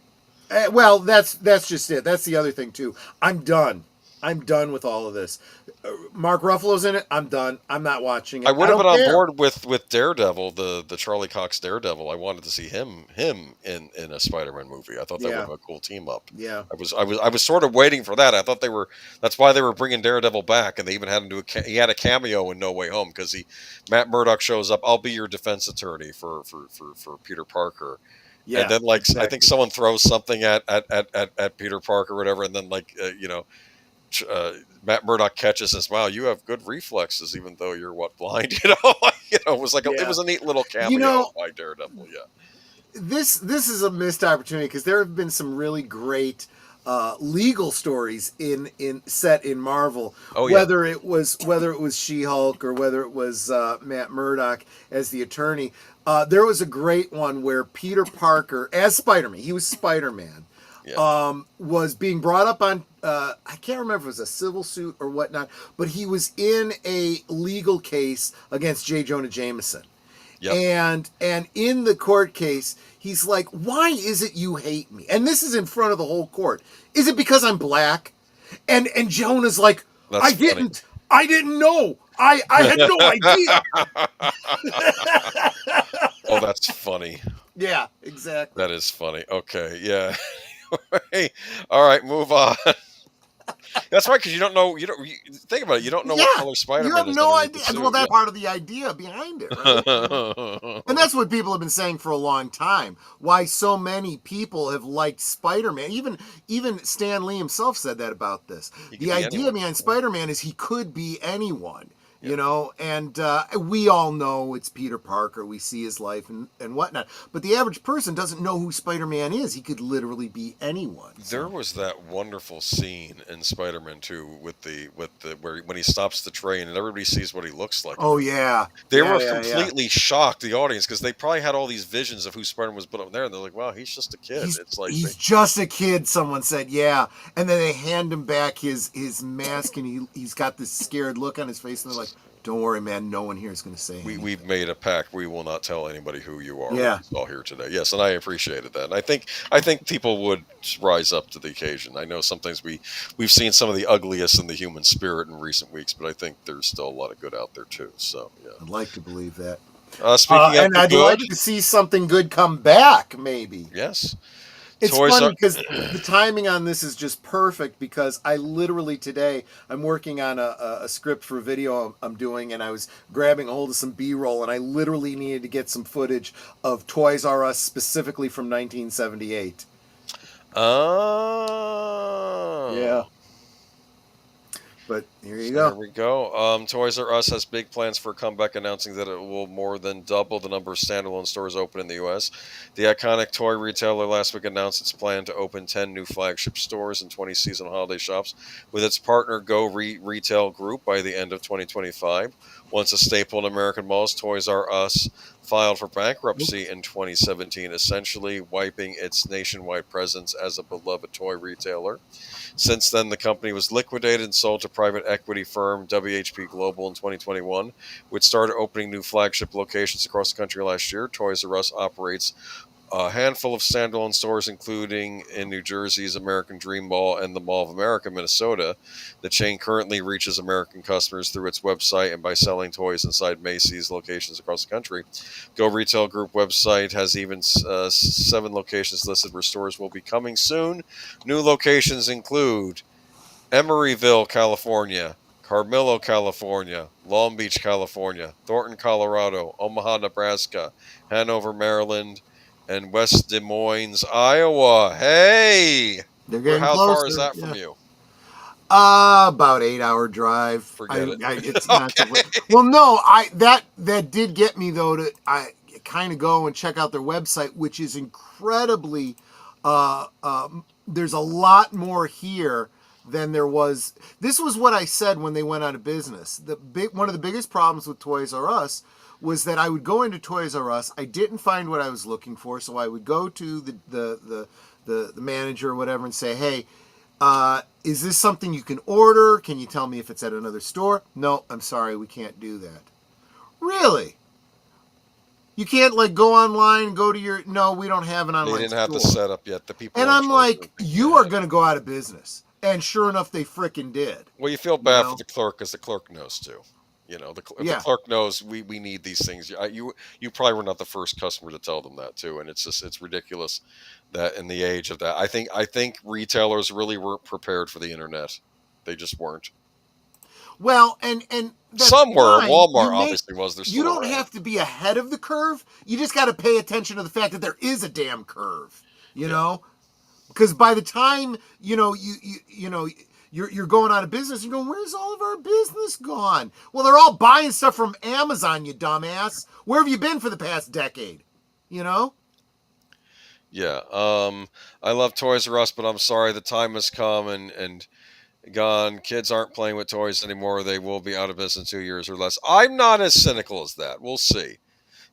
Well, that's just it. That's the other thing too. I'm done. I'm done with all of this. Mark Ruffalo's in it. I'm done. I'm not watching it. I would have don't been on care. board with Daredevil, the Charlie Cox Daredevil. I wanted to see him in a Spider-Man movie. I thought that would Yeah. have a cool team up. Yeah. I was sort of waiting for that. I thought that's why they were bringing Daredevil back, and they even had him do he had a cameo in No Way Home because Matt Murdock shows up. I'll be your defense attorney for Peter Parker. Yeah. And then exactly. I think someone throws something at Peter Parker or whatever, and then Matt Murdock catches and says, "Wow, you have good reflexes, even though you're blind." It was like it was a neat little cameo by Daredevil. Yeah, this is a missed opportunity because there have been some really great legal stories set in Marvel. Oh, yeah. Whether it was She-Hulk or whether it was Matt Murdock as the attorney. There was a great one where Peter Parker, as Spider-Man, he was Spider-Man, was being brought up on, I can't remember if it was a civil suit or whatnot, but he was in a legal case against J. Jonah Jameson. Yep. And in the court case, he's like, "Why is it you hate me?" And this is in front of the whole court. "Is it because I'm black?" And Jonah's like, I didn't know. I had no idea. Oh, that's funny. Yeah, exactly. That is funny. Okay, yeah. All right, move on. That's right, because you don't know. Think about it. You don't know what color Spider-Man is. You have no idea. Well, that's part of the idea behind it, right? And that's what people have been saying for a long time. Why so many people have liked Spider-Man. Even Stan Lee himself said that about this. The idea behind Spider-Man is he could be anyone. You know, and we all know it's Peter Parker. We see his life and whatnot. But the average person doesn't know who Spider-Man is. He could literally be anyone. There was that wonderful scene in Spider-Man 2 when he stops the train and everybody sees what he looks like. Oh, yeah. They were completely shocked, the audience, because they probably had all these visions of who Spider-Man was put up there, and they're like, wow, he's just a kid. He's just a kid, someone said, yeah. And then they hand him back his mask, and he's got this scared look on his face, and they're like, "Don't worry, man. No one here is going to say anything. We've made a pact. We will not tell anybody who you are." Yeah. All here today. Yes, and I appreciated that. And I think people would rise up to the occasion. I know sometimes we've seen some of the ugliest in the human spirit in recent weeks, but I think there's still a lot of good out there too. So yeah, I'd like to believe that. Speaking of and I'd like to see something good come back. Maybe. Yes. It's funny because the timing on this is just perfect because I literally today I'm working on a script for a video I'm doing, and I was grabbing a hold of some B-roll, and I literally needed to get some footage of Toys R Us specifically from 1978. Oh. Yeah. But here you go. There we go. Toys R Us has big plans for a comeback, announcing that it will more than double the number of standalone stores open in the U.S. The iconic toy retailer last week announced its plan to open 10 new flagship stores and 20 seasonal holiday shops with its partner Go Retail Group by the end of 2025. Once a staple in American malls, Toys R Us filed for bankruptcy in 2017, essentially wiping its nationwide presence as a beloved toy retailer. Since then, the company was liquidated and sold to private equity firm WHP Global in 2021, which started opening new flagship locations across the country last year. Toys R Us operates a handful of standalone stores, including in New Jersey's American Dream Mall and the Mall of America, Minnesota. The chain currently reaches American customers through its website and by selling toys inside Macy's locations across the country. Go Retail Group website has even 7 locations listed where stores will be coming soon. New locations include Emeryville, California, Carmelo, California, Long Beach, California, Thornton, Colorado, Omaha, Nebraska, Hanover, Maryland, and West Des Moines, Iowa. Hey! They're getting How closer. far is that from you? About 8-hour drive. Forget it. It's not well, no, that did get me though to kind of go and check out their website, which is incredibly. There's a lot more here than there was. This was what I said when they went out of business. One of the biggest problems with Toys R Us was that I would go into Toys R Us, I didn't find what I was looking for, so I would go to the manager or whatever and say, "Hey, is this something you can order? Can you tell me if it's at another store?" "No, I'm sorry, we can't do that." "Really? You can't like go online, go to your. No, we don't have an online. They didn't have the store. setup yet. The people. And I'm like, you are going to go out of business. And sure enough, they frickin' did. Well, you feel bad for the clerk because the clerk knows too. You know, the clerk knows we need these things. You probably were not the first customer to tell them that too, and it's ridiculous that in the age of that, I think retailers really weren't prepared for the internet. They just weren't. Well, and some were. Walmart obviously was. You don't have to be ahead of the curve. You just got to pay attention to the fact that there is a damn curve. You know, because by the time you're going out of business, you're going, where's all of our business gone? Well, they're all buying stuff from Amazon, you dumbass. Where have you been for the past decade? You know? Yeah. I love Toys R Us, but I'm sorry the time has come and gone. Kids aren't playing with toys anymore. They will be out of business in 2 years or less. I'm not as cynical as that. We'll see.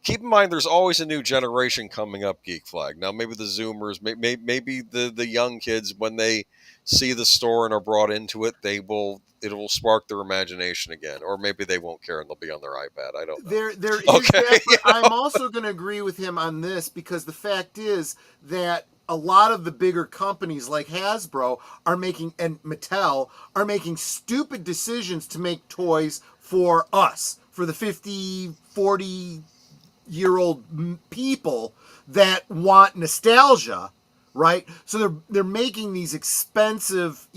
Keep in mind, there's always a new generation coming up, Geek Flag. Now, maybe the Zoomers, maybe the young kids, when they see the store and are brought into it, it will spark their imagination again. Or maybe they won't care and they'll be on their iPad. I don't know. There is that, but I'm also going to agree with him on this because the fact is that a lot of the bigger companies like Hasbro and Mattel are making stupid decisions to make toys for us, for the 50, 40-year-old people that want nostalgia, right? So they're making these expensive,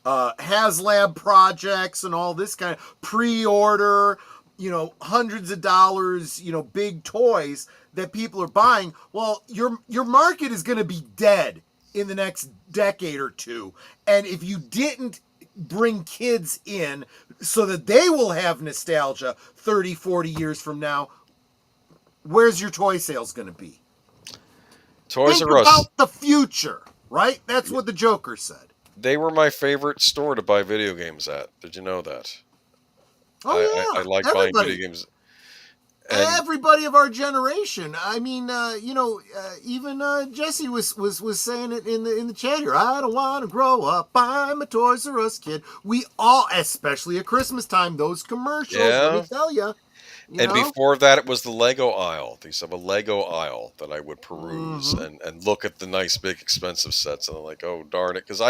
HasLab projects and all this kind of pre-order, hundreds of dollars, big toys that people are buying. Well, your market is going to be dead in the next decade or two. And if you didn't bring kids in so that they will have nostalgia 30, 40 years from now, where's your toy sales going to be? Toys Think R Us. about the future, right? That's what the Joker said. They were my favorite store to buy video games at. Did you know that? Oh, yeah. I like buying video games. And everybody of our generation. I mean, even Jesse was saying it in the chat here. I don't want to grow up. I'm a Toys R Us kid. We all, especially at Christmas time, those commercials. Let me tell you. And before that, it was the Lego aisle. They used to have a Lego aisle that I would peruse and look at the nice, big, expensive sets. And I'm like, oh, darn it. Because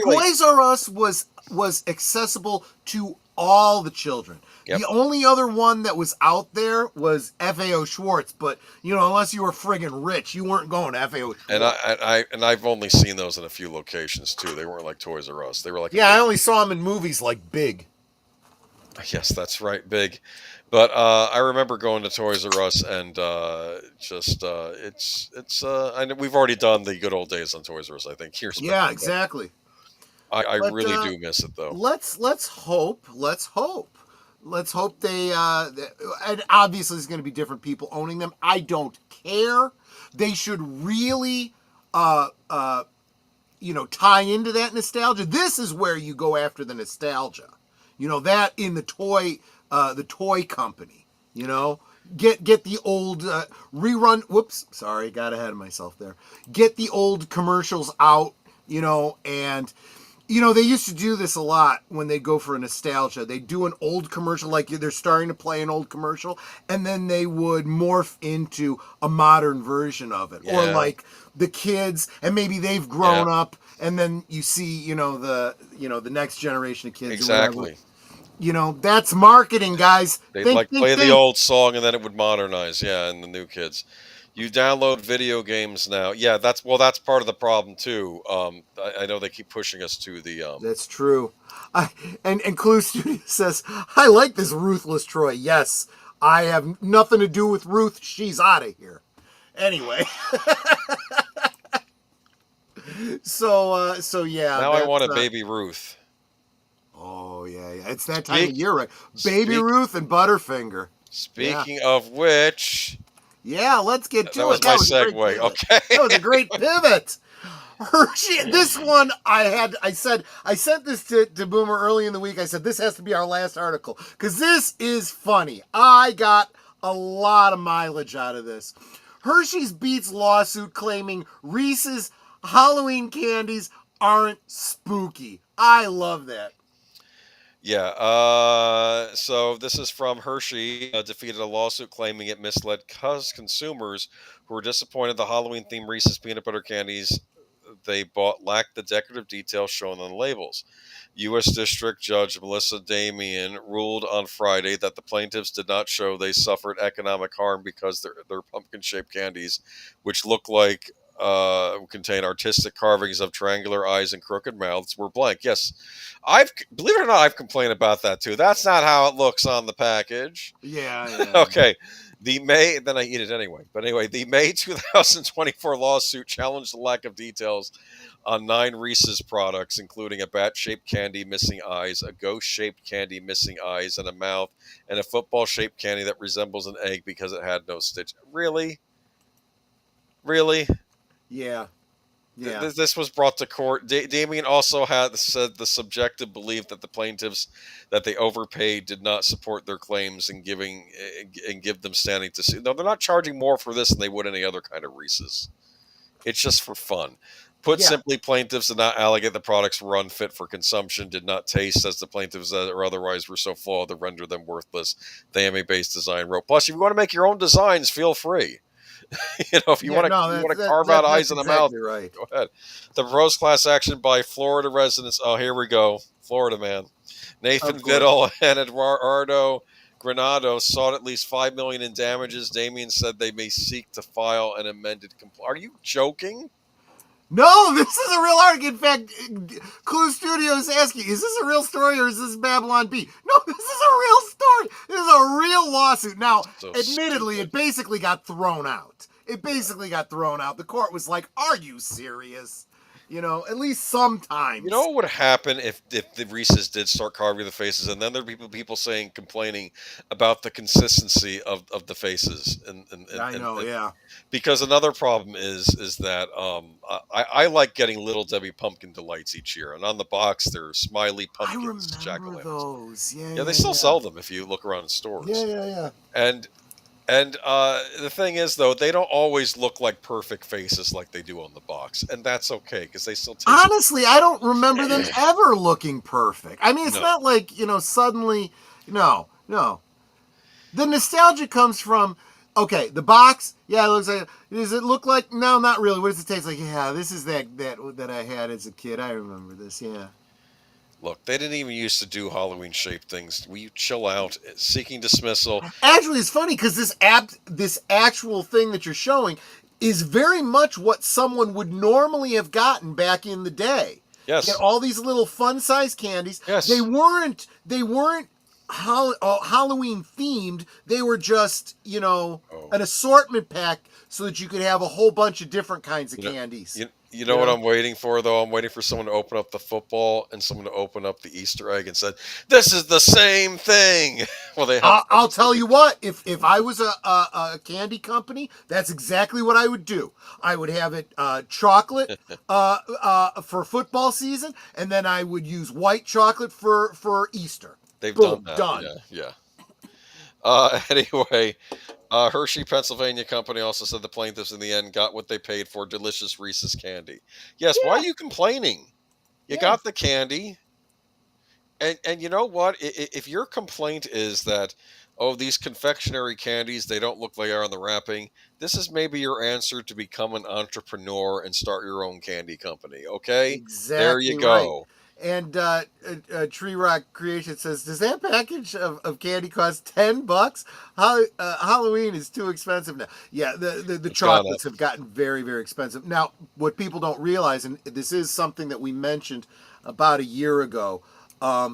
Toys R Us was accessible to all the children. Yep. The only other one that was out there was FAO Schwartz, but unless you were friggin' rich, you weren't going to FAO Schwartz. And I've only seen those in a few locations too. They weren't like Toys R Us. They were like I only saw them in movies like Big. Yes, that's right, Big. But I remember going to Toys R Us and I know we've already done the good old days on Toys R Us. I think here's exactly. I really do miss it though. Let's hope they and obviously there's going to be different people owning them. I don't care. They should really tie into that nostalgia. This is where you go after the nostalgia. That in the toy company. Get the old rerun. Whoops, sorry, got ahead of myself there. Get the old commercials out. And they used to do this a lot when they go for a nostalgia. They do an old commercial, like they're starting to play an old commercial, and then they would morph into a modern version of it. Yeah. Or like the kids, and maybe they've grown up, and then you see, the next generation of kids. Exactly. That's marketing, guys. They'd play the old song, and then it would modernize, and the new kids. You download video games now. Yeah, that's part of the problem too. I know they keep pushing us to the. That's true. And Clue Studio says, I like this ruthless Troy. Yes, I have nothing to do with Ruth. She's out of here. Anyway. So yeah. Now I want a baby Ruth. Oh yeah. It's that time of year, right? Baby Ruth and Butterfinger. Speaking of which. Yeah, let's get to it. That was my segue. Okay. That was a great pivot. Hershey, this one I sent this to Boomer early in the week. I said, this has to be our last article because this is funny. I got a lot of mileage out of this. Hershey's beats lawsuit claiming Reese's Halloween candies aren't spooky. I love that. Yeah. So this is from Hershey. Defeated a lawsuit claiming it misled consumers who were disappointed the Halloween-themed Reese's peanut butter candies they bought lacked the decorative details shown on the labels. U.S. District Judge Melissa Damian ruled on Friday that the plaintiffs did not show they suffered economic harm because their pumpkin-shaped candies, which look like contain artistic carvings of triangular eyes and crooked mouths, were blank. Yes, I've believe it or not, I've complained about that too. That's not how it looks on the package. Yeah. Okay. The May, then I eat it anyway. But anyway, the May 2024 lawsuit challenged the lack of details on 9 Reese's products, including a bat-shaped candy missing eyes, a ghost-shaped candy missing eyes and a mouth, and a football-shaped candy that resembles an egg because it had no stitch. Really? Really? Yeah. This was brought to court. Damien also had said the subjective belief that the plaintiffs that they overpaid did not support their claims and give them standing to sue. No, they're not charging more for this than they would any other kind of Reese's. It's just for fun. Put Yeah. simply, plaintiffs did not allegate the products were unfit for consumption, did not taste as the plaintiffs or otherwise were so flawed to render them worthless. The AMA-based design wrote. Plus, if you want to make your own designs, feel free. If you Yeah, want no, to carve out eyes in the mouth, exactly right. go ahead. The proposed class action by Florida residents. Oh, here we go. Florida man. Nathan Of course. Vittle and Eduardo Granado sought at least $5 million in damages. Damien said they may seek to file an amended complaint. Are you joking? No, this is a real article. In fact, Clue Studio is asking, is this a real story or is this Babylon B? No, this is a real story. This is a real lawsuit. Now, So admittedly, stupid. it basically got thrown out. The court was like, are you serious? At least sometimes. You know what would happen if the Reese's did start carving the faces, and then there'd be people complaining about the consistency of the faces, and I know, yeah. because another problem is that I like getting Little Debbie pumpkin delights each year, and on the box they're smiley I pumpkins, remember those. Yeah, they still sell them if you look around in stores. Yeah. And the thing is, though, they don't always look like perfect faces like they do on the box, and that's okay because they still taste. Honestly, I don't remember them ever looking perfect. I mean, it's No. not like, suddenly, no. The nostalgia comes from, okay, the box, yeah, it looks like, does it look like, no, not really. What does it taste like? Yeah, this is that I had as a kid. I remember this, yeah. Look, they didn't even used to do Halloween-shaped things. Will you chill out? Seeking dismissal. Actually, it's funny because this actual thing that you're showing is very much what someone would normally have gotten back in the day. Yes. Get all these little fun-sized candies. Yes. They weren't Halloween themed. They were just, an assortment pack so that you could have a whole bunch of different kinds of candies. You know what I'm waiting for, though? I'm waiting for someone to open up the football and someone to open up the Easter egg and said, "This is the same thing." Well, they have. I'll tell you what. If I was a candy company, that's exactly what I would do. I would have it chocolate for football season, and then I would use white chocolate for Easter. They've Boom, done that. Yeah. Anyway, Hershey, Pennsylvania company also said the plaintiffs in the end got what they paid for: delicious Reese's candy. Yes. Why are you complaining? You got the candy. And you know what? If your complaint is that, oh, these confectionery candies, they don't look like they are on the wrapping, this is maybe your answer to become an entrepreneur and start your own candy company, okay? Exactly. There you go. Right. And Tree Rock Creation says, does that package of candy cost $10? Halloween is too expensive now. Yeah, the chocolates have gotten very, very expensive. Now, what people don't realize, and this is something that we mentioned about a year ago,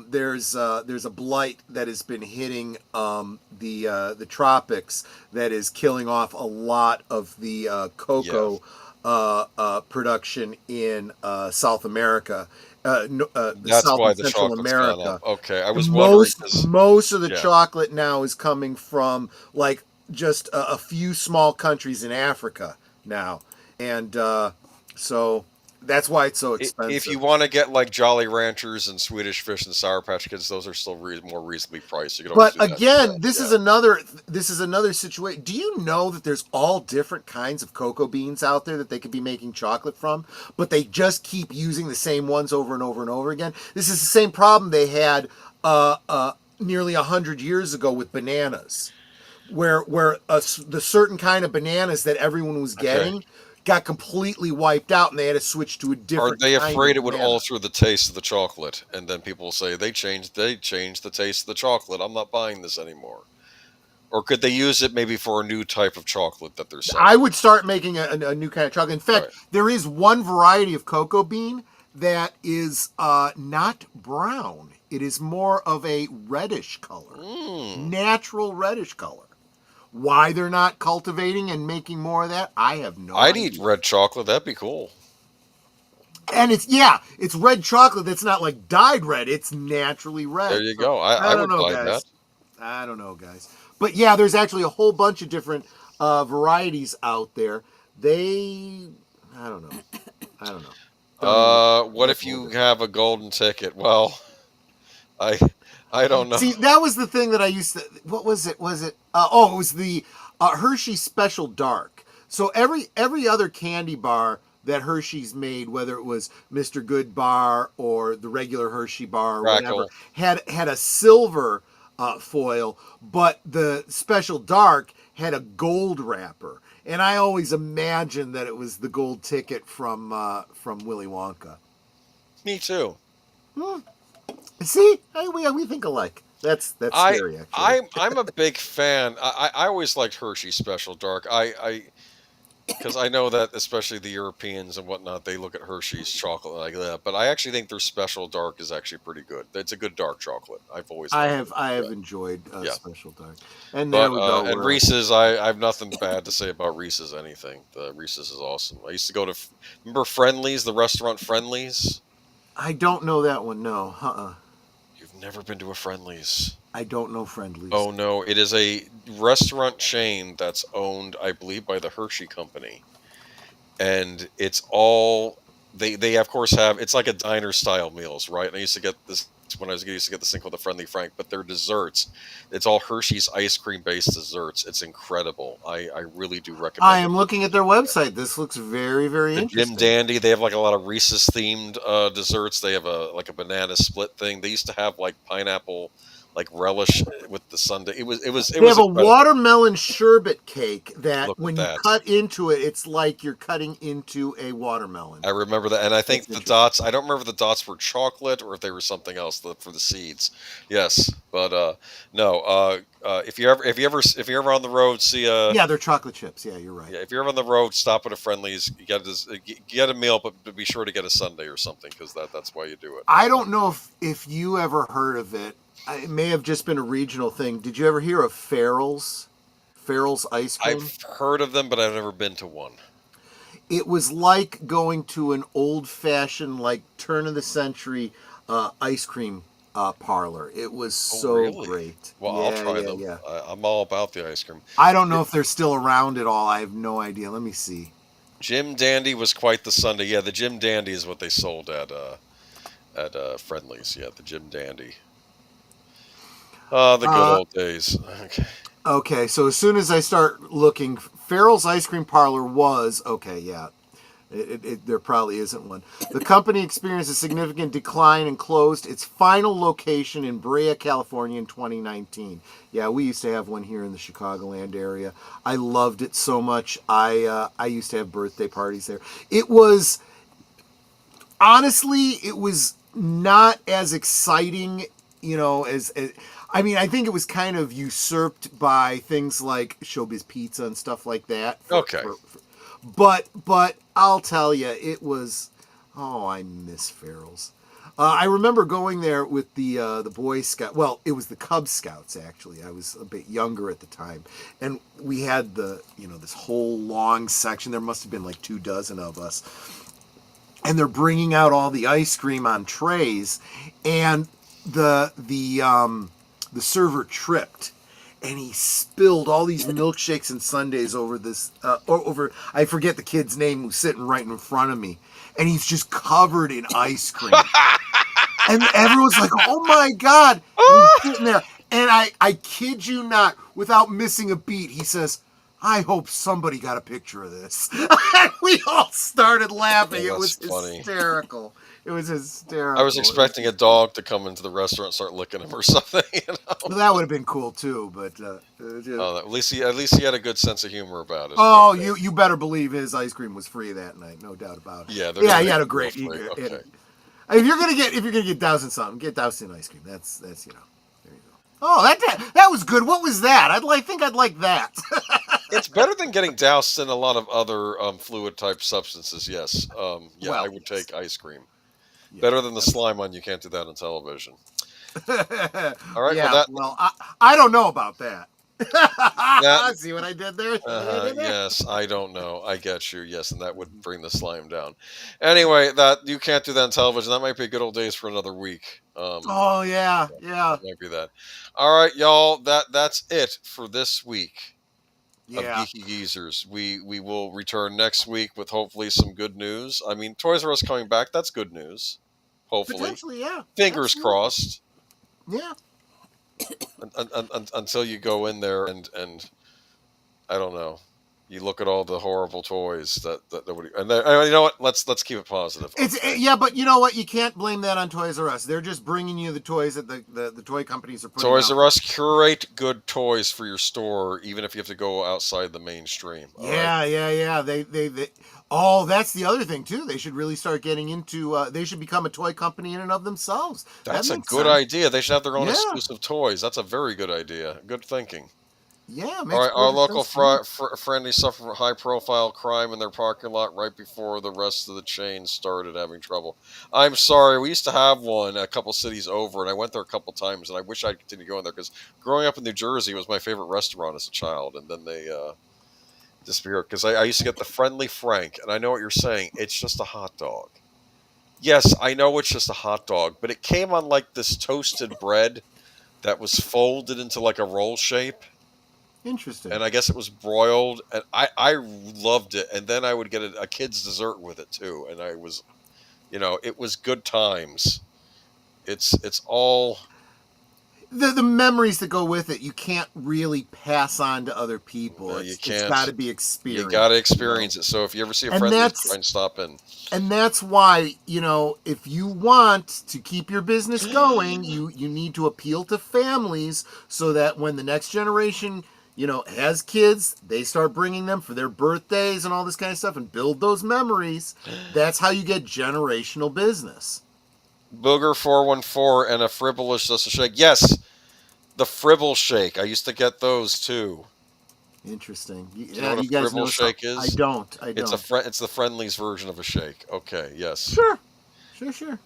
there's a blight that has been hitting the tropics that is killing off a lot of the cocoa production in South America. That's South why and the Central chocolate's America. gone up. Okay, I was wondering. Most of the chocolate now is coming from like just a few small countries in Africa now, and so That's why it's so If expensive. you want to get like Jolly Ranchers and Swedish Fish and Sour Patch Kids, those are still more reasonably priced. You can always But do that again, instead. this is another situation. Do you know that there's all different kinds of cocoa beans out there that they could be making chocolate from, but they just keep using the same ones over and over and over again? This is the same problem they had nearly 100 years ago with bananas, where the certain kind of bananas that everyone was getting got completely wiped out, and they had to switch to a different. Are they kind afraid of it would banana. alter the taste of the chocolate? And then people will say they changed the taste of the chocolate. I'm not buying this anymore. Or could they use it maybe for a new type of chocolate that they're selling? I would start making a new kind of chocolate. In fact, there is one variety of cocoa bean that is not brown. It is more of a reddish color, natural reddish color. Why they're not cultivating and making more of that, I have no idea. I'd eat red chocolate. That'd be cool. And it's red chocolate that's not like dyed red. It's naturally red. There you go. I would buy that. I don't know, guys. But yeah, there's actually a whole bunch of different varieties out there. I don't know. What if you have a golden ticket? Well, I don't know. See, that was the thing that I used to. What was it? It was the Hershey Special Dark. So every other candy bar that Hershey's made, whether it was Mr. Good bar or the regular Hershey bar or whatever, had a silver foil, but the Special Dark had a gold wrapper. And I always imagined that it was the gold ticket from Willy Wonka. Me too. See, we think alike. That's scary. Actually, I'm a big fan. I always liked Hershey Special Dark. Because I know that especially the Europeans and whatnot, they look at Hershey's chocolate like that. But I actually think their Special Dark is actually pretty good. It's a good dark chocolate. I have enjoyed Special Dark. And there we go. And Reese's, I have nothing bad to say about Reese's anything. The Reese's is awesome. I used to go to remember Friendly's, the restaurant Friendly's. I don't know that one. No, You've never been to a Friendly's. I don't know Friendly's. Oh no, it is a restaurant chain that's owned, I believe, by the Hershey Company, and it's all they of course have. It's like a diner style meals, right? And I used to get this when I used to get this thing called the Friendly Frank, but their desserts, it's all Hershey's ice cream based desserts. It's incredible. I really do recommend. I am looking at their website. This looks very, very interesting. Jim Dandy, they have like a lot of Reese's themed desserts. They have a banana split thing. They used to have like pineapple, like relish with the sundae. They have a watermelon sherbet cake that when you cut into it, it's like you're cutting into a watermelon. I remember that, and I think the dots. I don't remember if the dots were chocolate or if they were something else for the seeds. Yes, but no. If you're ever on the road, see they're chocolate chips. Yeah, you're right. Yeah, if you're ever on the road, stop at a Friendly's. You get a meal, but be sure to get a sundae or something because that's why you do it. I don't know if you ever heard of it. It may have just been a regional thing. Did you ever hear of Farrell's? Farrell's ice cream? I've heard of them, but I've never been to one. It was like going to an old-fashioned, like turn-of-the-century ice cream parlor. It was so great. Well, I'll try them. Yeah. I'm all about the ice cream. I don't know if they're still around at all. I have no idea. Let me see. Jim Dandy was quite the sundae. Yeah, the Jim Dandy is what they sold at Friendly's. Yeah, the Jim Dandy. The good old days. Okay, so as soon as I start looking, Farrell's Ice Cream Parlor was, there probably isn't one. The company experienced a significant decline and closed its final location in Brea, California in 2019. Yeah, we used to have one here in the Chicagoland area. I loved it so much. I used to have birthday parties there. It was, honestly, it was not as exciting, as I think it was kind of usurped by things like Showbiz Pizza and stuff like that. But I'll tell you, it was. Oh, I miss Farrell's. I remember going there with the Boy Scout. Well, it was the Cub Scouts actually. I was a bit younger at the time, and we had this whole long section. There must have been like 24 of us, and they're bringing out all the ice cream on trays, and the server tripped and he spilled all these milkshakes and sundaes over this I forget the kid's name who's sitting right in front of me, and he's just covered in ice cream. And everyone's like, "Oh my God!" And he's sitting there, and I kid you not, without missing a beat, he says, "I hope somebody got a picture of this." And we all started laughing. It was funny. Hysterical. It was hysterical. I was expecting a dog to come into the restaurant and start licking him or something. Well, that would have been cool too, but at least he had a good sense of humor about it. oh, you better believe his ice cream was free that night, no doubt about it. Yeah, he had a great. Okay. If you're gonna get doused in something, get doused in ice cream. That's There you go. Oh, that was good. What was that? Think I'd like that. It's better than getting doused in a lot of other fluid type substances. Yes. I would take ice cream. Yeah, better than the slime on. You can't do that on television. All right. Yeah. I don't know about that. See what I did there? Yes, I don't know. I get you. Yes, and that would bring the slime down. Anyway, that you can't do that on television. That might be good old days for another week. Oh yeah. Might be that. All right, y'all. That's it for this week. Of Geeky Geezers. We will return next week with hopefully some good news. I mean, Toys R Us coming back. That's good news. Hopefully. Potentially, yeah. Fingers crossed. Yeah. Until you go in there and I don't know, you look at all the horrible toys that would, and you know what? Let's keep it positive. But you know what? You can't blame that on Toys R Us. They're just bringing you the toys that the toy companies are putting Toys out. R Us curate good toys for your store, even if you have to go outside the mainstream. Yeah. They. Oh, that's the other thing too. They should really start getting into. They should become a toy company in and of themselves. That's a good idea. They should have their own exclusive toys. That's a very good idea. Good thinking. Yeah. All right, our local friendlies suffer from high-profile crime in their parking lot right before the rest of the chain started having trouble. I'm sorry, we used to have one a couple cities over, and I went there a couple times, and I wish I'd continue going there because growing up in New Jersey was my favorite restaurant as a child, and then they disappeared because I used to get the Friendly Frank, and I know what you're saying. It's just a hot dog. Yes, I know it's just a hot dog, but it came on like this toasted bread that was folded into like a roll shape. Interesting. And I guess it was broiled, and I loved it. And then I would get a kid's dessert with it too, and I was, it was good times. It's all the memories that go with it. You can't really pass on to other people. No, you can't. It's got to be experienced. You got to experience it. So if you ever see a friend, try and stop in. And that's why if you want to keep your business going, you need to appeal to families so that when the next generation has kids, they start bringing them for their birthdays and all this kind of stuff and build those memories. That's how you get generational business. Booger 414 and a Frivolous Just a Shake. Yes, the Fribble Shake. I used to get those too. Interesting. Do you know what a Fribble Shake is? I don't. It's the Friendly's version of a shake. Okay, yes. Sure.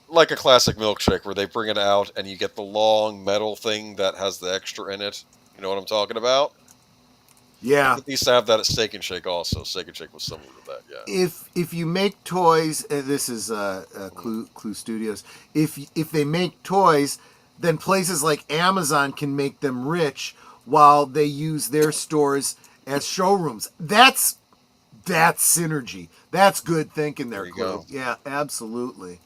Like a classic milkshake where they bring it out and you get the long metal thing that has the extra in it. You know what I'm talking about? Yeah. They used to have that at Steak and Shake also. Steak and Shake was similar to that, yeah. If you make toys, this is Clue Studios. If they make toys, then places like Amazon can make them rich while they use their stores as showrooms. That's synergy. That's good thinking there, Clue. Yeah, absolutely.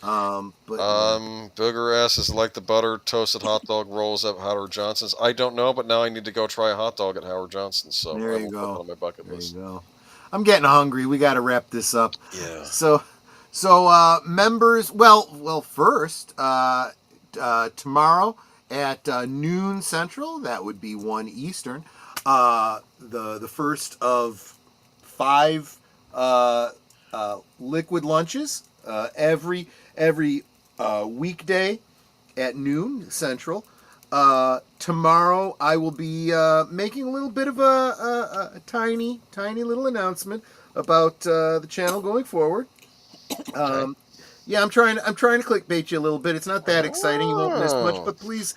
Booger asks, is it like the butter toasted hot dog rolls at Howard Johnson's? I don't know, but now I need to go try a hot dog at Howard Johnson's. So there you go. Put it on my bucket list. There you go. I'm getting hungry. We got to wrap this up. Yeah. So members. Well, first tomorrow at noon Central. That would be 1 Eastern. The first of 5 liquid lunches every weekday at noon Central. Tomorrow I will be making a little bit of a tiny little announcement about the channel going forward. Yeah, I'm trying to clickbait you a little bit. It's not that exciting. You won't miss much, but please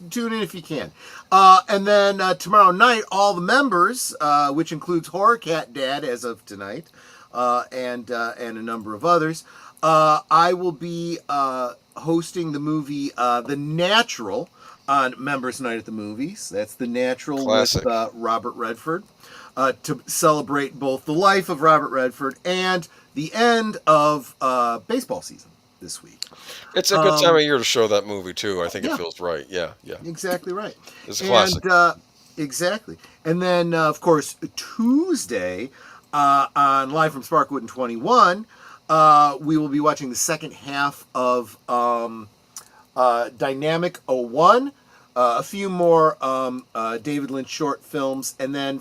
tune in if you can. And then tomorrow night, all the members, which includes Horror Cat Dad as of tonight, and a number of others, I will be hosting the movie The Natural on Members Night at the Movies. That's The Natural. Classic. With Robert Redford, to celebrate both the life of Robert Redford and the end of baseball season this week. It's a good time of year to show that movie too. I think it Yeah. feels right. Yeah, yeah. Exactly right. It's a classic. Exactly. And then, of course, Tuesday on Live from Sparkwood in 21, we will be watching the second half of Dynamic 01, a few more David Lynch short films, and then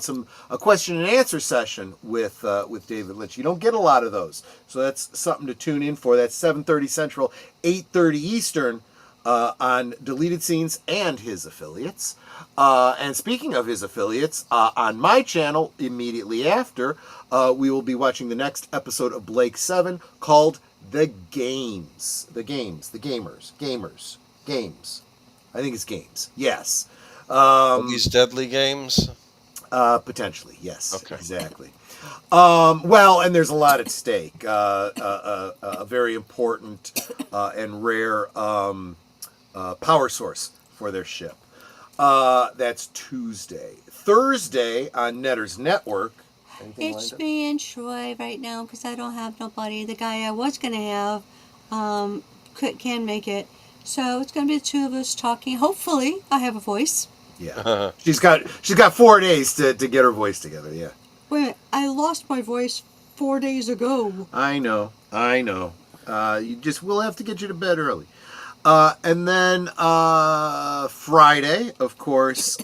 a question and answer session with David Lynch. You don't get a lot of those, so that's something to tune in for. That's 7:30 Central, 8:30 Eastern on Deleted Scenes and his affiliates. And speaking of his affiliates, on my channel immediately after, we will be watching the next episode of Blake 7 called The Games. The Gamers. I think it's games. Yes. These deadly games? Potentially, yes. Okay. Exactly. Well, and there's a lot at stake. A very important and rare power source for their ship. That's Tuesday. Thursday on Netter's Network. It's me and Troy right now because I don't have nobody. The guy I was going to have can't make it. So it's going to be the two of us talking. Hopefully, I have a voice. Yeah. she's got 4 days to get her voice together, yeah. Wait, I lost my voice 4 days ago. I know. We'll have to get you to bed early. And then Friday, of course,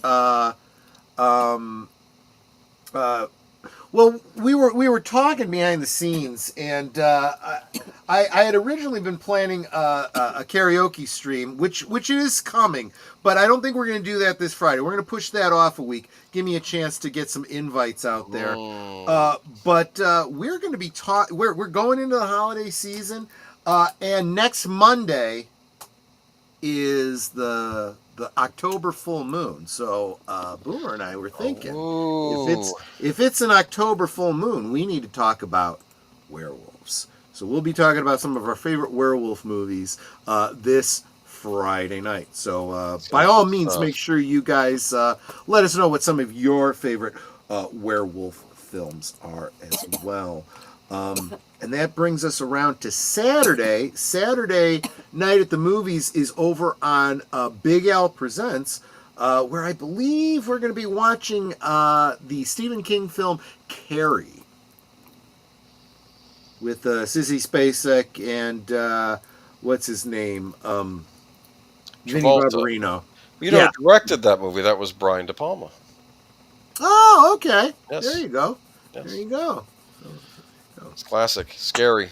well, we were talking behind the scenes, and I had originally been planning a karaoke stream, which is coming, but I don't think we're going to do that this Friday. We're going to push that off a week. Give me a chance to get some invites out there. But we're going to be we're going into the holiday season, and next Monday is the October full moon. So Boomer and I were thinking, if it's an October full moon, we need to talk about werewolves. So we'll be talking about some of our favorite werewolf movies this Friday night. So by all means, make sure you guys let us know what some of your favorite werewolf films are as well. And that brings us around to Saturday. Saturday night at the movies is over on Big Al Presents, where I believe we're going to be watching the Stephen King film Carrie with Sissy Spacek and what's his name? Vinny Barbarino. You know, who directed that movie? That was Brian De Palma. Oh, okay. Yes. There you go. Yes. There you go. It's classic, scary,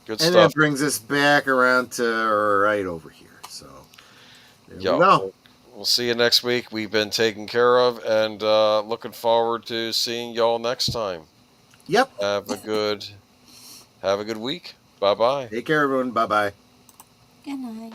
good and stuff. That brings us back around to right over here. So there we go. We'll see you next week. We've been taken care of, and looking forward to seeing y'all next time. Yep. Have a good week. Bye bye. Take care, everyone. Bye bye. Good night.